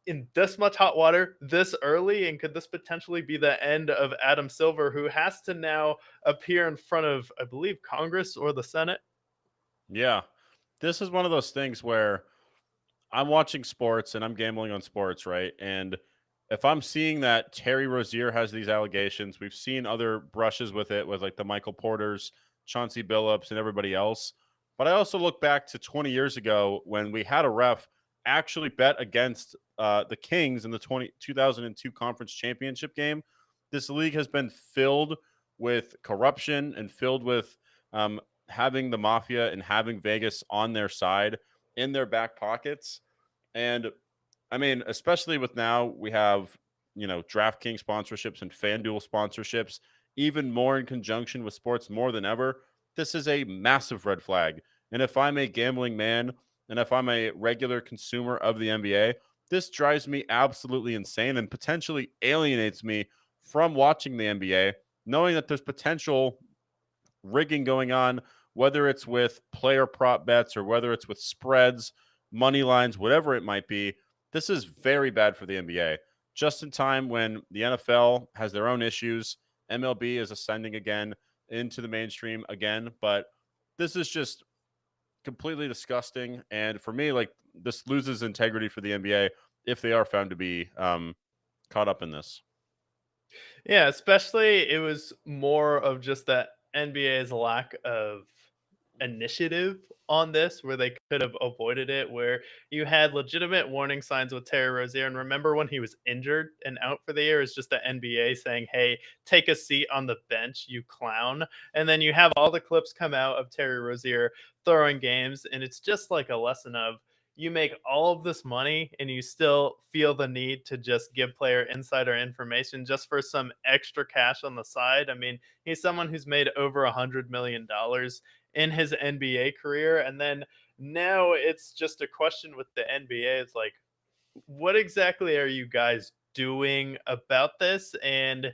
in this much hot water this early? And could this potentially be the end of Adam Silver, who has to now appear in front of, I believe, Congress or the Senate? Yeah. This is one of those things where I'm watching sports and I'm gambling on sports, right? And if I'm seeing that Terry Rozier has these allegations, we've seen other brushes with it with like the Michael Porters, Chauncey Billups, and everybody else. But I also look back to 20 years ago when we had a ref actually bet against the Kings in the 2002 conference championship game. This league has been filled with corruption and filled with having the mafia and having Vegas on their side in their back pockets. And I mean, especially with now we have, DraftKings sponsorships and FanDuel sponsorships, even more in conjunction with sports more than ever. This is a massive red flag. And if I'm a gambling man and if I'm a regular consumer of the NBA, this drives me absolutely insane and potentially alienates me from watching the NBA, knowing that there's potential rigging going on, whether it's with player prop bets or whether it's with spreads, money lines, whatever it might be. This is very bad for the NBA. Just in time when the NFL has their own issues, MLB is ascending again into the mainstream again. But this is just completely disgusting. And for me, like this loses integrity for the NBA if they are found to be caught up in this. Yeah, especially it was more of just the NBA's lack of initiative on this, where they could have avoided it, where you had legitimate warning signs with Terry Rozier. And remember when he was injured and out for the year, it's just the NBA saying, hey, take a seat on the bench, you clown. And then you have all the clips come out of Terry Rozier throwing games. And it's just like a lesson of, you make all of this money and you still feel the need to just give player insider information just for some extra cash on the side. I mean, he's someone who's made over $100 million in his NBA career. And then now it's just a question with the NBA. It's like, what exactly are you guys doing about this? And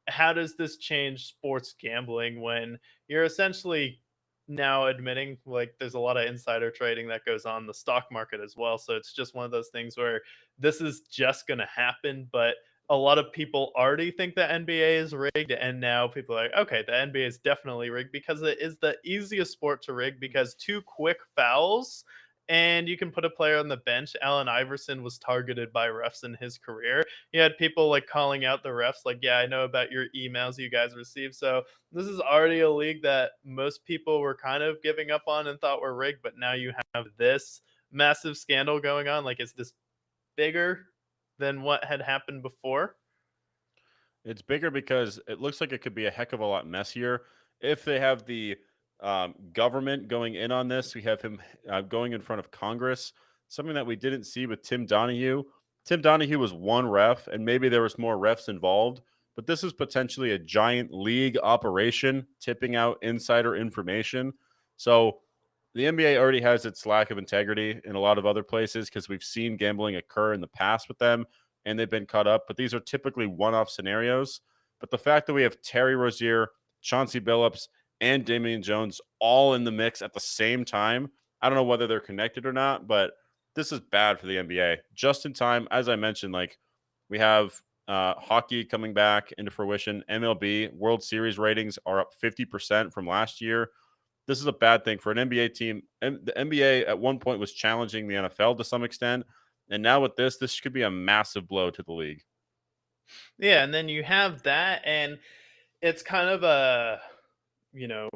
how does this change sports gambling when you're essentially now admitting like there's a lot of insider trading that goes on in the stock market as well. So it's just one of those things where this is just going to happen. But a lot of people already think the NBA is rigged. And now people are like, okay, the NBA is definitely rigged because it is the easiest sport to rig because two quick fouls and you can put a player on the bench. Allen Iverson was targeted by refs in his career. You had people like calling out the refs, like, yeah, I know about your emails you guys received. So this is already a league that most people were kind of giving up on and thought were rigged, but now you have this massive scandal going on. Like, is this bigger than what had happened before? It's bigger because it looks like it could be a heck of a lot messier if they have the government going in on this. We have him going in front of Congress, something that we didn't see with Tim Donahue. Tim Donahue was one ref, and maybe there was more refs involved, but this is potentially a giant league operation tipping out insider information. So the NBA already has its lack of integrity in a lot of other places because we've seen gambling occur in the past with them and they've been cut up, but these are typically one-off scenarios. But the fact that we have Terry Rozier, Chauncey Billups, and Damian Jones all in the mix at the same time, I don't know whether they're connected or not, but this is bad for the NBA. Just in time, as I mentioned, like we have hockey coming back into fruition. MLB World Series ratings are up 50% from last year. This is a bad thing for an NBA team. And the NBA at one point was challenging the NFL to some extent. And now with this could be a massive blow to the league. Yeah, and then you have that, and it's kind of a, you know,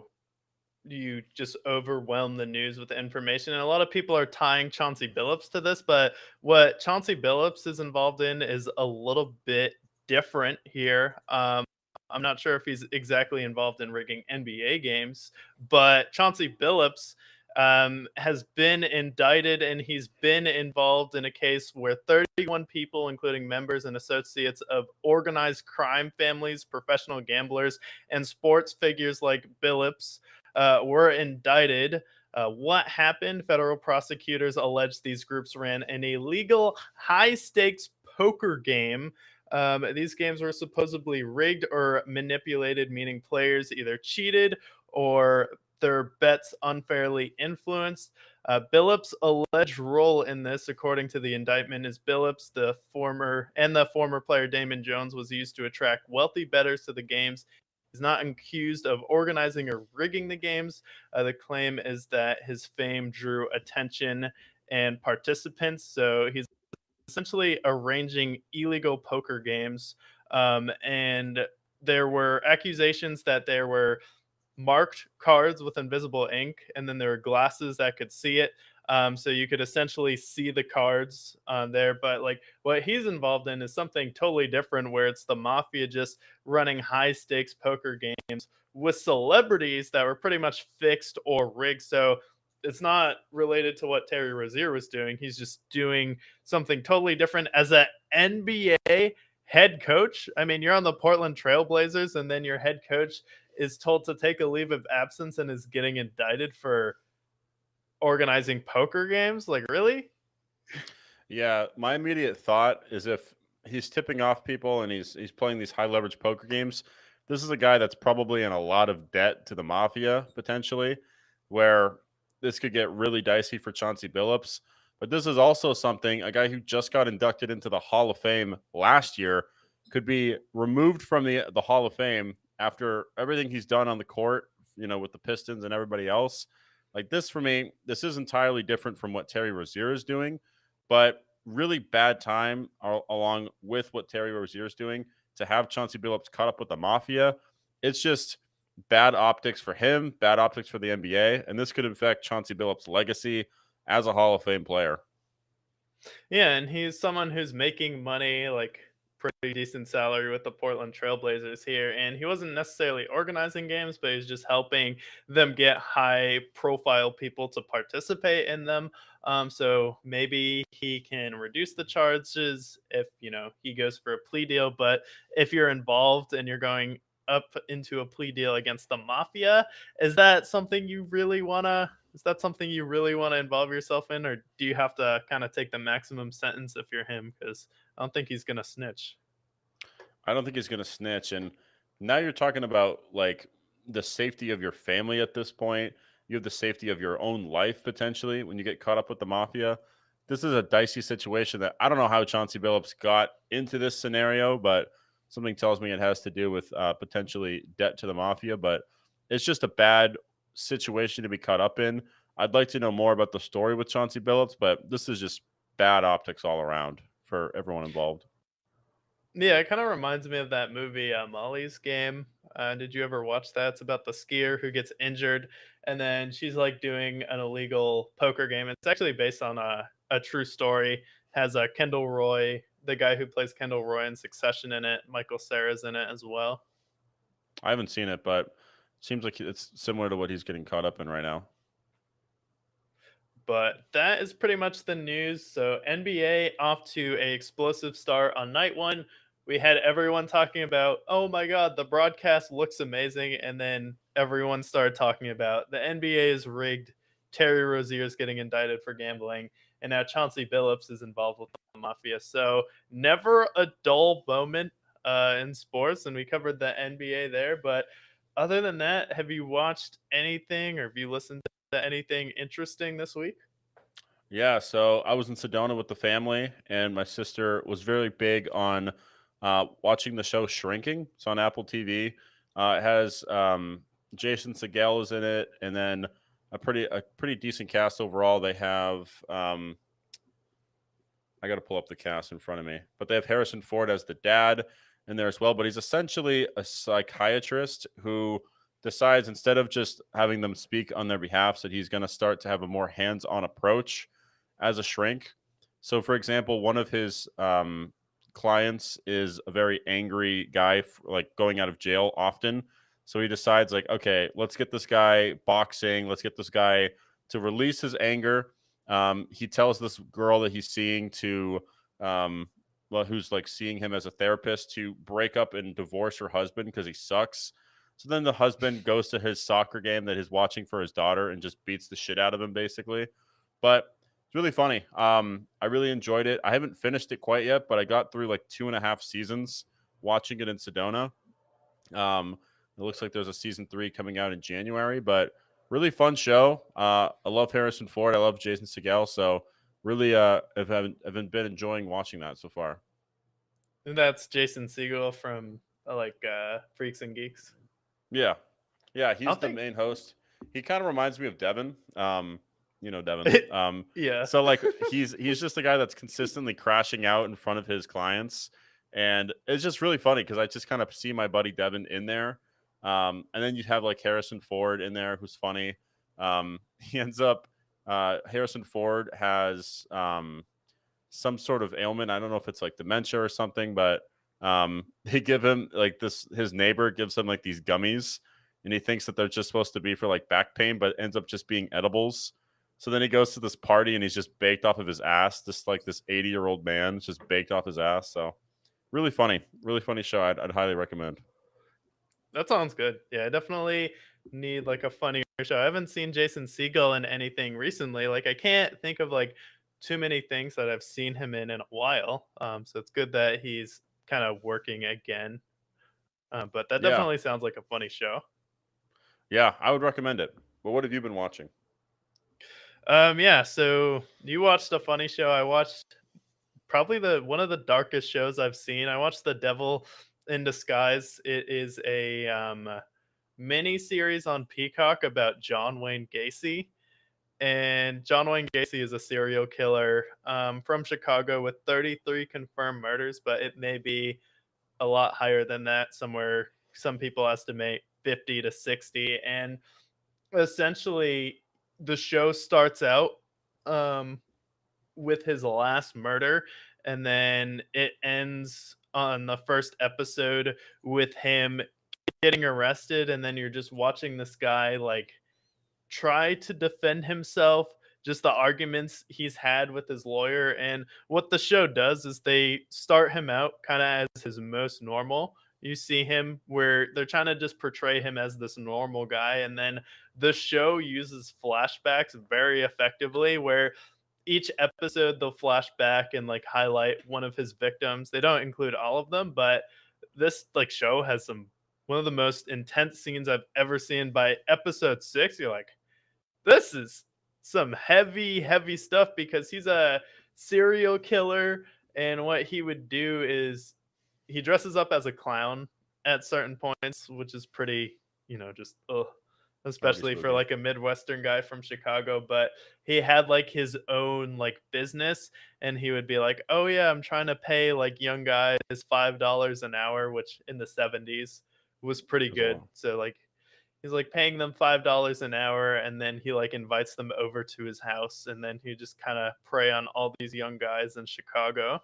you just overwhelm the news with information. And a lot of people are tying Chauncey Billups to this, but what Chauncey Billups is involved in is a little bit different here. I'm not sure if he's exactly involved in rigging NBA games, but Chauncey Billups has been indicted and he's been involved in a case where 31 people, including members and associates of organized crime families, professional gamblers, and sports figures like Billups, were indicted. What happened? Federal prosecutors allege these groups ran an illegal high stakes poker game. These games were supposedly rigged or manipulated, meaning players either cheated or their bets unfairly influenced. Billups' alleged role in this, according to the indictment, is Billups, the former player Damon Jones, was used to attract wealthy bettors to the games. He's not accused of organizing or rigging the games. The claim is that his fame drew attention and participants. So he's essentially arranging illegal poker games. And there were accusations that there were marked cards with invisible ink, and then there were glasses that could see it. So you could essentially see the cards on there. But like what he's involved in is something totally different, where it's the mafia just running high stakes poker games with celebrities that were pretty much fixed or rigged. So it's not related to what Terry Rozier was doing. He's just doing something totally different as an NBA head coach. I mean, you're on the Portland Trailblazers, and then your head coach is told to take a leave of absence and is getting indicted for organizing poker games. Like, really? Yeah, my immediate thought is if he's tipping off people and he's playing these high leverage poker games, this is a guy that's probably in a lot of debt to the mafia potentially, where this could get really dicey for Chauncey Billups. But this is also something a guy who just got inducted into the Hall of Fame last year could be removed from the Hall of Fame after everything he's done on the court, with the Pistons and everybody else. Like this for me, this is entirely different from what Terry Rozier is doing, but really bad time along with what Terry Rozier is doing to have Chauncey Billups caught up with the mafia. It's just bad optics for him, bad optics for the NBA, and this could affect Chauncey Billups' legacy as a Hall of Fame player. Yeah, and he's someone who's making money, like pretty decent salary with the Portland Trailblazers here. And he wasn't necessarily organizing games, but he's just helping them get high profile people to participate in them. So maybe he can reduce the charges if he goes for a plea deal. But if you're involved and you're going up into a plea deal against the mafia, is that something you really wanna is that something you really want to involve yourself in, or do you have to kind of take the maximum sentence if you're him? Because I don't think he's gonna snitch. I don't think he's going to snitch. And now you're talking about like the safety of your family at this point. You have the safety of your own life potentially when you get caught up with the mafia. This is a dicey situation that I don't know how Chauncey Billups got into this scenario, but something tells me it has to do with potentially debt to the mafia. But it's just a bad situation to be caught up in. I'd like to know more about the story with Chauncey Billups, but this is just bad optics all around for everyone involved. Yeah, it kind of reminds me of that movie, Molly's Game. Did you ever watch that? It's about the skier who gets injured, and then she's like doing an illegal poker game. It's actually based on a true story. Has Kendall Roy, the guy who plays Kendall Roy in Succession, in it. Michael Cera's in it as well. I haven't seen it, but it seems like it's similar to what he's getting caught up in right now. But that is pretty much the news. So NBA off to a explosive start on night one. We had everyone talking about, oh my god, the broadcast looks amazing, and then everyone started talking about the NBA is rigged. Terry Rozier is getting indicted for gambling, and now Chauncey Billups is involved with the mafia. So never a dull moment in sports, and we covered the NBA there. But other than that, have you watched anything or have you listened to anything interesting this week? Yeah, so I was in Sedona with the family, and my sister was very big on watching the show Shrinking. It's on Apple TV. It has Jason Segel is in it, and then a pretty decent cast overall. They have I got to pull up the cast in front of me, but they have Harrison Ford as the dad in there as well. But he's essentially a psychiatrist who decides instead of just having them speak on their behalf, that he's going to start to have a more hands-on approach as a shrink. So, for example, one of his clients is a very angry guy, like going out of jail often. So he decides, like, okay, let's get this guy boxing. Let's get this guy to release his anger. He tells this girl that he's seeing to, well, who's like seeing him as a therapist, to break up and divorce her husband because he sucks. So then the husband goes to his soccer game that he's watching for his daughter and just beats the shit out of him, basically. But it's really funny. I really enjoyed it. I haven't finished it quite yet, but I got through like 2.5 seasons watching it in Sedona. It looks like there's a season 3 coming out in January, but really fun show. I love Harrison Ford. I love Jason Segel. So really, I've been enjoying watching that so far. And that's Jason Segel from Freaks and Geeks. Yeah, yeah, I he's don't the think. main host. He kind of reminds me of Devin. You know Devin. Yeah. So like he's just a guy that's consistently crashing out in front of his clients, and it's just really funny because I just kind of see my buddy Devin in there. And then you have like Harrison Ford in there, who's funny. He ends up Harrison Ford has some sort of ailment. I don't know if it's like dementia or something, but they give him like this. His neighbor gives him like these gummies, and he thinks that they're just supposed to be for like back pain, but it ends up just being edibles. So then he goes to this party and he's just baked off of his ass. Just like this 80-year-old man is just baked off his ass. So really funny show. I'd highly recommend. That sounds good. Yeah, I definitely need like a funny show. I haven't seen Jason Segel in anything recently. Like I can't think of like too many things that I've seen him in a while. So it's good that he's kind of working again. But that Yeah, definitely sounds like a funny show. yeah, I would recommend it. But what have you been watching? Yeah, so you watched a funny show. I watched probably the one of the darkest shows I've seen. I watched The Devil in Disguise. It is a mini series on Peacock about John Wayne Gacy. And John Wayne Gacy is a serial killer from Chicago with 33 confirmed murders, but it may be a lot higher than that. Somewhere, some people estimate 50 to 60. And essentially, the show starts out um, with his last murder, and then it ends on the first episode with him getting arrested, and then you're just watching this guy like try to defend himself, just the arguments he's had with his lawyer. And what the show does is they start him out kind of as his most normal. You see him where they're trying to just portray him as this normal guy, and then the show uses flashbacks very effectively, where each episode they'll flash back and like highlight one of his victims. They don't include all of them, but this like show has some one of the most intense scenes I've ever seen. By episode 6, you're like, this is some heavy stuff because he's a serial killer, and what he would do is he dresses up as a clown at certain points, which is pretty, just ugh, That'd be especially for spooky. like a Midwestern guy from Chicago. But he had like his own like business, and he would be like, "Oh yeah, I'm trying to pay like young guys $5 an hour," which in the '70s was pretty As good. well. So like he's like paying them $5 an hour, and then he like invites them over to his house, and then he just kind of prey on all these young guys in Chicago.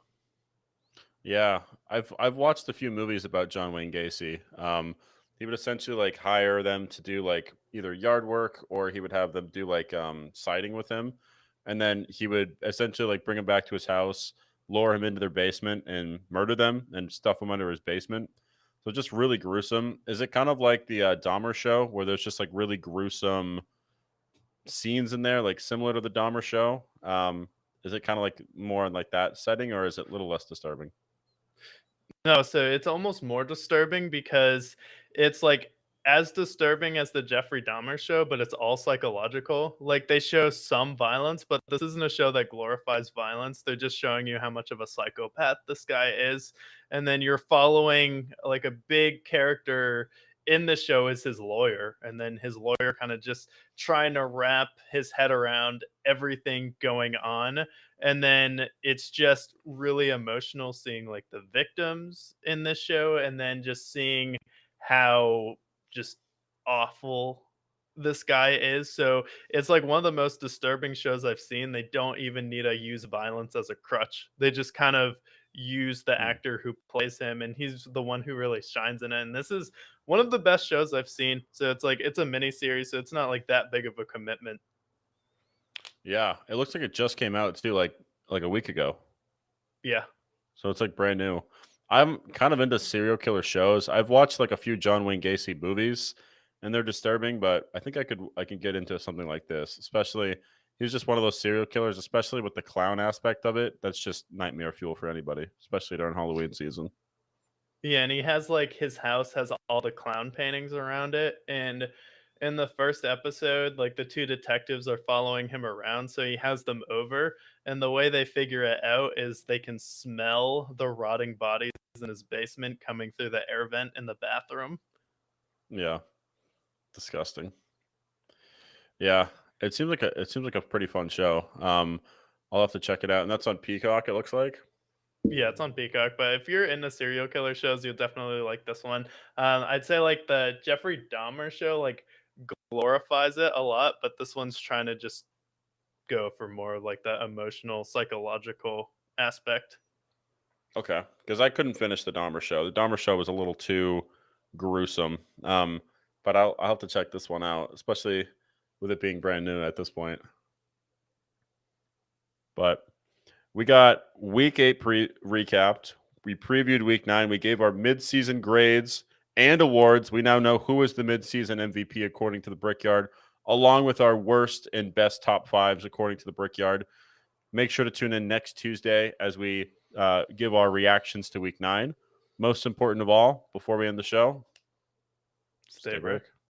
Yeah, I've watched a few movies about John Wayne Gacy. He would essentially like hire them to do like either yard work or he would have them do like siding with him, and then he would essentially like bring them back to his house, lure him into their basement, and murder them and stuff them under his basement. So just really gruesome. Is it kind of like the Dahmer show where there's just like really gruesome scenes in there, like similar to the Dahmer show? Is it kind of like more in like that setting, or is it a little less disturbing? No, so it's almost more disturbing because it's like as disturbing as the Jeffrey Dahmer show, but it's all psychological. Like they show some violence, but this isn't a show that glorifies violence. They're just showing you how much of a psychopath this guy is. And then you're following like a big character in the show is his lawyer. And then his lawyer kind of just trying to wrap his head around everything going on, and then it's just really emotional seeing like the victims in this show, and then just seeing how just awful this guy is. So it's like one of the most disturbing shows I've seen. They don't even need to use violence as a crutch. They just kind of use the Hmm. actor who plays him, and he's the one who really shines in it. And this is one of the best shows I've seen. So it's like it's a mini series, so it's not like that big of a commitment. Yeah, it looks like it just came out too, like a week ago. Yeah. So it's like brand new. I'm kind of into serial killer shows. I've watched like a few John Wayne Gacy movies, and they're disturbing. But I think I can get into something like this. Especially, he's just one of those serial killers. Especially with the clown aspect of it, that's just nightmare fuel for anybody, especially during Halloween season. Yeah, and he has like his house has all the clown paintings around it. And in the first episode, like the two detectives are following him around, so he has them over. And the way they figure it out is they can smell the rotting bodies in his basement coming through the air vent in the bathroom. Yeah, disgusting. Yeah, it seems like a pretty fun show. I'll have to check it out, and that's on Peacock. It looks like. Yeah, it's on Peacock, but if you're into serial killer shows, you'll definitely like this one. I'd say like the Jeffrey Dahmer show, like glorifies it a lot, but this one's trying to just go for more of like that emotional, psychological aspect. Okay, because I couldn't finish the Dahmer show. The Dahmer show was a little too gruesome. But I'll have to check this one out, especially with it being brand new at this point. But we got week 8 recapped. We previewed week 9. We gave our mid-season grades and awards. We now know who is the mid-season MVP according to the Brickyard, along with our worst and best top fives according to the Brickyard. Make sure to tune in next Tuesday as we give our reactions to week 9. Most important of all, before we end the show, Stay stay brick. brick.